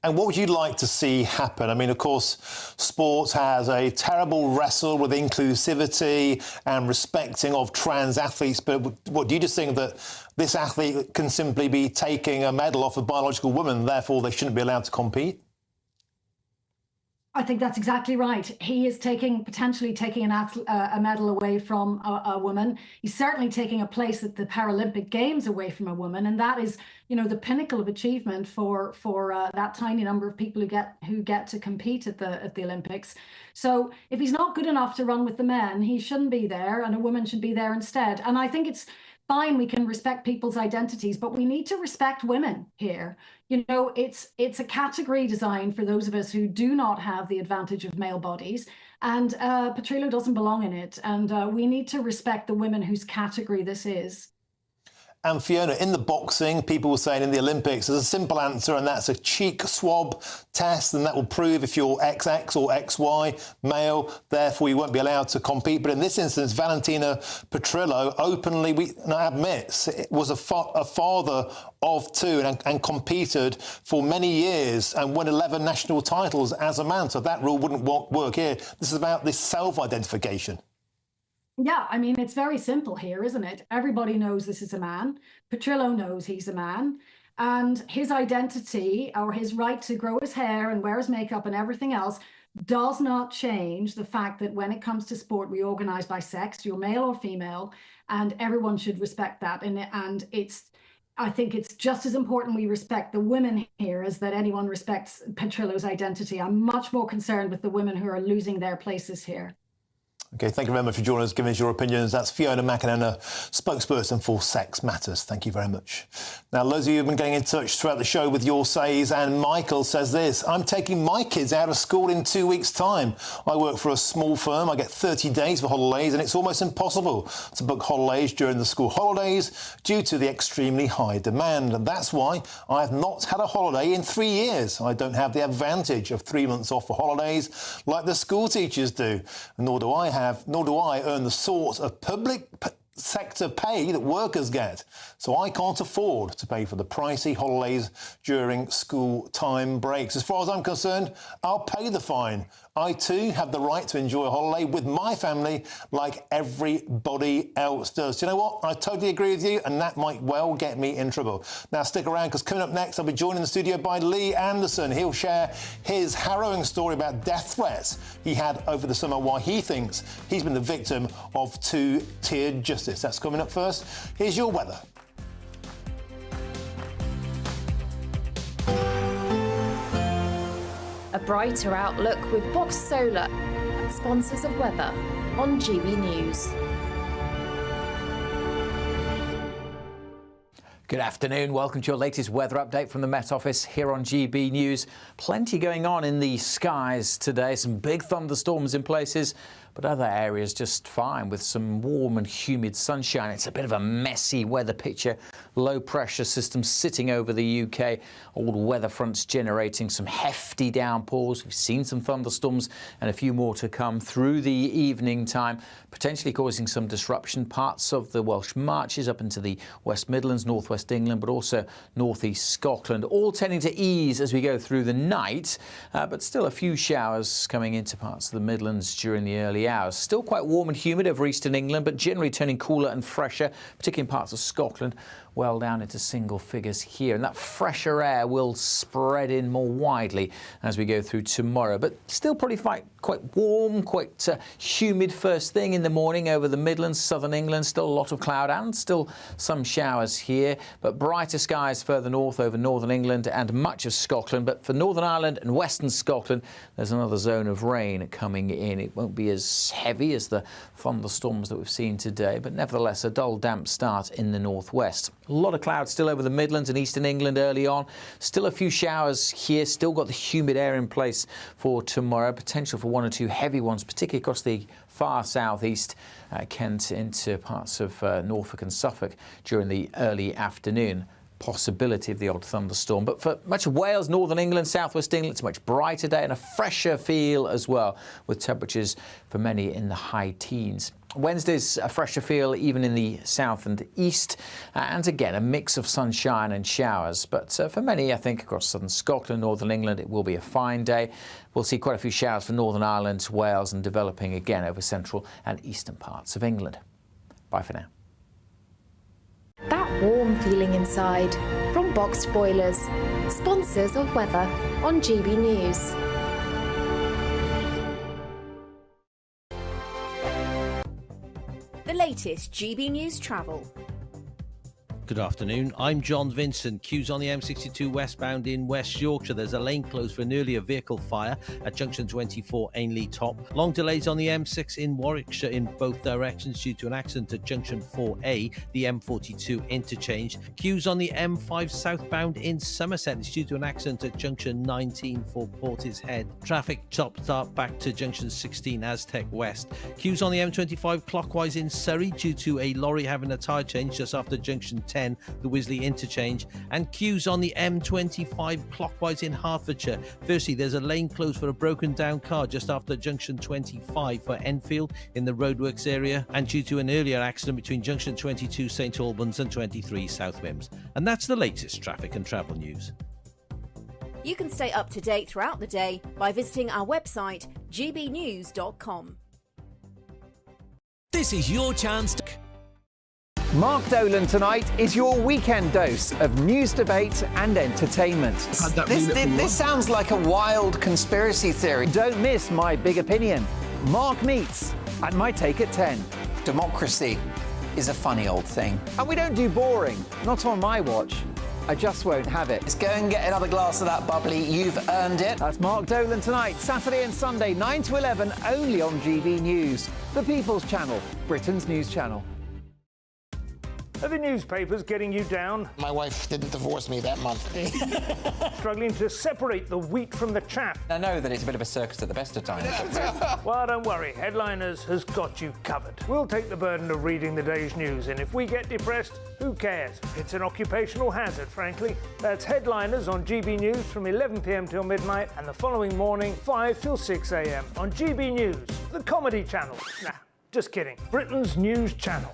And what would you like to see happen? I mean, of course, sports has a terrible wrestle with inclusivity and respecting of trans athletes. But what do you just think that this athlete can simply be taking a medal off a biological woman, therefore they shouldn't be allowed to compete? I think that's exactly right. He is potentially taking a medal away from a woman. He's certainly taking a place at the Paralympic Games away from a woman, and that is, the pinnacle of achievement for that tiny number of people who get to compete at the Olympics. So if he's not good enough to run with the men, he shouldn't be there, and a woman should be there instead. And I think it's fine, we can respect people's identities, but we need to respect women here. It's a category designed for those of us who do not have the advantage of male bodies, and Petrillo doesn't belong in it. And we need to respect the women whose category this is. And Fiona, in the boxing, people were saying in the Olympics, there's a simple answer, and that's a cheek swab test, and that will prove if you're XX or XY male, therefore you won't be allowed to compete. But in this instance, Valentina Petrillo openly admits it was a father of two and competed for many years and won 11 national titles as a man. So that rule wouldn't work here. This is about this self-identification. Yeah, I mean, it's very simple here, isn't it? Everybody knows this is a man. Petrillo knows he's a man. And his identity, or his right to grow his hair and wear his makeup and everything else, does not change the fact that when it comes to sport, we organise by sex, you're male or female, and everyone should respect that. And I think it's just as important we respect the women here as that anyone respects Petrillo's identity. I'm much more concerned with the women who are losing their places here. OK, thank you very much for joining us, giving us your opinions. That's Fiona McInerney, spokesperson for Sex Matters. Thank you very much. Now, loads of you have been getting in touch throughout the show with your says, and Michael says this: I'm taking my kids out of school in 2 weeks' time. I work for a small firm. I get 30 days for holidays, and it's almost impossible to book holidays during the school holidays due to the extremely high demand. And that's why I have not had a holiday in 3 years. I don't have the advantage of 3 months off for holidays like the school teachers do, nor do I earn the sort of public sector pay that workers get. So I can't afford to pay for the pricey holidays during school time breaks. As far as I'm concerned, I'll pay the fine. I too have the right to enjoy a holiday with my family like everybody else does. Do you know what? I totally agree with you, and that might well get me in trouble. Now stick around, because coming up next, I'll be joined in the studio by Lee Anderson. He'll share his harrowing story about death threats he had over the summer, why he thinks he's been the victim of two-tiered justice. That's coming up first. Here's your weather. A brighter outlook with Box Solar, sponsors of weather on GB News. Good afternoon. Welcome to your latest weather update from the Met Office here on GB News. Plenty going on in the skies today. Some big thunderstorms in places, but other areas just fine with some warm and humid sunshine. It's a bit of a messy weather picture. Low pressure system sitting over the UK. All weather fronts generating some hefty downpours. We've seen some thunderstorms and a few more to come through the evening time, potentially causing some disruption. Parts of the Welsh Marches up into the West Midlands, northwest England, but also northeast Scotland, all tending to ease as we go through the night, but still a few showers coming into parts of the Midlands during the early hours. Still quite warm and humid over eastern England, but generally turning cooler and fresher, particularly in parts of Scotland, well down into single figures here. And that fresher air will spread in more widely as we go through tomorrow, but still probably quite warm, quite humid first thing in the morning over the Midlands, southern England. Still a lot of cloud and still some showers here, but brighter skies further north over northern England and much of Scotland. But for Northern Ireland and western Scotland, there's another zone of rain coming in. It won't be as heavy as the thunderstorms that we've seen today, but nevertheless a dull, damp start in the northwest. A lot of clouds still over the Midlands and eastern England early on. Still a few showers here. Still got the humid air in place for tomorrow. Potential for one or two heavy ones, particularly across the far southeast, Kent into parts of Norfolk and Suffolk during the early afternoon. Possibility of the odd thunderstorm. But for much of Wales, northern England, southwest England, it's a much brighter day and a fresher feel as well, with temperatures for many in the high teens. Wednesday's a fresher feel even in the south and east, and again a mix of sunshine and showers. But for many, I think across southern Scotland, northern England, it will be a fine day. We'll see quite a few showers for Northern Ireland, Wales, and developing again over central and eastern parts of England. Bye for now. That warm feeling inside from Boxed Boilers, sponsors of weather on GB News. latest GB News travel. Good afternoon, I'm John Vincent. Queues on the M62 westbound in West Yorkshire. There's a lane closed for an earlier vehicle fire at junction 24 Ainley Top. Long delays on the M6 in Warwickshire in both directions due to an accident at junction 4A, the M42 interchange. Queues on the M5 southbound in Somerset is due to an accident at junction 19 for Portishead. Traffic chopped up back to junction 16 Aztec West. Queues on the M25 clockwise in Surrey due to a lorry having a tyre change just after junction 10, the Wisley interchange, and queues on the M25 clockwise in Hertfordshire. Firstly, there's a lane closed for a broken down car just after junction 25 for Enfield in the roadworks area, and due to an earlier accident between junction 22 St Albans and 23 South Mims. And that's the latest traffic and travel news. You can stay up to date throughout the day by visiting our website gbnews.com. This is your chance to... Mark Dolan tonight is your weekend dose of news, debate and entertainment. This sounds like a wild conspiracy theory. Don't miss My Big Opinion, Mark Meets, and My Take at 10. Democracy is a funny old thing. And we don't do boring, not on my watch. I just won't have it. Let's go and get another glass of that bubbly. You've earned it. That's Mark Dolan tonight, Saturday and Sunday, 9 to 11, only on GB News, the People's Channel, Britain's news channel. Are the newspapers getting you down? My wife didn't divorce me that month. Struggling to separate the wheat from the chaff? I know that it's a bit of a circus at the best of times. Well, don't worry. Headliners has got you covered. We'll take the burden of reading the day's news, and if we get depressed, who cares? It's an occupational hazard, frankly. That's Headliners on GB News from 11 p.m. till midnight, and the following morning, 5 till 6 a.m. on GB News, the comedy channel. Nah, just kidding. Britain's news channel.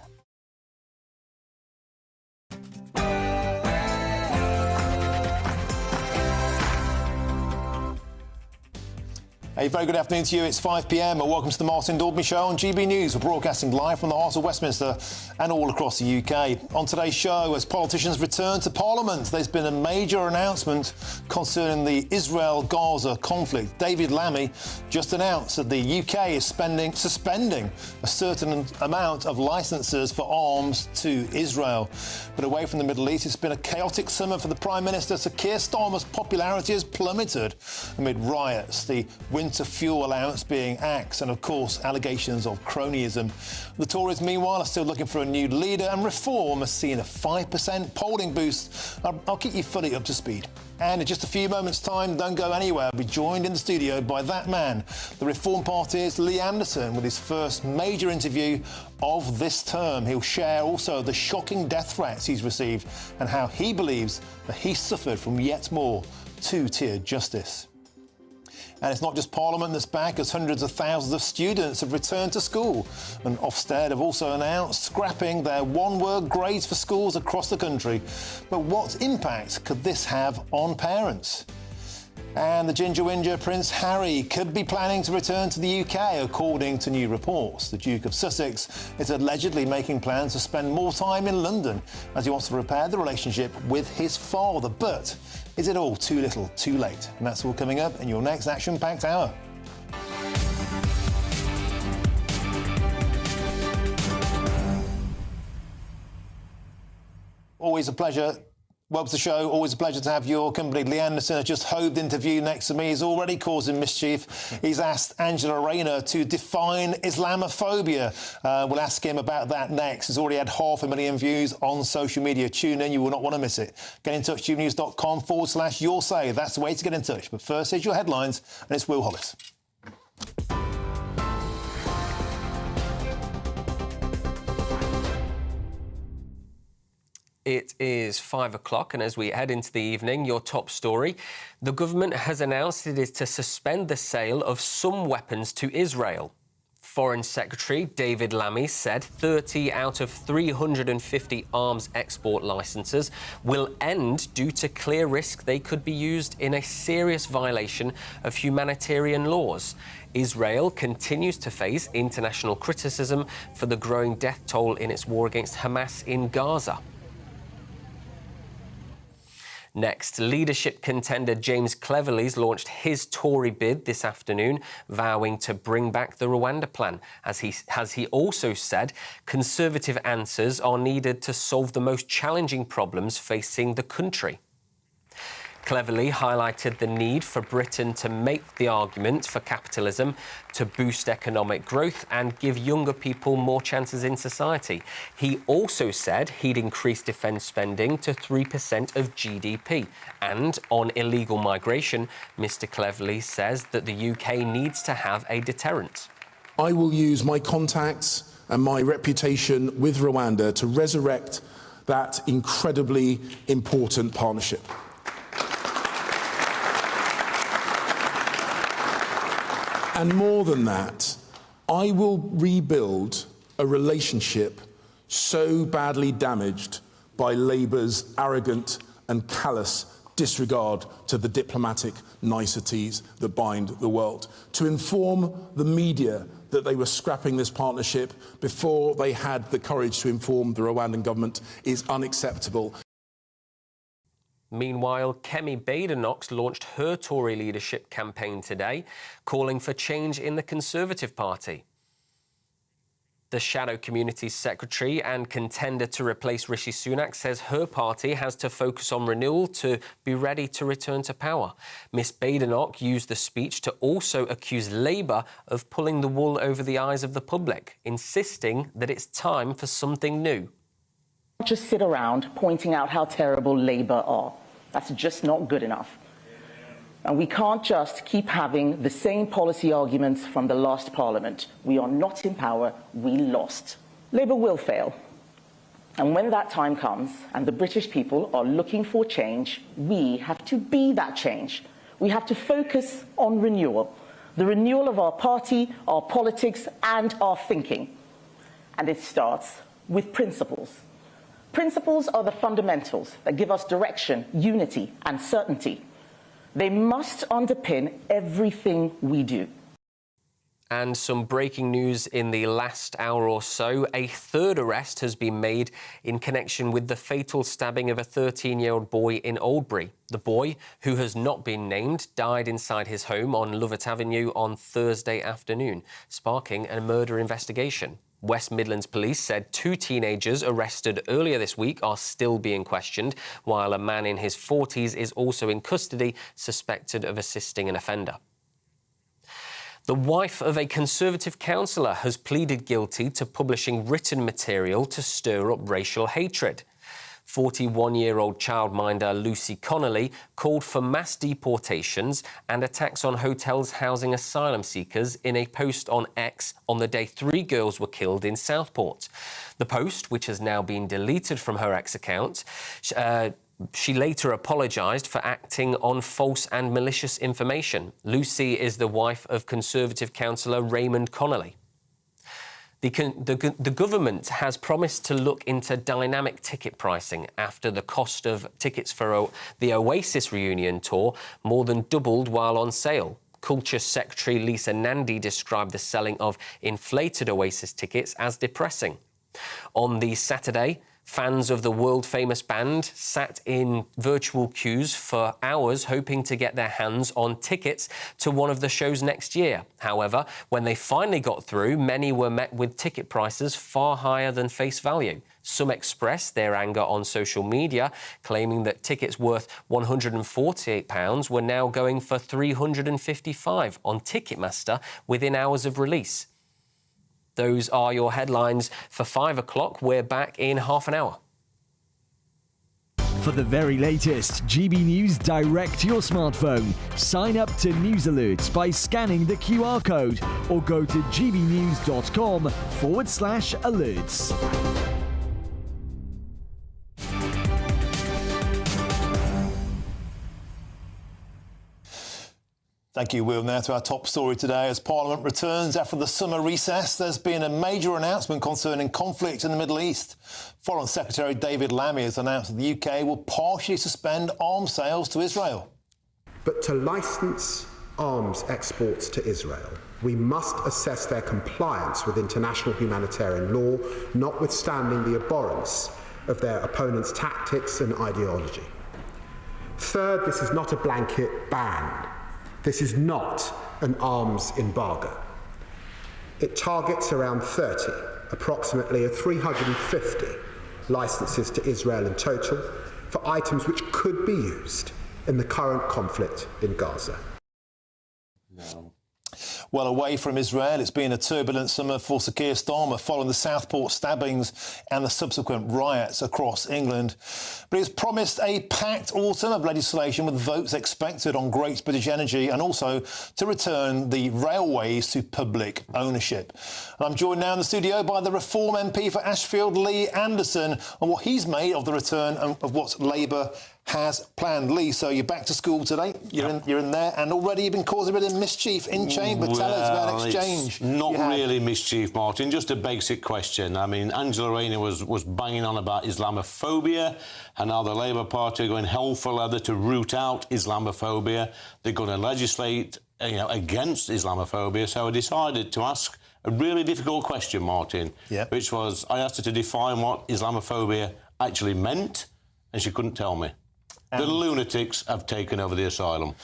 A very good afternoon to you. It's 5 p.m. and welcome to the Martin Daubney Show on GB News. We're broadcasting live from the heart of Westminster and all across the UK. On today's show, as politicians return to Parliament, there's been a major announcement concerning the Israel-Gaza conflict. David Lammy just announced that the UK is suspending a certain amount of licences for arms to Israel. But away from the Middle East, it's been a chaotic summer for the Prime Minister. Sir Keir Starmer's popularity has plummeted amid riots, the winter fuel allowance being axed, and of course allegations of cronyism. The Tories meanwhile are still looking for a new leader, and Reform has seen a 5% polling boost. I'll keep you fully up to speed. And in just a few moments' time, don't go anywhere, I'll be joined in the studio by that man, the Reform Party's Lee Anderson, with his first major interview of this term. He'll share also the shocking death threats he's received and how he believes that he suffered from yet more two-tier justice. And it's not just Parliament that's back, as hundreds of thousands of students have returned to school. And Ofsted have also announced scrapping their one-word grades for schools across the country. But what impact could this have on parents? And the Ginger Whinger Prince Harry could be planning to return to the UK, according to new reports. The Duke of Sussex is allegedly making plans to spend more time in London as he wants to repair the relationship with his father. But is it all too little, too late? And that's all coming up in your next action-packed hour. Always a pleasure. Welcome to the show. Always a pleasure to have your company. Lee Anderson has just hoved into view next to me. He's already causing mischief. He's asked Angela Rayner to define Islamophobia. We'll ask him about that next. He's already had 500,000 views on social media. Tune in. You will not want to miss it. Get in touch, gbnews.com/your say. That's the way to get in touch. But first, here's your headlines, and it's Will Hollis. It is 5 o'clock, and as we head into the evening, your top story. The government has announced it is to suspend the sale of some weapons to Israel. Foreign Secretary David Lammy said 30 out of 350 arms export licences will end due to clear risk they could be used in a serious violation of humanitarian laws. Israel continues to face international criticism for the growing death toll in its war against Hamas in Gaza. Next, leadership contender James Cleverly's launched his Tory bid this afternoon, vowing to bring back the Rwanda plan. As he also said, Conservative answers are needed to solve the most challenging problems facing the country. Cleverly highlighted the need for Britain to make the argument for capitalism to boost economic growth and give younger people more chances in society. He also said he'd increase defence spending to 3% of GDP. And on illegal migration, Mr Cleverly says that the UK needs to have a deterrent. I will use my contacts and my reputation with Rwanda to resurrect that incredibly important partnership. And more than that, I will rebuild a relationship so badly damaged by Labour's arrogant and callous disregard to the diplomatic niceties that bind the world. To inform the media that they were scrapping this partnership before they had the courage to inform the Rwandan government is unacceptable. Meanwhile, Kemi Badenoch launched her Tory leadership campaign today, calling for change in the Conservative Party. The Shadow Communities Secretary and contender to replace Rishi Sunak says her party has to focus on renewal to be ready to return to power. Miss Badenoch used the speech to also accuse Labour of pulling the wool over the eyes of the public, insisting that it's time for something new. Just sit around pointing out how terrible Labour are. That's just not good enough. And we can't just keep having the same policy arguments from the last Parliament. We are not in power, we lost. Labour will fail. And when that time comes and the British people are looking for change, we have to be that change. We have to focus on renewal. The renewal of our party, our politics and our thinking. And it starts with principles. Principles are the fundamentals that give us direction, unity, and certainty. They must underpin everything we do. And some breaking news in the last hour or so. A third arrest has been made in connection with the fatal stabbing of a 13-year-old boy in Oldbury. The boy, who has not been named, died inside his home on Lovett Avenue on Thursday afternoon, sparking a murder investigation. West Midlands Police said 2 teenagers arrested earlier this week are still being questioned, while a man in his 40s is also in custody, suspected of assisting an offender. The wife of a Conservative councillor has pleaded guilty to publishing written material to stir up racial hatred. 41-year-old childminder Lucy Connolly called for mass deportations and attacks on hotels housing asylum seekers in a post on X on the day 3 girls were killed in Southport. The post, which has now been deleted from her X account, she later apologised for acting on false and malicious information. Lucy is the wife of Conservative councillor Raymond Connolly. The government has promised to look into dynamic ticket pricing after the cost of tickets for the Oasis reunion tour more than doubled while on sale. Culture Secretary Lisa Nandy described the selling of inflated Oasis tickets as depressing. On the Saturday, fans of the world-famous band sat in virtual queues for hours hoping to get their hands on tickets to one of the shows next year. However, when they finally got through, many were met with ticket prices far higher than face value. Some expressed their anger on social media, claiming that tickets worth £148 were now going for £355 on Ticketmaster within hours of release. Those are your headlines for 5 o'clock. We're back in half an hour. For the very latest GB News direct to your smartphone, sign up to News Alerts by scanning the QR code or go to gbnews.com/alerts. Thank you, Will. Now to our top story today. As Parliament returns after the summer recess, there's been a major announcement concerning conflict in the Middle East. Foreign Secretary David Lammy has announced that the UK will partially suspend arms sales to Israel. But to licence arms exports to Israel, we must assess their compliance with international humanitarian law, notwithstanding the abhorrence of their opponents' tactics and ideology. Third, this is not a blanket ban. This is not an arms embargo. It targets around 30, approximately 350 licences to Israel in total for items which could be used in the current conflict in Gaza. No. Well, away from Israel, it's been a turbulent summer for Sir Keir Starmer following the Southport stabbings and the subsequent riots across England. But he's promised a packed autumn of legislation with votes expected on Great British Energy and also to return the railways to public ownership. And I'm joined now in the studio by the Reform MP for Ashfield, Lee Anderson, on what he's made of the return of what Labour has planned. Lee, so you're back to school today. You're in there, and already you've been causing a bit of mischief in Chamber. Tell us about exchange. Not really mischief, Martin. Just a basic question. I mean, Angela Rayner was banging on about Islamophobia, and now the Labour Party are going hell for leather to root out Islamophobia. They're going to legislate, against Islamophobia. So I decided to ask a really difficult question, Martin, which was I asked her to define what Islamophobia actually meant, and she couldn't tell me. The lunatics have taken over the asylum.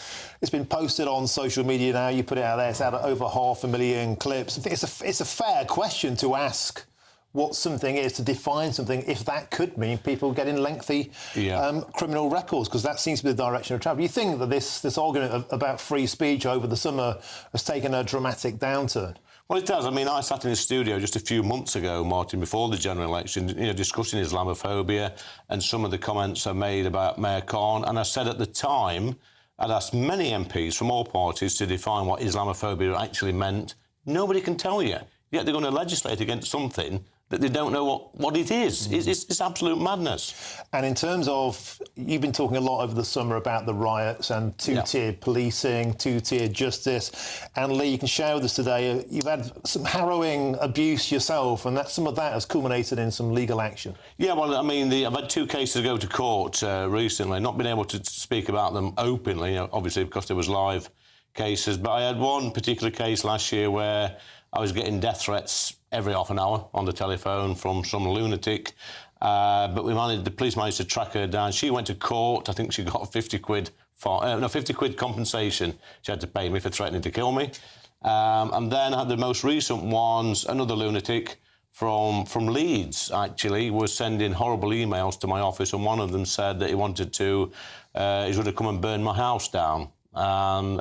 It's been posted on social media now. You put it out there. It's out at over 500,000 clips. I think it's a fair question to ask what something is, to define something, if that could mean people getting lengthy criminal records, because that seems to be the direction of travel. You think that this argument about free speech over the summer has taken a dramatic downturn? Well, it does. I mean, I sat in the studio just a few months ago, Martin, before the general election, discussing Islamophobia and some of the comments I made about Mayor Khan. And I said at the time, I'd asked many MPs from all parties to define what Islamophobia actually meant. Nobody can tell you. Yet they're going to legislate against something that they don't know what it is. It's absolute madness. And in terms of, you've been talking a lot over the summer about the riots and two-tiered policing, two-tiered justice. And Lee, you can share with us today, you've had some harrowing abuse yourself, and some of that has culminated in some legal action. Yeah, well, I mean, I've had 2 cases go to court recently, not been able to speak about them openly, obviously because there was live cases. But I had one particular case last year where I was getting death threats every half an hour on the telephone from some lunatic. But the police managed to track her down. She went to court. I think she got 50 quid compensation she had to pay me for threatening to kill me. And then I had the most recent ones, another lunatic from Leeds, actually, was sending horrible emails to my office, and one of them said that he wanted to, he would have come and burn my house down. And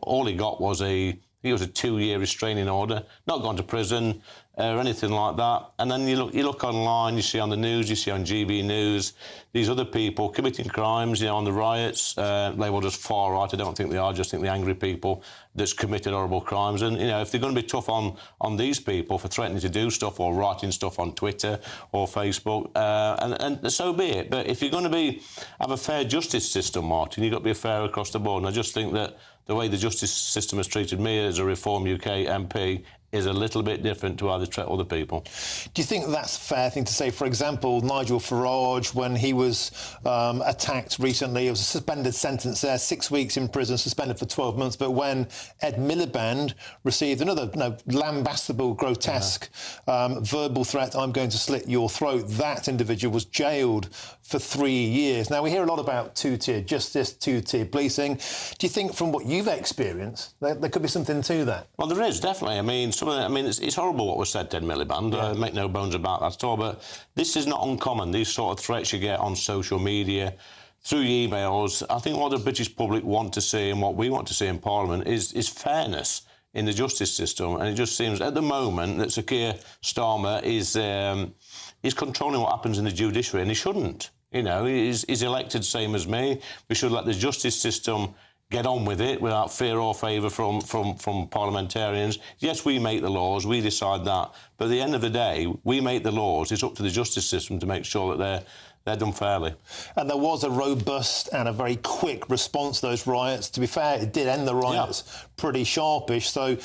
all he got was a 2-year restraining order, not gone to prison or anything like that. And then you look online, you see on the news, you see on GBNews, these other people committing crimes, on the riots, labelled as far right. I don't think they are, I just think the angry people that's committed horrible crimes. And, if they're going to be tough on these people for threatening to do stuff or writing stuff on Twitter or Facebook, and so be it. But if you're going to have a fair justice system, Martin, you've got to be fair across the board. And I just think that the way the justice system has treated me as a Reform UK MP is a little bit different to how they treat other people. Do you think that's a fair thing to say? For example, Nigel Farage, when he was attacked recently, it was a suspended sentence there, 6 weeks in prison, suspended for 12 months. But when Ed Miliband received another lambastable, grotesque verbal threat, I'm going to slit your throat, that individual was jailed for 3 years. Now, we hear a lot about two-tier justice, two-tier policing. Do you think, from what you've experienced, there could be something to that? Well, there is, definitely. I mean, it's horrible what was said to Ed Miliband. Make no bones about that at all. But this is not uncommon. These sort of threats you get on social media, through emails. I think what the British public want to see and what we want to see in Parliament is fairness in the justice system. And it just seems at the moment that Sir Keir Starmer is controlling what happens in the judiciary, and he shouldn't. He's elected same as me. We should let the justice system get on with it without fear or favour from parliamentarians. Yes, we make the laws, we decide that. But at the end of the day, we make the laws. It's up to the justice system to make sure that they're done fairly. And there was a robust and a very quick response to those riots. To be fair, it did end the riots pretty sharpish. So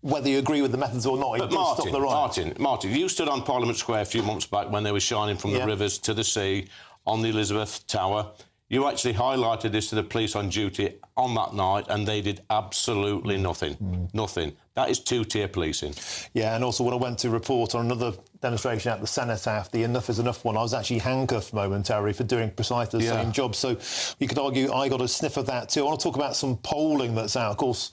whether you agree with the methods or not, it did stop the riots. Martin, you stood on Parliament Square a few months back when they were shining from the rivers to the sea on the Elizabeth Tower. You actually highlighted this to the police on duty on that night, and they did absolutely nothing. Nothing. That is two-tier policing. Yeah, and also when I went to report on another demonstration at the Cenotaph, the Enough is Enough one, I was actually handcuffed momentarily for doing precisely the same job. So you could argue I got a sniff of that too. I want to talk about some polling that's out. Of course,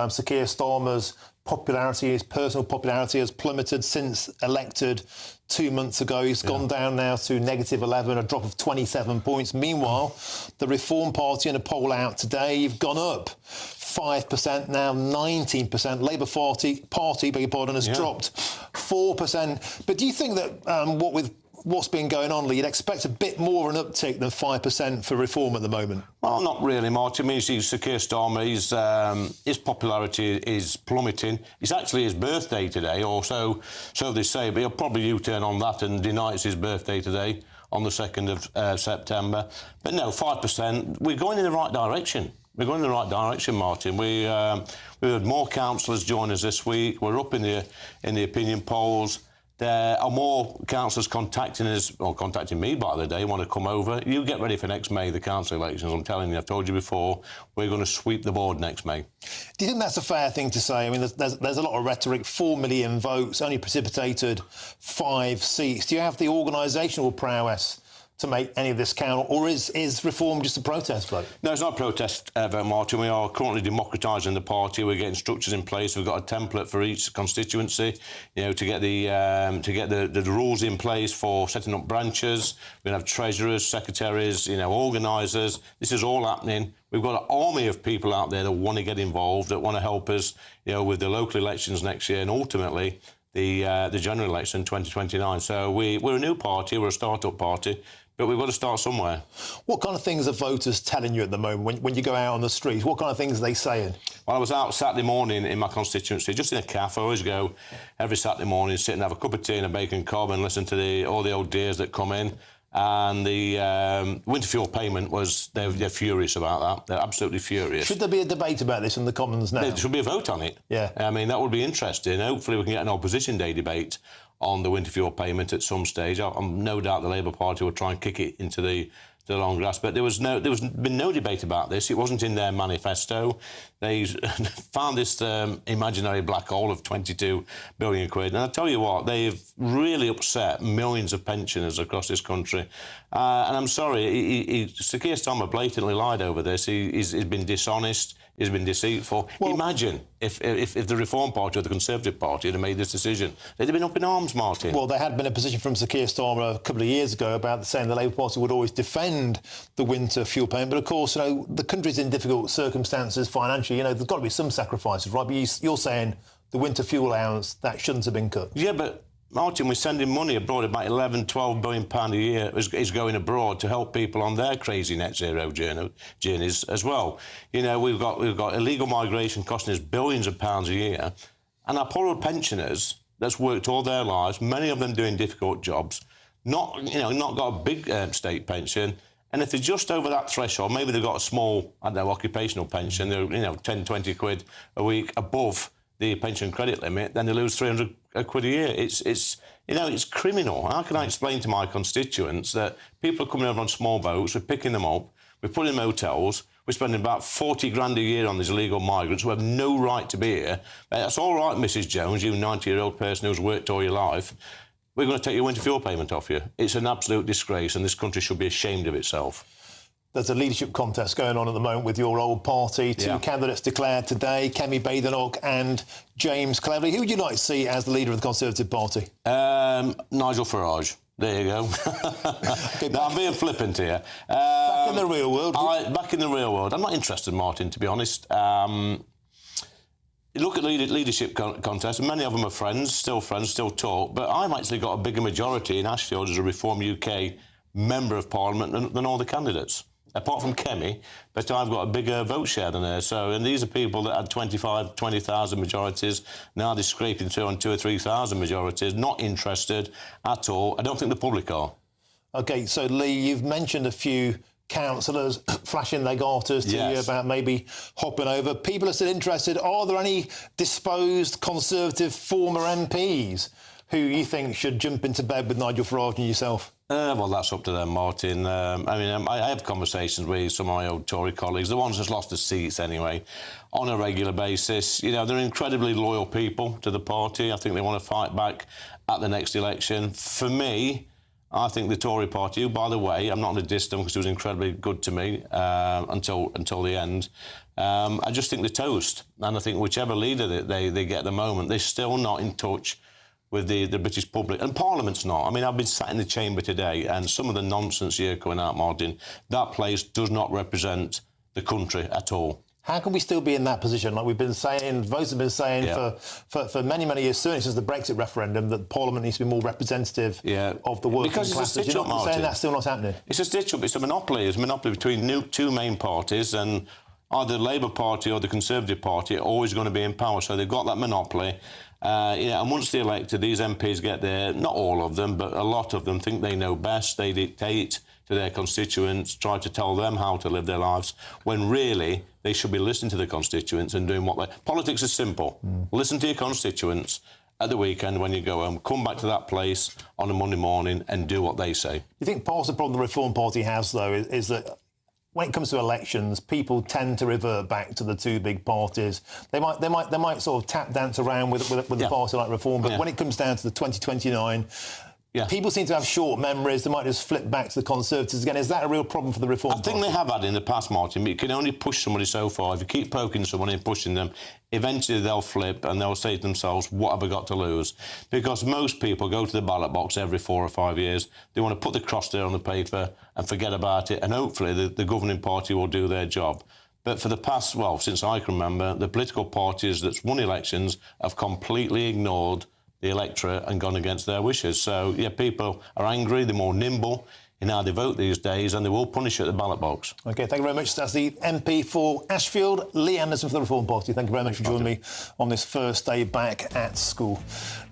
Sir Keir Starmer's popularity, his personal popularity has plummeted since elected 2 months ago. He's gone down now to -11, a drop of 27 points. Meanwhile, the Reform Party in a poll out today, you've gone up 5%, now 19%. Labour Party, beg your pardon, has dropped 4%. But do you think that what's been going on, Lee, you'd expect a bit more of an uptick than 5% for Reform at the moment? Well, not really, Martin. I mean, you see Sir Keir Starmer, his popularity is plummeting. It's actually his birthday today, or so they say, but he'll probably U-turn on that and deny it's his birthday today on the 2nd of September. But no, 5%, we're going in the right direction. We're going in the right direction, Martin. We had more councillors join us this week. We're up in the opinion polls. There are more councillors contacting us, or contacting me by the day, want to come over. You get ready for next May, the council elections. I'm telling you, I've told you before, we're going to sweep the board next May. Do you think that's a fair thing to say? I mean, there's a lot of rhetoric, 4 million votes, only precipitated 5 seats. Do you have the organisational prowess to make any of this count, or is Reform just a protest vote? No, it's not a protest vote, Martin. We are currently democratising the party. We're getting structures in place. We've got a template for each constituency, to get the rules in place for setting up branches. We're going to have treasurers, secretaries, organisers. This is all happening. We've got an army of people out there that want to get involved, that want to help us, with the local elections next year and ultimately the general election in 2029. So we're a new party. We're a start-up party. But we've got to start somewhere. What kind of things are voters telling you at the moment when you go out on the streets? What kind of things are they saying? Well, I was out Saturday morning in my constituency, just in a cafe. I always go every Saturday morning, sit and have a cup of tea and a bacon cob and listen to all the old dears that come in. And the winter fuel payment they're furious about that. They're absolutely furious. Should there be a debate about this in the Commons now? There should be a vote on it. Yeah. I mean, that would be interesting. Hopefully we can get an opposition day debate on the winter fuel payment at some stage. I'm no doubt the Labour Party will try and kick it into the long grass. But there was been no debate about this. It wasn't in their manifesto. They found this imaginary black hole of 22 billion quid. And I tell you what, they've really upset millions of pensioners across this country. And I'm sorry, Sir Keir Starmer blatantly lied over this. He's been dishonest. He's been deceitful. Well, imagine if the Reform Party or the Conservative Party had made this decision. They'd have been up in arms, Martin. Well, there had been a position from Sir Keir Starmer a couple of years ago about saying the Labour Party would always defend the winter fuel payment. But, of course, the country's in difficult circumstances financially. There's got to be some sacrifices, right? But you're saying the winter fuel allowance, that shouldn't have been cut. Yeah, but Martin, we're sending money abroad, about 11, 12 billion pound a year is going abroad to help people on their crazy net zero journeys as well. We've got illegal migration costing us billions of pounds a year, and our poor old pensioners that's worked all their lives, many of them doing difficult jobs, not got a big state pension. And if they're just over that threshold, maybe they've got a small, occupational pension, they're 10, 20 quid a week above the pension credit limit, then they lose 300 quid a year. It's criminal. How can I explain to my constituents that people are coming over on small boats, we're picking them up, we're putting them in hotels, we're spending about 40 grand a year on these illegal migrants who have no right to be here. That's all right, Mrs Jones, you 90-year-old person who's worked all your life. We're going to take your winter fuel payment off you. It's an absolute disgrace, and this country should be ashamed of itself. There's a leadership contest going on at the moment with your old party. Two candidates declared today, Kemi Badenoch and James Cleverly. Who would you like to see as the leader of the Conservative Party? Nigel Farage. There you go. Okay, no, I'm being flippant here. Back in the real world. Back in the real world. I'm not interested, Martin, to be honest. You look at leadership contests, and many of them are friends, still talk, but I've actually got a bigger majority in Ashfield as a Reform UK Member of Parliament than all the candidates. Apart from Kemi, but I've got a bigger vote share than her. And these are people that had 20,000 majorities. Now they're scraping through on 2,000 or 3,000 majorities, not interested at all. I don't think the public are. OK, so, Lee, you've mentioned a few councillors flashing their garters to you about maybe hopping over. People are still interested. Are there any disposed Conservative former MPs who you think should jump into bed with Nigel Farage and yourself? Well, that's up to them, Martin. I have conversations with some of my old Tory colleagues, the ones that's lost their seats anyway, on a regular basis. You know, they're incredibly loyal people to the party. I think they want to fight back at the next election. For me, I think the Tory party, who, by the way, I'm not going to diss them because it was incredibly good to me until the end. I just think they're toast. And I think whichever leader they get at the moment, they're still not in touch with the British public. And Parliament's not. I mean, I've been sat in the chamber today and some of the nonsense you're coming out, Martin, that place does not represent the country at all. How can we still be in that position? Like we've been saying, votes have been saying for many, many years, certainly since the Brexit referendum, that Parliament needs to be more representative of the working classes. Because it's a stitch-up, Martin. Saying that's still not happening. It's a stitch-up. It's a monopoly. It's a monopoly between two main parties, and either the Labour Party or the Conservative Party are always going to be in power. So they've got that monopoly. And once they're elected, these MPs get there, not all of them, but a lot of them think they know best. They dictate to their constituents, try to tell them how to live their lives, when really they should be listening to the constituents and doing what they... Politics is simple. Listen to your constituents at the weekend when you go home, come back to that place on a Monday morning and do what they say. You think part of the problem the Reform Party has, though, is that when it comes to elections, people tend to revert back to the two big parties. They might sort of tap dance around with a party like Reform, but when it comes down to the 2029, people seem to have short memories. They might just flip back to the Conservatives again. Is that a real problem for the Reform Party? I think they have had in the past, Martin, but you can only push somebody so far. If you keep poking someone and pushing them, eventually they'll flip and they'll say to themselves, what have I got to lose? Because most people go to the ballot box every 4 or 5 years. They want to put the cross there on the paper and forget about it, and hopefully the governing party will do their job. But for the past, well, since I can remember, the political parties that's won elections have completely ignored the electorate and gone against their wishes. So, yeah, people are angry, they're more nimble in how they vote these days, and they will punish you at the ballot box. OK, thank you very much. That's the MP for Ashfield, Lee Anderson for the Reform Party. Thank you very much for joining me on this first day back at school.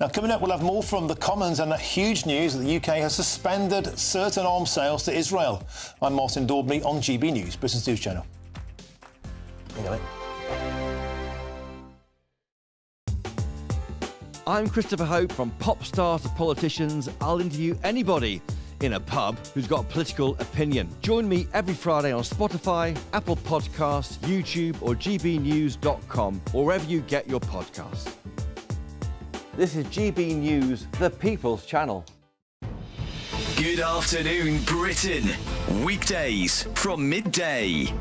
Now, coming up, we'll have more from the Commons and that huge news that the UK has suspended certain arms sales to Israel. I'm Martin Daubney on GB News, Britain's News Channel. I'm Christopher Hope. From pop stars to politicians, I'll interview anybody in a pub who's got a political opinion. Join me every Friday on Spotify, Apple Podcasts, YouTube or gbnews.com, or wherever you get your podcasts. This is GB News, the People's Channel. Good afternoon, Britain. Weekdays from midday.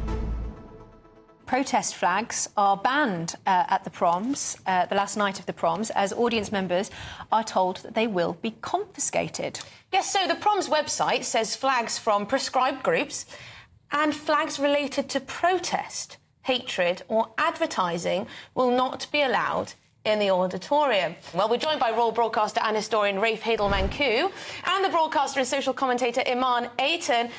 Protest flags are banned at the Proms, the last night of the Proms, as audience members are told that they will be confiscated. Yes, so the Proms website says flags from prescribed groups and flags related to protest, hatred or advertising will not be allowed in the auditorium. Well, we're joined by royal broadcaster and historian Rafe Hiddle-Mancu and the broadcaster and social commentator Iman Aiton.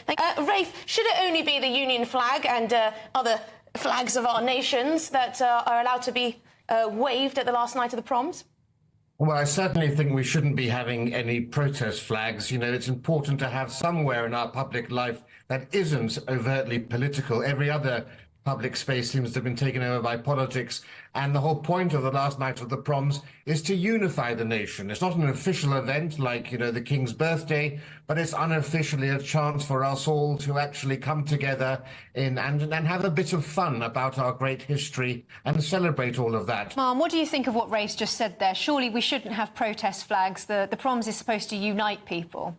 Rafe, should it only be the Union flag and other flags of our nations that are allowed to be waved at the last night of the Proms? Well, I certainly think we shouldn't be having any protest flags. You know, it's important to have somewhere in our public life that isn't overtly political. Every other public space seems to have been taken over by politics. And the whole point of the last night of the Proms is to unify the nation. It's not an official event like, you know, the King's birthday, but it's unofficially a chance for us all to actually come together and have a bit of fun about our great history and celebrate all of that. Mom, what do you think of what Rafe's just said there? Surely we shouldn't have protest flags. The Proms is supposed to unite people.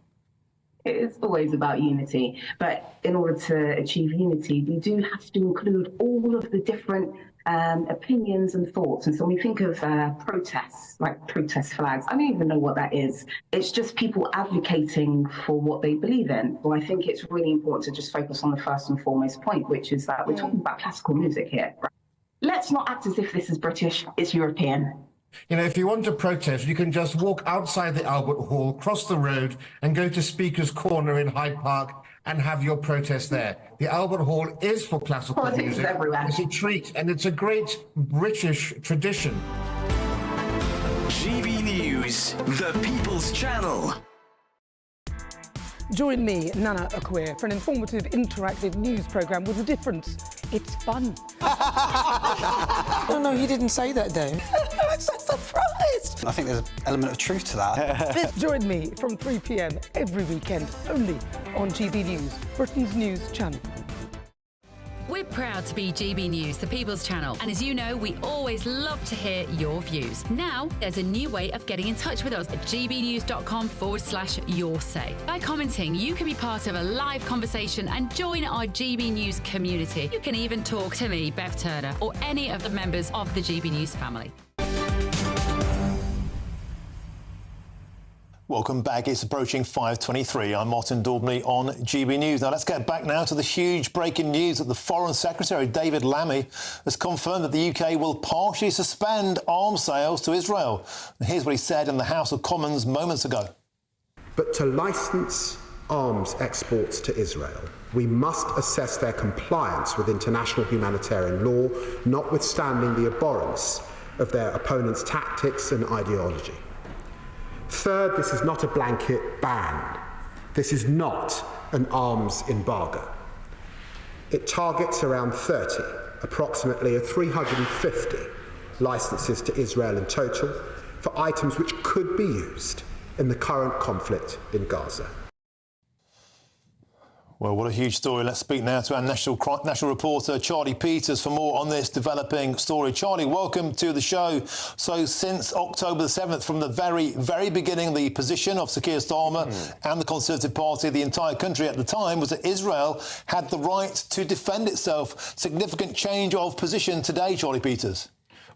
It is always about unity, but in order to achieve unity, we do have to include all of the different opinions and thoughts. And so when we think of protests, like protest flags, I don't even know what that is. It's just people advocating for what they believe in. Well, I think it's really important to just focus on the first and foremost point, which is that we're talking about classical music here. Right? Let's not act as if this is British, it's European. You know, if you want to protest, you can just walk outside the Albert Hall, cross the road and go to Speaker's Corner in Hyde Park and have your protest there. The Albert Hall is for classical music. Everywhere. It's a treat and it's a great British tradition. GB News, the People's Channel. Join me, Nana Akwe, for an informative, interactive news programme with a difference. It's fun. No, he didn't say that, Dave. I'm so surprised. I think there's an element of truth to that. Join me from 3 p.m. every weekend, only on GB News, Britain's news channel. We're proud to be GB News, the People's Channel. And as you know, we always love to hear your views. Now, there's a new way of getting in touch with us at gbnews.com/yoursay. By commenting, you can be part of a live conversation and join our GB News community. You can even talk to me, Bev Turner, or any of the members of the GB News family. Welcome back. It's approaching 5:23. I'm Martin Daubney on GB News. Now, let's get back now to the huge breaking news that the Foreign Secretary, David Lammy, has confirmed that the UK will partially suspend arms sales to Israel. And here's what he said in the House of Commons moments ago. But to licence arms exports to Israel, we must assess their compliance with international humanitarian law, notwithstanding the abhorrence of their opponents' tactics and ideology. Third, this is not a blanket ban. This is not an arms embargo. It targets around 30, approximately 350 licences to Israel in total for items which could be used in the current conflict in Gaza. Well, what a huge story. Let's speak now to our national reporter, Charlie Peters, for more on this developing story. Charlie, welcome to the show. So since October the 7th, from the very, very beginning, the position of Sir Keir Starmer and the Conservative Party, the entire country at the time, was that Israel had the right to defend itself. Significant change of position today, Charlie Peters.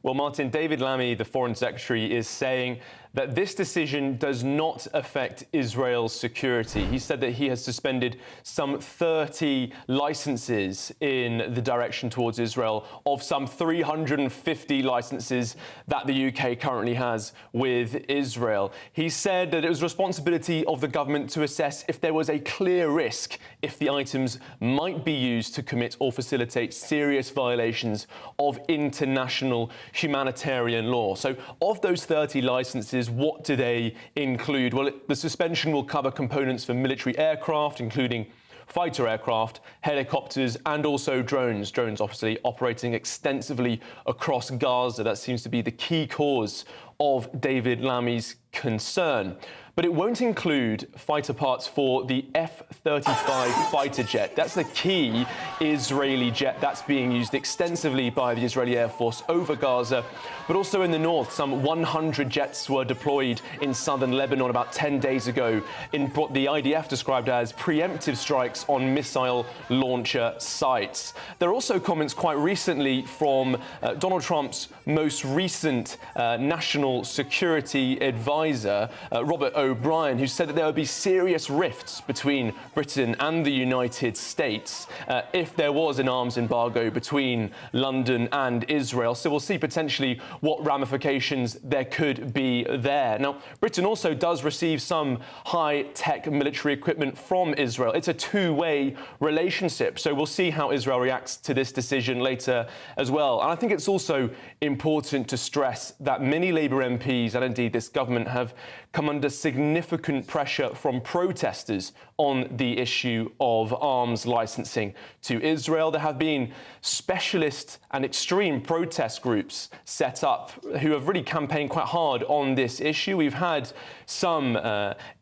Well, Martin, David Lammy, the Foreign Secretary, is saying that this decision does not affect Israel's security. He said that he has suspended some 30 licences in the direction towards Israel of some 350 licences that the UK currently has with Israel. He said that it was responsibility of the government to assess if there was a clear risk if the items might be used to commit or facilitate serious violations of international humanitarian law. So of those 30 licences, what do they include? Well, the suspension will cover components for military aircraft, including fighter aircraft, helicopters, and also drones. Drones, obviously, operating extensively across Gaza. That seems to be the key cause of David Lammy's concern. But it won't include fighter parts for the F-35 fighter jet. That's the key Israeli jet that's being used extensively by the Israeli Air Force over Gaza. But also in the north, some 100 jets were deployed in southern Lebanon about 10 days ago in what the IDF described as preemptive strikes on missile launcher sites. There are also comments quite recently from Donald Trump's most recent national security advisor, Robert O'Brien, who said that there would be serious rifts between Britain and the United States if there was an arms embargo between London and Israel. So we'll see potentially what ramifications there could be there. Now, Britain also does receive some high-tech military equipment from Israel. It's a two-way relationship, so we'll see how Israel reacts to this decision later as well. And I think it's also important to stress that many Labour MPs and indeed this government have come under significant pressure from protesters on the issue of arms licensing to Israel. There have been specialist and extreme protest groups set up who have really campaigned quite hard on this issue. We've had some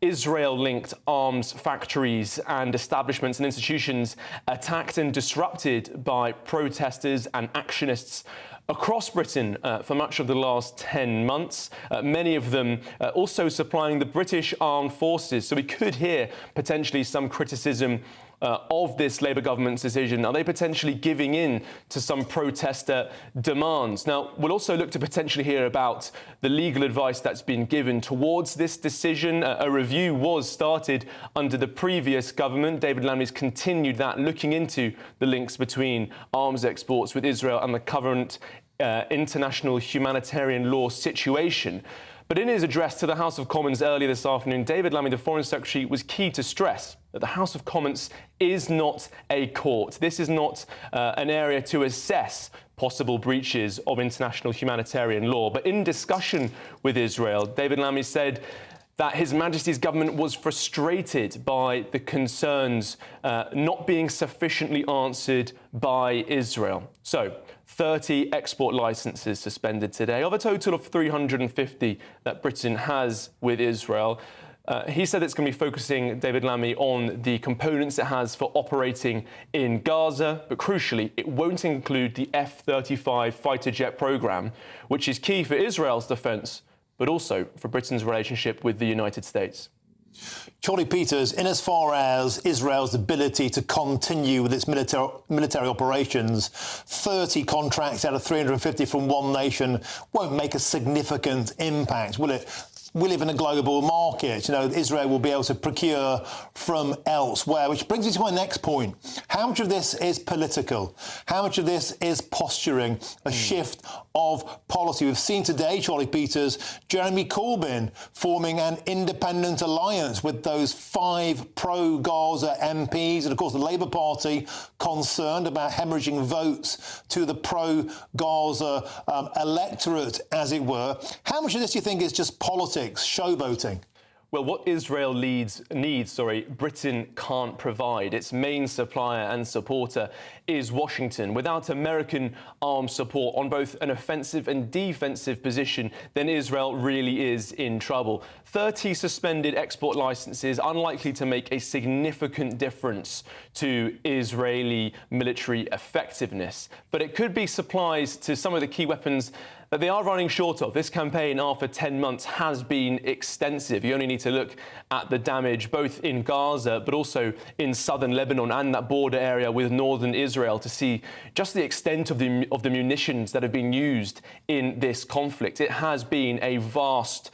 Israel-linked arms factories and establishments and institutions attacked and disrupted by protesters and actionists across Britain for much of the last 10 months, many of them also supplying the British armed forces. So we could hear potentially some criticism of this Labour government's decision. Are they potentially giving in to some protester demands? Now, we'll also look to potentially hear about the legal advice that's been given towards this decision. A review was started under the previous government. David Lamy's continued that, looking into the links between arms exports with Israel and the current international humanitarian law situation. But in his address to the House of Commons earlier this afternoon, David Lammy, the Foreign Secretary, was key to stress that the House of Commons is not a court. This is not an area to assess possible breaches of international humanitarian law. But in discussion with Israel, David Lammy said that His Majesty's government was frustrated by the concerns not being sufficiently answered by Israel. So, 30 export licences suspended today, of a total of 350 that Britain has with Israel. He said it's going to be focusing, David Lammy, on the components it has for operating in Gaza, but crucially, it won't include the F-35 fighter jet programme, which is key for Israel's defence, but also for Britain's relationship with the United States. Charlie Peters, in as far as Israel's ability to continue with its military operations, 30 contracts out of 350 from one nation won't make a significant impact, will it? We live in a global market. You know, Israel will be able to procure from elsewhere, which brings me to my next point. How much of this is political? How much of this is posturing, a shift of policy? We've seen today, Charlie Peters, Jeremy Corbyn forming an independent alliance with those 5 pro-Gaza MPs, and of course the Labour Party concerned about hemorrhaging votes to the pro-Gaza electorate, as it were. How much of this do you think is just politics? Showboating? Well, what Israel needs, Britain can't provide. Its main supplier and supporter is Washington. Without American armed support on both an offensive and defensive position, then Israel really is in trouble. 30 suspended export licenses, unlikely to make a significant difference to Israeli military effectiveness. But it could be supplies to some of the key weapons that they are running short of. This campaign, after 10 months, has been extensive. You only need to look at the damage both in Gaza but also in southern Lebanon and that border area with northern Israel to see just the extent of the munitions that have been used in this conflict. It has been a vast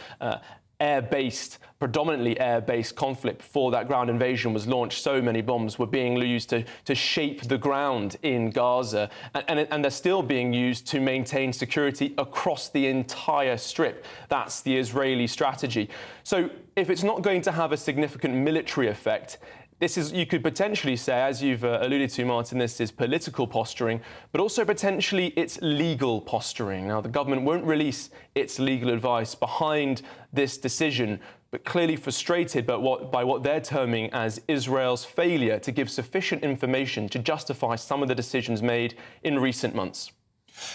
predominantly air-based conflict before that ground invasion was launched. So many bombs were being used to shape the ground in Gaza, and they're still being used to maintain security across the entire strip. That's the Israeli strategy. So if it's not going to have a significant military effect, this is, you could potentially say, as you've alluded to, Martin, this is political posturing, but also potentially it's legal posturing. Now, the government won't release its legal advice behind this decision, but clearly frustrated by what they're terming as Israel's failure to give sufficient information to justify some of the decisions made in recent months.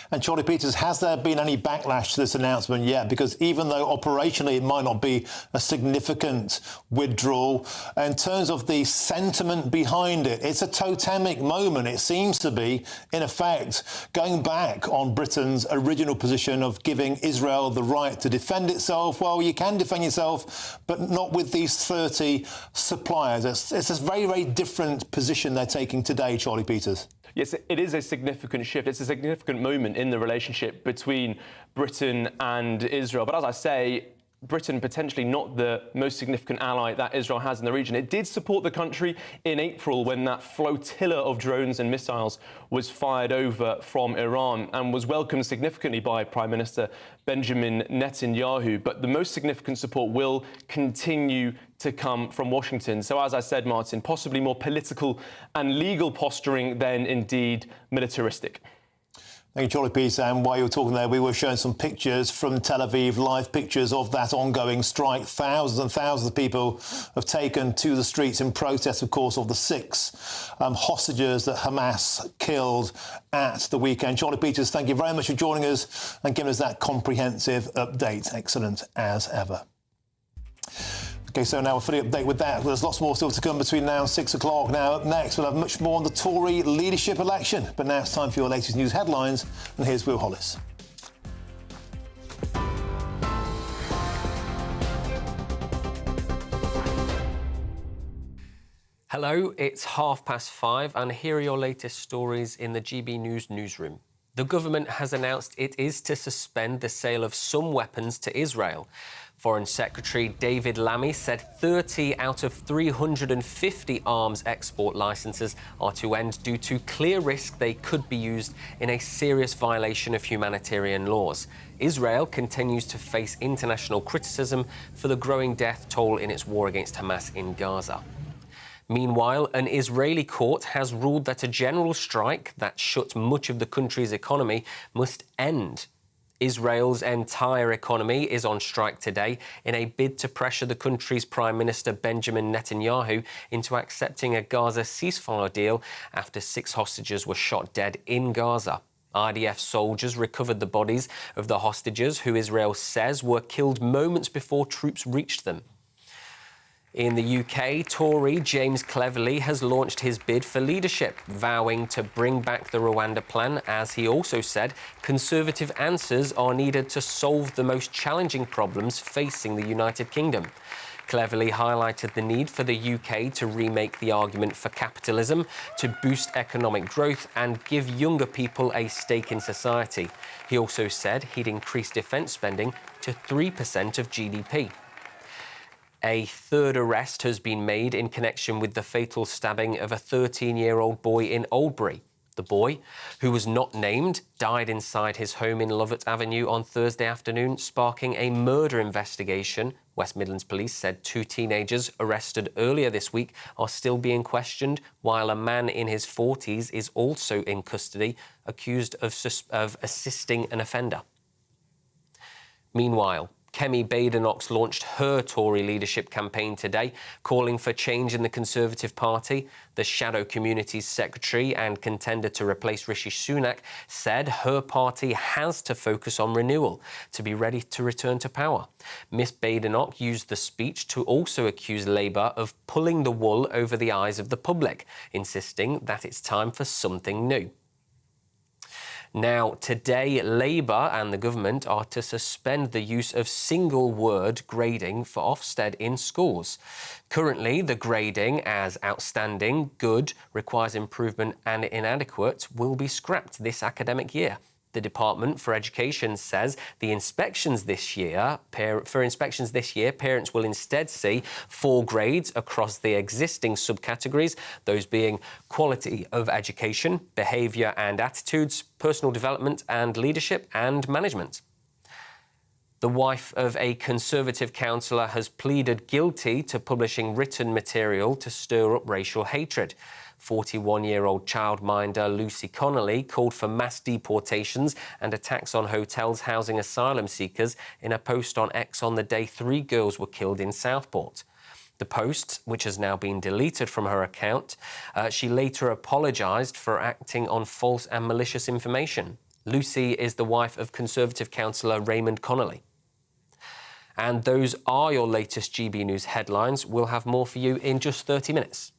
And Charlie Peters, has there been any backlash to this announcement yet? Because even though operationally it might not be a significant withdrawal, in terms of the sentiment behind it, it's a totemic moment. It seems to be, in effect, going back on Britain's original position of giving Israel the right to defend itself. Well, you can defend yourself, but not with these 30 suppliers. It's a very, very different position they're taking today, Charlie Peters. Yes, it is a significant shift. It's a significant moment in the relationship between Britain and Israel. But as I say, Britain potentially not the most significant ally that Israel has in the region. It did support the country in April when that flotilla of drones and missiles was fired over from Iran and was welcomed significantly by Prime Minister Benjamin Netanyahu. But the most significant support will continue to come from Washington. So as I said, Martin, possibly more political and legal posturing than indeed militaristic. Thank you, Charlie Peters. And while you were talking there, we were showing some pictures from Tel Aviv, live pictures of that ongoing strike. Thousands and thousands of people have taken to the streets in protest, of course, of the 6 hostages that Hamas killed at the weekend. Charlie Peters, thank you very much for joining us and giving us that comprehensive update. Excellent as ever. OK, so now we're fully up to date with that. There's lots more still to come between now and 6 o'clock. Now, up next, we'll have much more on the Tory leadership election. But now it's time for your latest news headlines. And here's Will Hollis. Hello, it's 5:30, and here are your latest stories in the GB News newsroom. The government has announced it is to suspend the sale of some weapons to Israel. Foreign Secretary David Lammy said 30 out of 350 arms export licences are to end due to clear risk they could be used in a serious violation of humanitarian laws. Israel continues to face international criticism for the growing death toll in its war against Hamas in Gaza. Meanwhile, an Israeli court has ruled that a general strike that shut much of the country's economy must end. Israel's entire economy is on strike today in a bid to pressure the country's Prime Minister Benjamin Netanyahu into accepting a Gaza ceasefire deal after 6 hostages were shot dead in Gaza. IDF soldiers recovered the bodies of the hostages who Israel says were killed moments before troops reached them. In the UK, Tory James Cleverly has launched his bid for leadership, vowing to bring back the Rwanda plan, as he also said Conservative answers are needed to solve the most challenging problems facing the United Kingdom. Cleverly highlighted the need for the UK to remake the argument for capitalism, to boost economic growth and give younger people a stake in society. He also said he'd increase defence spending to 3% of GDP. A third arrest has been made in connection with the fatal stabbing of a 13-year-old boy in Oldbury. The boy, who was not named, died inside his home in Lovett Avenue on Thursday afternoon, sparking a murder investigation. West Midlands Police said 2 teenagers arrested earlier this week are still being questioned, while a man in his 40s is also in custody, accused of assisting an offender. Meanwhile, Kemi Badenoch launched her Tory leadership campaign today, calling for change in the Conservative Party. The Shadow Communities Secretary and contender to replace Rishi Sunak said her party has to focus on renewal to be ready to return to power. Miss Badenoch used the speech to also accuse Labour of pulling the wool over the eyes of the public, insisting that it's time for something new. Now, today, Labour and the government are to suspend the use of single-word grading for Ofsted in schools. Currently, the grading as outstanding, good, requires improvement and inadequate will be scrapped this academic year. The Department for Education says for inspections this year, parents will instead see 4 grades across the existing subcategories, those being quality of education, behaviour and attitudes, personal development and leadership and management. The wife of a Conservative councillor has pleaded guilty to publishing written material to stir up racial hatred. 41-year-old childminder Lucy Connolly called for mass deportations and attacks on hotels housing asylum seekers in a post on X on the day 3 girls were killed in Southport. The post, which has now been deleted from her account, she later apologised for acting on false and malicious information. Lucy is the wife of Conservative councillor Raymond Connolly. And those are your latest GB News headlines. We'll have more for you in just 30 minutes.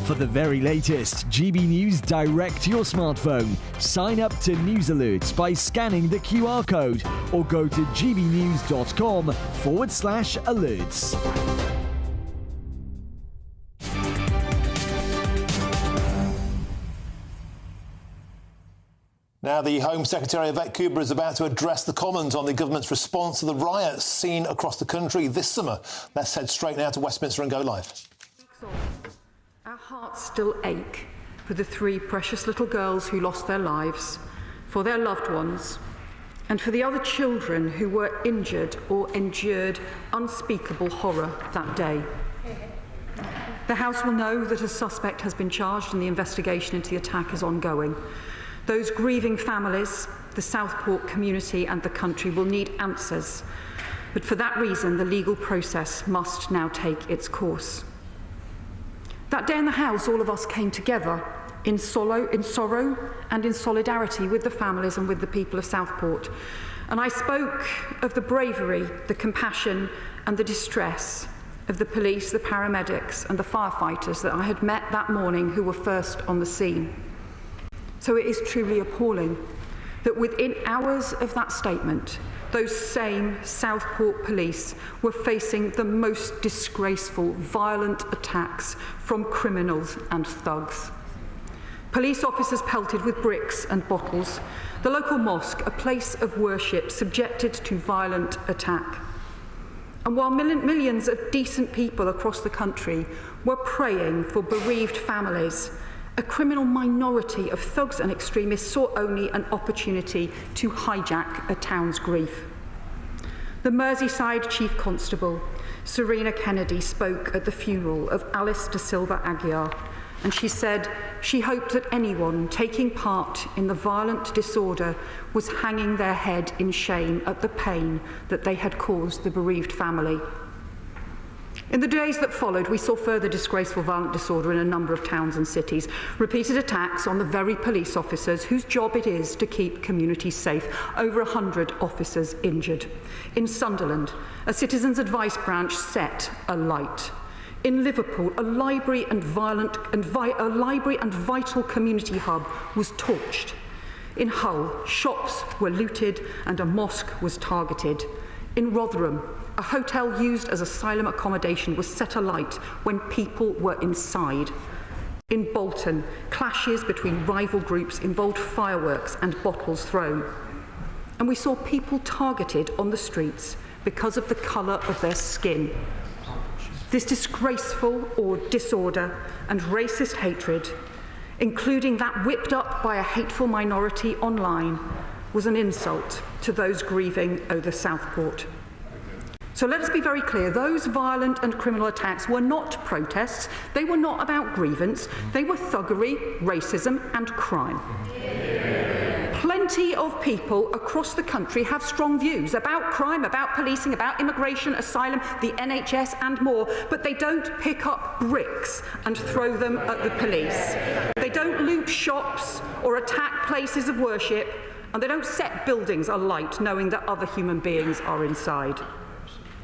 For the very latest GB News direct to your smartphone, sign up to News Alerts by scanning the QR code or go to gbnews.com/alerts. Now, the Home Secretary Yvette Cooper is about to address the Commons on the government's response to the riots seen across the country this summer. Let's head straight now to Westminster and go live. Our hearts still ache for the 3 precious little girls who lost their lives, for their loved ones, and for the other children who were injured or endured unspeakable horror that day. The House will know that a suspect has been charged and the investigation into the attack is ongoing. Those grieving families, the Southport community and the country will need answers, but for that reason the legal process must now take its course. That day in the House, all of us came together in sorrow and in solidarity with the families and with the people of Southport. And I spoke of the bravery, the compassion and the distress of the police, the paramedics and the firefighters that I had met that morning who were first on the scene. So it is truly appalling that within hours of that statement, those same Southport police were facing the most disgraceful, violent attacks from criminals and thugs. Police officers pelted with bricks and bottles. The local mosque, a place of worship, subjected to violent attack. And while millions of decent people across the country were praying for bereaved families, a criminal minority of thugs and extremists saw only an opportunity to hijack a town's grief. The Merseyside Chief Constable, Serena Kennedy, spoke at the funeral of Alice de Silva Aguiar, and she said she hoped that anyone taking part in the violent disorder was hanging their head in shame at the pain that they had caused the bereaved family. In the days that followed, we saw further disgraceful violent disorder in a number of towns and cities, repeated attacks on the very police officers whose job it is to keep communities safe. Over 100 officers injured. In Sunderland, a citizens' advice branch set alight. In Liverpool, a library and vital community hub was torched. In Hull, shops were looted and a mosque was targeted. In Rotherham, a hotel used as asylum accommodation was set alight when people were inside. In Bolton, clashes between rival groups involved fireworks and bottles thrown. And we saw people targeted on the streets because of the colour of their skin. This disgraceful disorder and racist hatred, including that whipped up by a hateful minority online, was an insult to those grieving over Southport. So let us be very clear, those violent and criminal attacks were not protests, they were not about grievance, they were thuggery, racism and crime. Plenty of people across the country have strong views about crime, about policing, about immigration, asylum, the NHS and more, but they don't pick up bricks and throw them at the police. They don't loot shops or attack places of worship, and they don't set buildings alight knowing that other human beings are inside.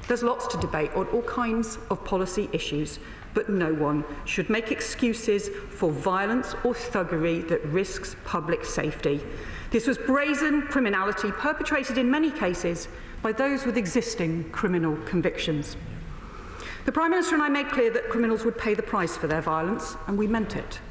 There's lots to debate on all kinds of policy issues, but no one should make excuses for violence or thuggery that risks public safety. This was brazen criminality perpetrated in many cases by those with existing criminal convictions. The Prime Minister and I made clear that criminals would pay the price for their violence, and we meant it.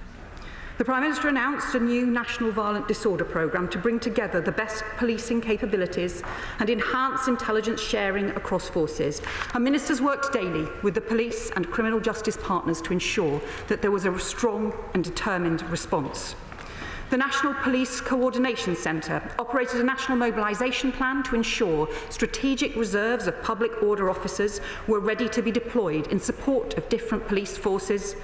The Prime Minister announced a new National Violent Disorder Programme to bring together the best policing capabilities and enhance intelligence sharing across forces. And ministers worked daily with the police and criminal justice partners to ensure that there was a strong and determined response. The National Police Coordination Centre operated a national mobilisation plan to ensure strategic reserves of public order officers were ready to be deployed in support of different police forces.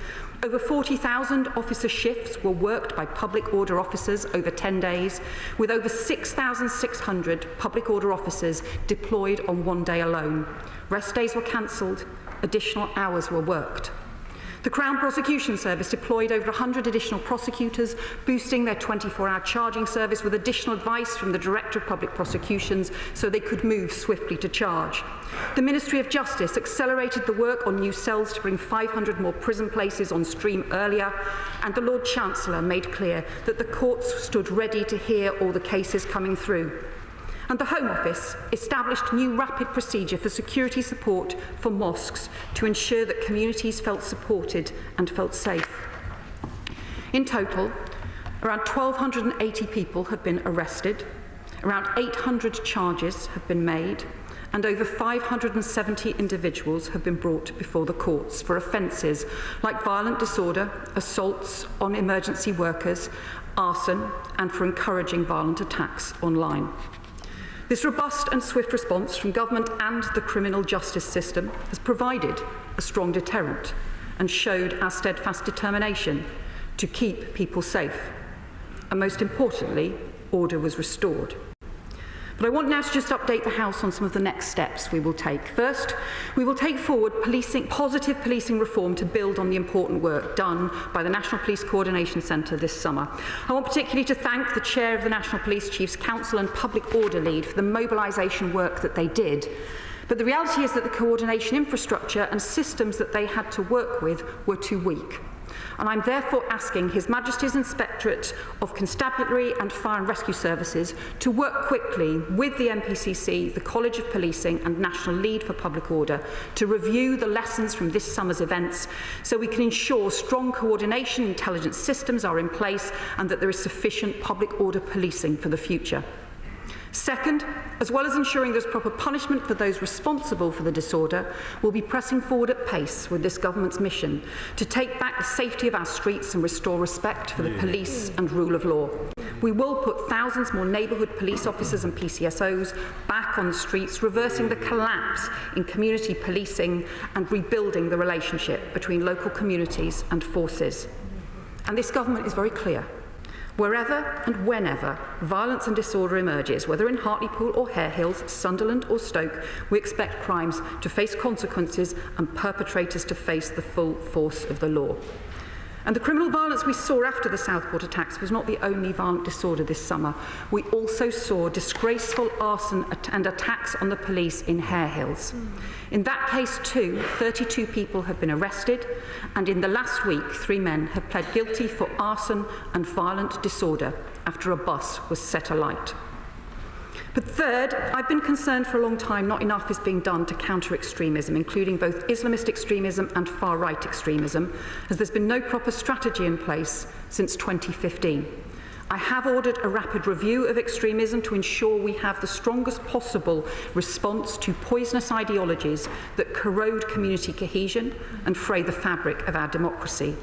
Over 40,000 officer shifts were worked by public order officers over 10 days, with over 6,600 public order officers deployed on one day alone. Rest days were cancelled, additional hours were worked. The Crown Prosecution Service deployed over 100 additional prosecutors, boosting their 24-hour charging service with additional advice from the Director of Public Prosecutions so they could move swiftly to charge. The Ministry of Justice accelerated the work on new cells to bring 500 more prison places on stream earlier, and the Lord Chancellor made clear that the courts stood ready to hear all the cases coming through. And the Home Office established new rapid procedure for security support for mosques to ensure that communities felt supported and felt safe. In total, around 1,280 people have been arrested, around 800 charges have been made, and over 570 individuals have been brought before the courts for offences like violent disorder, assaults on emergency workers, arson, and for encouraging violent attacks online. This robust and swift response from government and the criminal justice system has provided a strong deterrent and showed our steadfast determination to keep people safe. And most importantly, order was restored. But I want now to just update the House on some of the next steps we will take. First, we will take forward positive policing reform to build on the important work done by the National Police Coordination Centre this summer. I want particularly to thank the Chair of the National Police Chiefs Council and Public Order Lead for the mobilisation work that they did. But the reality is that the coordination infrastructure and systems that they had to work with were too weak. And I'm therefore asking His Majesty's Inspectorate of Constabulary and Fire and Rescue Services to work quickly with the NPCC, the College of Policing and National Lead for Public Order to review the lessons from this summer's events so we can ensure strong coordination intelligence systems are in place and that there is sufficient public order policing for the future. Second, as well as ensuring there's proper punishment for those responsible for the disorder, we'll be pressing forward at pace with this government's mission to take back the safety of our streets and restore respect for the police and rule of law. We will put thousands more neighbourhood police officers and PCSOs back on the streets, reversing the collapse in community policing and rebuilding the relationship between local communities and forces. And this government is very clear. Wherever and whenever violence and disorder emerges, whether in Hartlepool or Hare Hills, Sunderland or Stoke, we expect crimes to face consequences and perpetrators to face the full force of the law. And the criminal violence we saw after the Southport attacks was not the only violent disorder this summer. We also saw disgraceful arson and attacks on the police in Hare Hills. In that case too, 32 people have been arrested, and in the last week, 3 men have pled guilty for arson and violent disorder after a bus was set alight. But third, I've been concerned for a long time not enough is being done to counter extremism, including both Islamist extremism and far-right extremism, as there's been no proper strategy in place since 2015. I have ordered a rapid review of extremism to ensure we have the strongest possible response to poisonous ideologies that corrode community cohesion and fray the fabric of our democracy.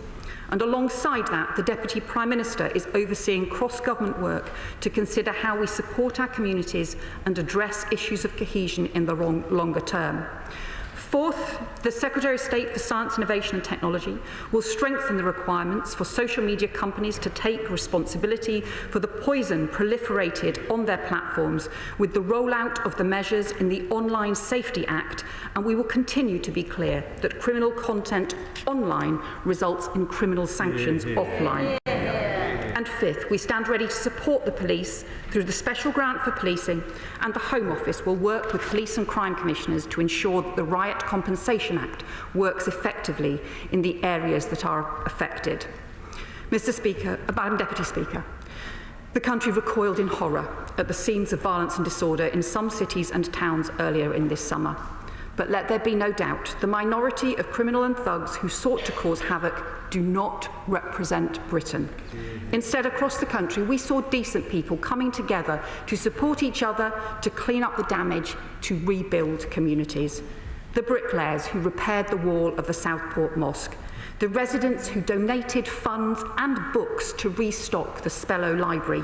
And alongside that, the Deputy Prime Minister is overseeing cross-government work to consider how we support our communities and address issues of cohesion in the longer term. Fourth, the Secretary of State for Science, Innovation and Technology will strengthen the requirements for social media companies to take responsibility for the poison proliferated on their platforms with the rollout of the measures in the Online Safety Act, and we will continue to be clear that criminal content online results in criminal sanctions offline. And fifth, we stand ready to support the police through the Special Grant for Policing, and the Home Office will work with police and crime commissioners to ensure that the Riot Compensation Act works effectively in the areas that are affected. Madam Deputy Speaker, the country recoiled in horror at the scenes of violence and disorder in some cities and towns earlier in this summer. But let there be no doubt, the minority of criminal and thugs who sought to cause havoc do not represent Britain. Instead, across the country, we saw decent people coming together to support each other, to clean up the damage, to rebuild communities. The bricklayers who repaired the wall of the Southport Mosque, the residents who donated funds and books to restock the Spellow Library,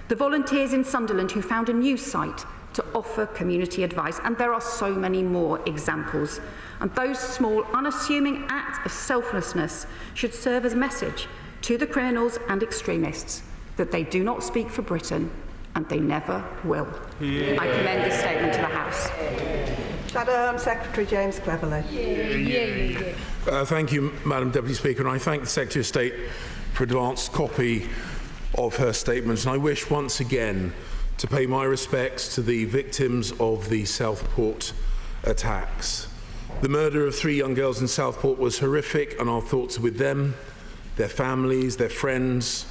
the volunteers in Sunderland who found a new site to offer community advice, and there are so many more examples. And those small, unassuming acts of selflessness should serve as a message to the criminals and extremists that they do not speak for Britain and they never will. I commend this statement to the House. Shadow Home Secretary James Cleverly. Thank you, Madam Deputy Speaker, and I thank the Secretary of State for an advanced copy of her statements. And I wish once again to pay my respects to the victims of the Southport attacks. The murder of 3 young girls in Southport was horrific, and our thoughts are with them, their families, their friends,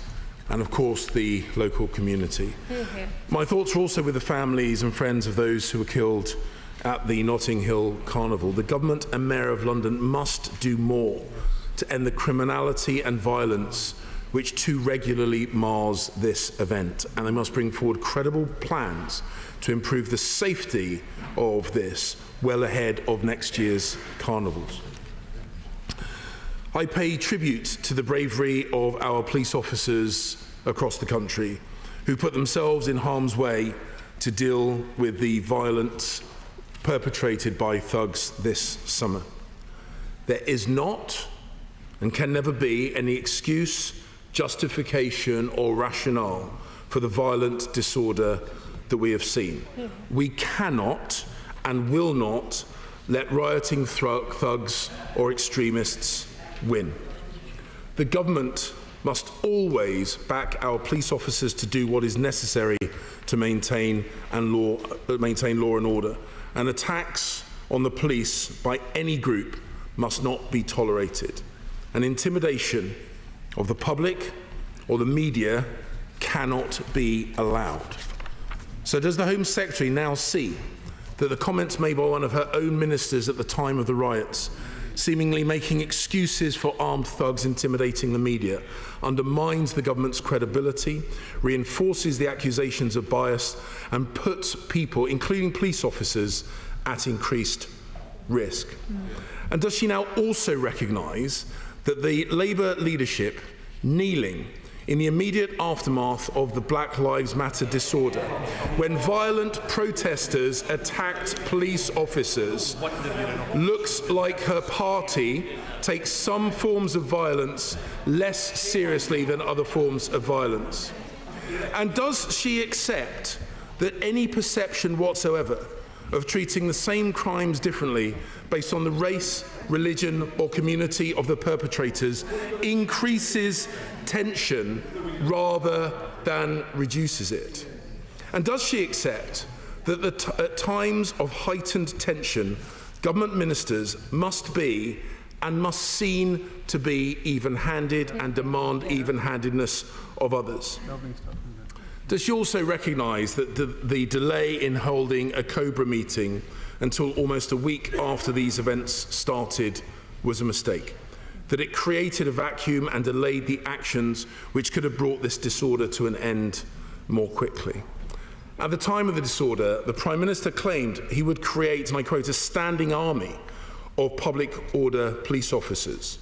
and of course the local community. My thoughts are also with the families and friends of those who were killed at the Notting Hill Carnival. The government and Mayor of London must do more to end the criminality and violence which too regularly mars this event, and they must bring forward credible plans to improve the safety of this well ahead of next year's carnivals. I pay tribute to the bravery of our police officers across the country who put themselves in harm's way to deal with the violence perpetrated by thugs this summer. There is not and can never be any excuse, justification or rationale for the violent disorder that we have seen. We cannot and will not let rioting thugs or extremists win. The government must always back our police officers to do what is necessary to maintain law and order, and attacks on the police by any group must not be tolerated. And intimidation of the public or the media cannot be allowed. So does the Home Secretary now see that the comments made by one of her own ministers at the time of the riots, seemingly making excuses for armed thugs intimidating the media, undermines the government's credibility, reinforces the accusations of bias, and puts people, including police officers, at increased risk? And does she now also recognise that the Labour leadership kneeling in the immediate aftermath of the Black Lives Matter disorder, when violent protesters attacked police officers, looks like her party takes some forms of violence less seriously than other forms of violence. And does she accept that any perception whatsoever of treating the same crimes differently based on the race, religion or community of the perpetrators increases tension rather than reduces it? And does she accept that at times of heightened tension, government ministers must be and must seem to be even-handed and demand even-handedness of others? Does she also recognise that the delay in holding a COBRA meeting until almost a week after these events started was a mistake? That it created a vacuum and delayed the actions which could have brought this disorder to an end more quickly? At the time of the disorder, the Prime Minister claimed he would create, and I quote, a standing army of public order police officers.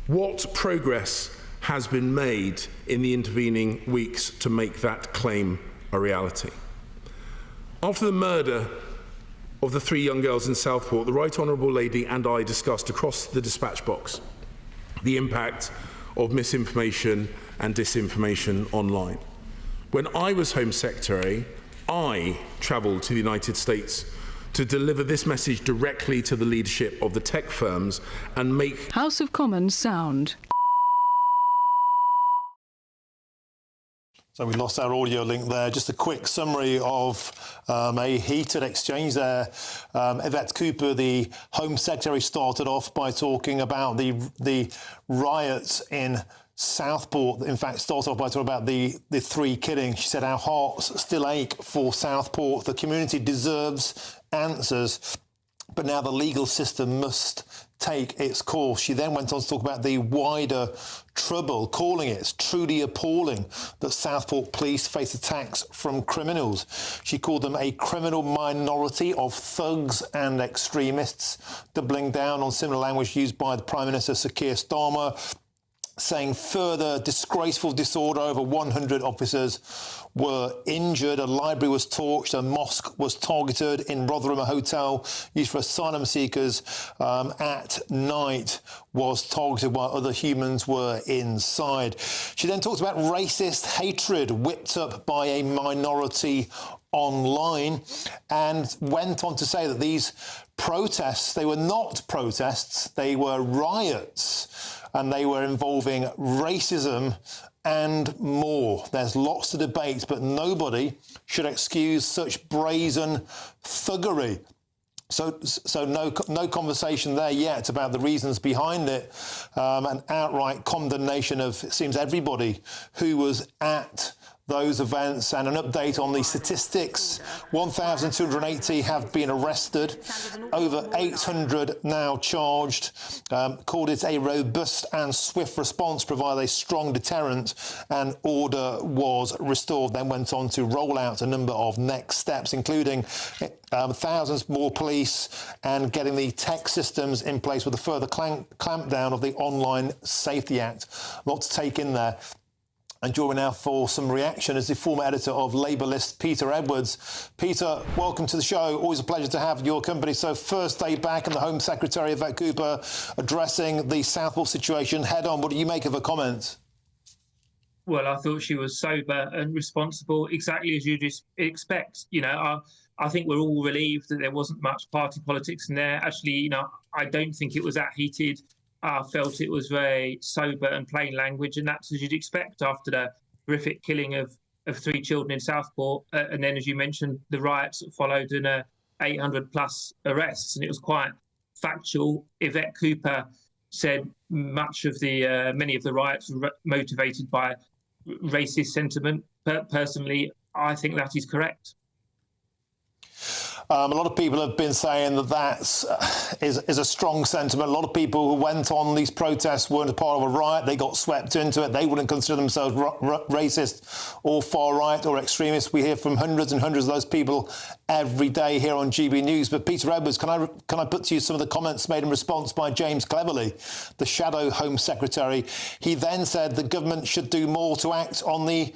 What progress has been made in the intervening weeks to make that claim a reality? After the murder of the 3 young girls in Southport, the Right Honourable Lady and I discussed across the dispatch box the impact of misinformation and disinformation online. When I was Home Secretary, I travelled to the United States to deliver this message directly to the leadership of the tech firms and make House of Commons sound. So we lost our audio link there. Just a quick summary of a heated exchange there. Yvette Cooper, the Home Secretary, started off by talking about the riots in Southport. In fact, started off by talking about the 3 killings. She said, "Our hearts still ache for Southport. The community deserves answers, but now the legal system must take its course." She then went on to talk about the wider trouble, calling it truly appalling that Southport police face attacks from criminals. She called them a criminal minority of thugs and extremists, doubling down on similar language used by the Prime Minister Sir Keir Starmer, saying further disgraceful disorder. Over 100 officers were injured. A library was torched. A mosque was targeted in Rotherham. A hotel used for asylum seekers at night was targeted while other humans were inside. She then talked about racist hatred whipped up by a minority online and went on to say that these protests, they were not protests, they were riots, and they were involving racism and more. There's lots to debate, but nobody should excuse such brazen thuggery. So no conversation there yet about the reasons behind it. An outright condemnation of, it seems, everybody who was at those events, and an update on the statistics. 1,280 have been arrested, over 800 now charged. Called it a robust and swift response, provided a strong deterrent, and order was restored. Then went on to roll out a number of next steps, including thousands more police and getting the tech systems in place with a further clampdown of the Online Safety Act. A lot to take in there. And joining now for some reaction is the former editor of Labour List, Peter Edwards. Peter, welcome to the show. Always a pleasure to have your company. So first day back, and the Home Secretary, Yvette Cooper, addressing the Southport situation head on. What do you make of her comments? Well, I thought she was sober and responsible, exactly as you'd expect. You know, I think we're all relieved that there wasn't much party politics in there. Actually, you know, I don't think it was that heated. I felt it was very sober and plain language, and that's as you'd expect after the horrific killing of 3 children in Southport. And then, as you mentioned, the riots that followed and 800+ arrests, and it was quite factual. Yvette Cooper said many of the riots were motivated by racist sentiment. Personally, I think that is correct. A lot of people have been saying that is a strong sentiment. A lot of people who went on these protests weren't a part of a riot. They got swept into it. They wouldn't consider themselves racist or far right or extremist. We hear from hundreds and hundreds of those people every day here on GB News. But Peter Edwards, can I put to you some of the comments made in response by James Cleverly, the Shadow Home Secretary? He then said the government should do more to act on the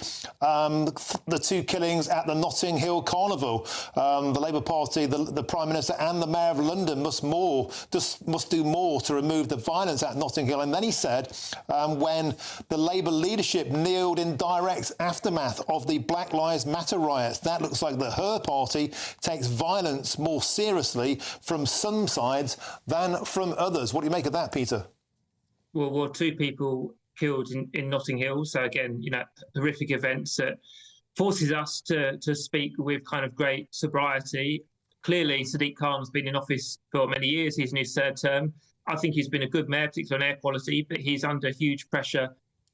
2 killings at the Notting Hill Carnival. The Labour Party, the Prime Minister and the Mayor of London must do more to remove the violence at Notting Hill. And then he said when the Labour leadership kneeled in direct aftermath of the Black Lives Matter riots, that looks like her party takes violence more seriously from some sides than from others. What do you make of that, Peter? Well, 2 people killed in Notting Hill. So again, horrific events that forces us to speak with kind of great sobriety. Clearly, Sadiq Khan's been in office for many years. He's in his 3rd term. I think he's been a good mayor, particularly on air quality, but he's under huge pressure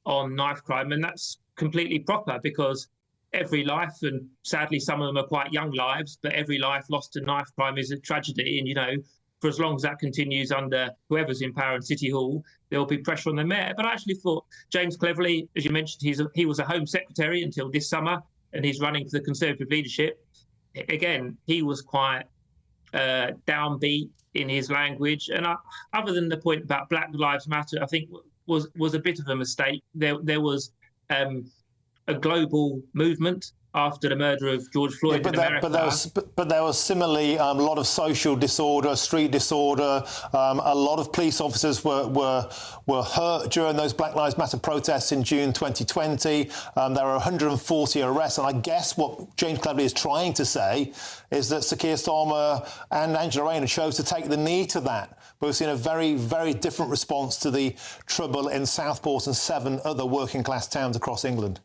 on knife crime, and that's completely proper because every life, and sadly some of them are quite young lives, but every life lost to knife crime is a tragedy. And, for as long as that continues under whoever's in power in City Hall, there will be pressure on the mayor. But I actually thought James Cleverly, as you mentioned, he was a Home Secretary until this summer, and he's running for the Conservative leadership. Again, he was quite downbeat in his language. And other than the point about Black Lives Matter, I think was a bit of a mistake. There was a global movement after the murder of George Floyd in America. But there was similarly a lot of social disorder, street disorder. A lot of police officers were hurt during those Black Lives Matter protests in June 2020. There were 140 arrests. And I guess what James Cleverly is trying to say is that Sir Keir Starmer and Angela Rayner chose to take the knee to that. But we've seen a very, very different response to the trouble in Southport and 7 other working-class towns across England.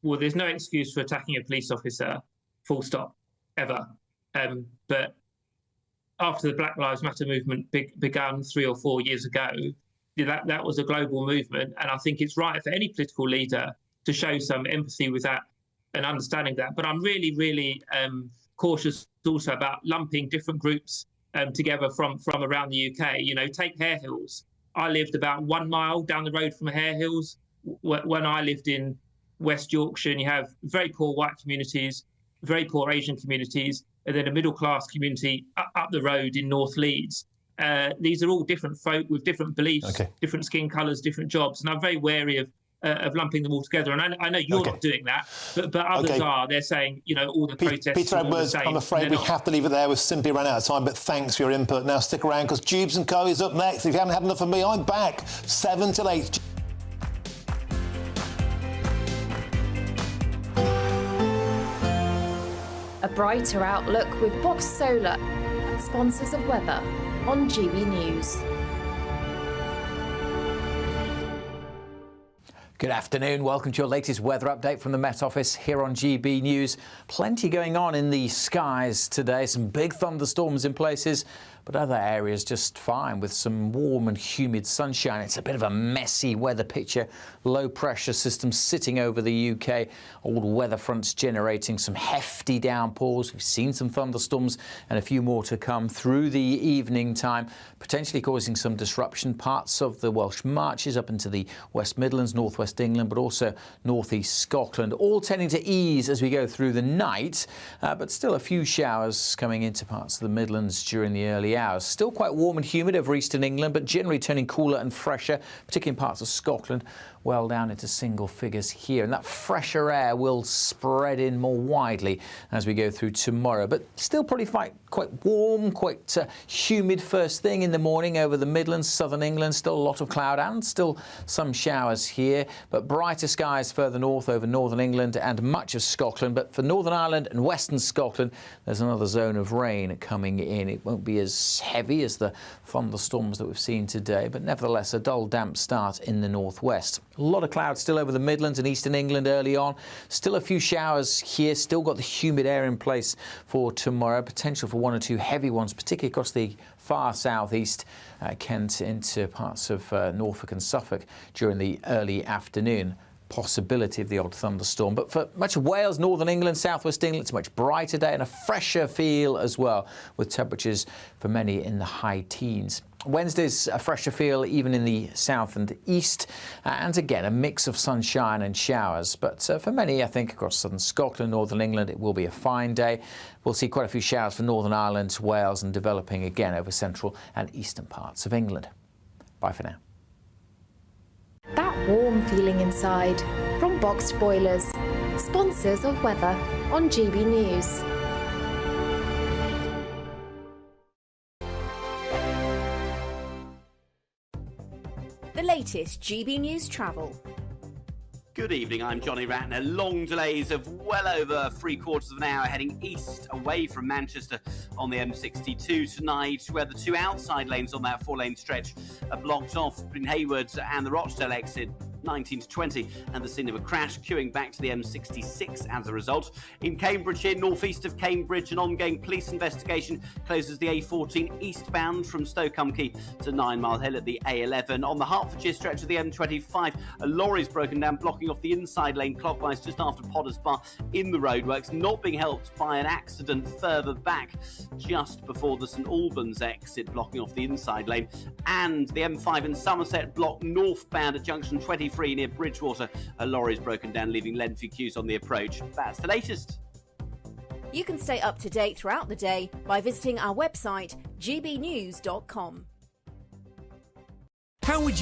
Well, there's no excuse for attacking a police officer, full stop, ever. But after the Black Lives Matter movement began 3 or 4 years ago, that was a global movement. And I think it's right for any political leader to show some empathy with that and understanding that. But I'm really, really cautious also about lumping different groups together from around the UK. Take Hare Hills. I lived about 1 mile down the road from Hare Hills when I lived in West Yorkshire, and you have very poor white communities, very poor Asian communities, and then a middle-class community up the road in North Leeds. These are all different folk with different beliefs, different skin colours, different jobs, and I'm very wary of lumping them all together. And I know you're not doing that, but others are. They're saying, all the protests Peter are all the Edwards, same. I'm afraid we have to leave it there. We've simply run out of time, but thanks for your input. Now stick around, because Jubes & Co is up next. If you haven't had enough of me, I'm back 7 till 8. A brighter outlook with Box Solar, sponsors of weather on GB News. Good afternoon. Welcome to your latest weather update from the Met Office here on GB News. Plenty going on in the skies today. Some big thunderstorms in places, but other areas just fine with some warm and humid sunshine. It's a bit of a messy weather picture. Low pressure systems sitting over the UK. Old weather fronts generating some hefty downpours. We've seen some thunderstorms and a few more to come through the evening time, potentially causing some disruption. Parts of the Welsh Marches up into the West Midlands, northwest England, but also northeast Scotland, all tending to ease as we go through the night, but still a few showers coming into parts of the Midlands during the early hours. Still quite warm and humid over eastern England, but generally turning cooler and fresher, particularly in parts of Scotland, well down into single figures here. And that fresher air will spread in more widely as we go through tomorrow, but still probably quite warm, quite humid first thing in the morning over the Midlands, southern England. Still a lot of cloud and still some showers here, but brighter skies further north over northern England and much of Scotland. But for Northern Ireland and western Scotland, there's another zone of rain coming in. It won't be as heavy as the thunderstorms that we've seen today, but nevertheless a dull, damp start in the northwest. A lot of clouds still over the Midlands and eastern England early on. Still a few showers here. Still got the humid air in place for tomorrow. Potential for 1 or 2 heavy ones, particularly across the far southeast, Kent into parts of Norfolk and Suffolk during the early afternoon. Possibility of the odd thunderstorm. But for much of Wales, northern England, southwest England, it's a much brighter day and a fresher feel as well, with temperatures for many in the high teens. Wednesday's a fresher feel even in the south and east, and again a mix of sunshine and showers. But for many, I think, across southern Scotland, northern England, it will be a fine day. We'll see quite a few showers for Northern Ireland, Wales, and developing again over central and eastern parts of England. Bye for now. That warm feeling inside from Boxed Boilers, sponsors of weather on GB News. The latest GB News travel. Good evening, I'm Johnny Ratner. Long delays of well over 3/4 of an hour heading east away from Manchester on the M62 tonight, where the two outside lanes on that 4-lane stretch are blocked off between Hayward and the Rochdale exit. 19 to 20, and the scene of a crash queuing back to the M66 as a result. In Cambridgeshire, northeast of Cambridge, an ongoing police investigation closes the A14 eastbound from Stoke-on-Key to 9 Mile Hill at the A11. On the Hertfordshire stretch of the M25, a lorry's broken down, blocking off the inside lane clockwise just after Potters Bar in the roadworks, not being helped by an accident further back just before the St Albans exit, blocking off the inside lane. And the M5 in Somerset blocked northbound at junction 23 near Bridgewater. A lorry's broken down, leaving lengthy queues on the approach. That's the latest. You can stay up to date throughout the day by visiting our website, gbnews.com. How would you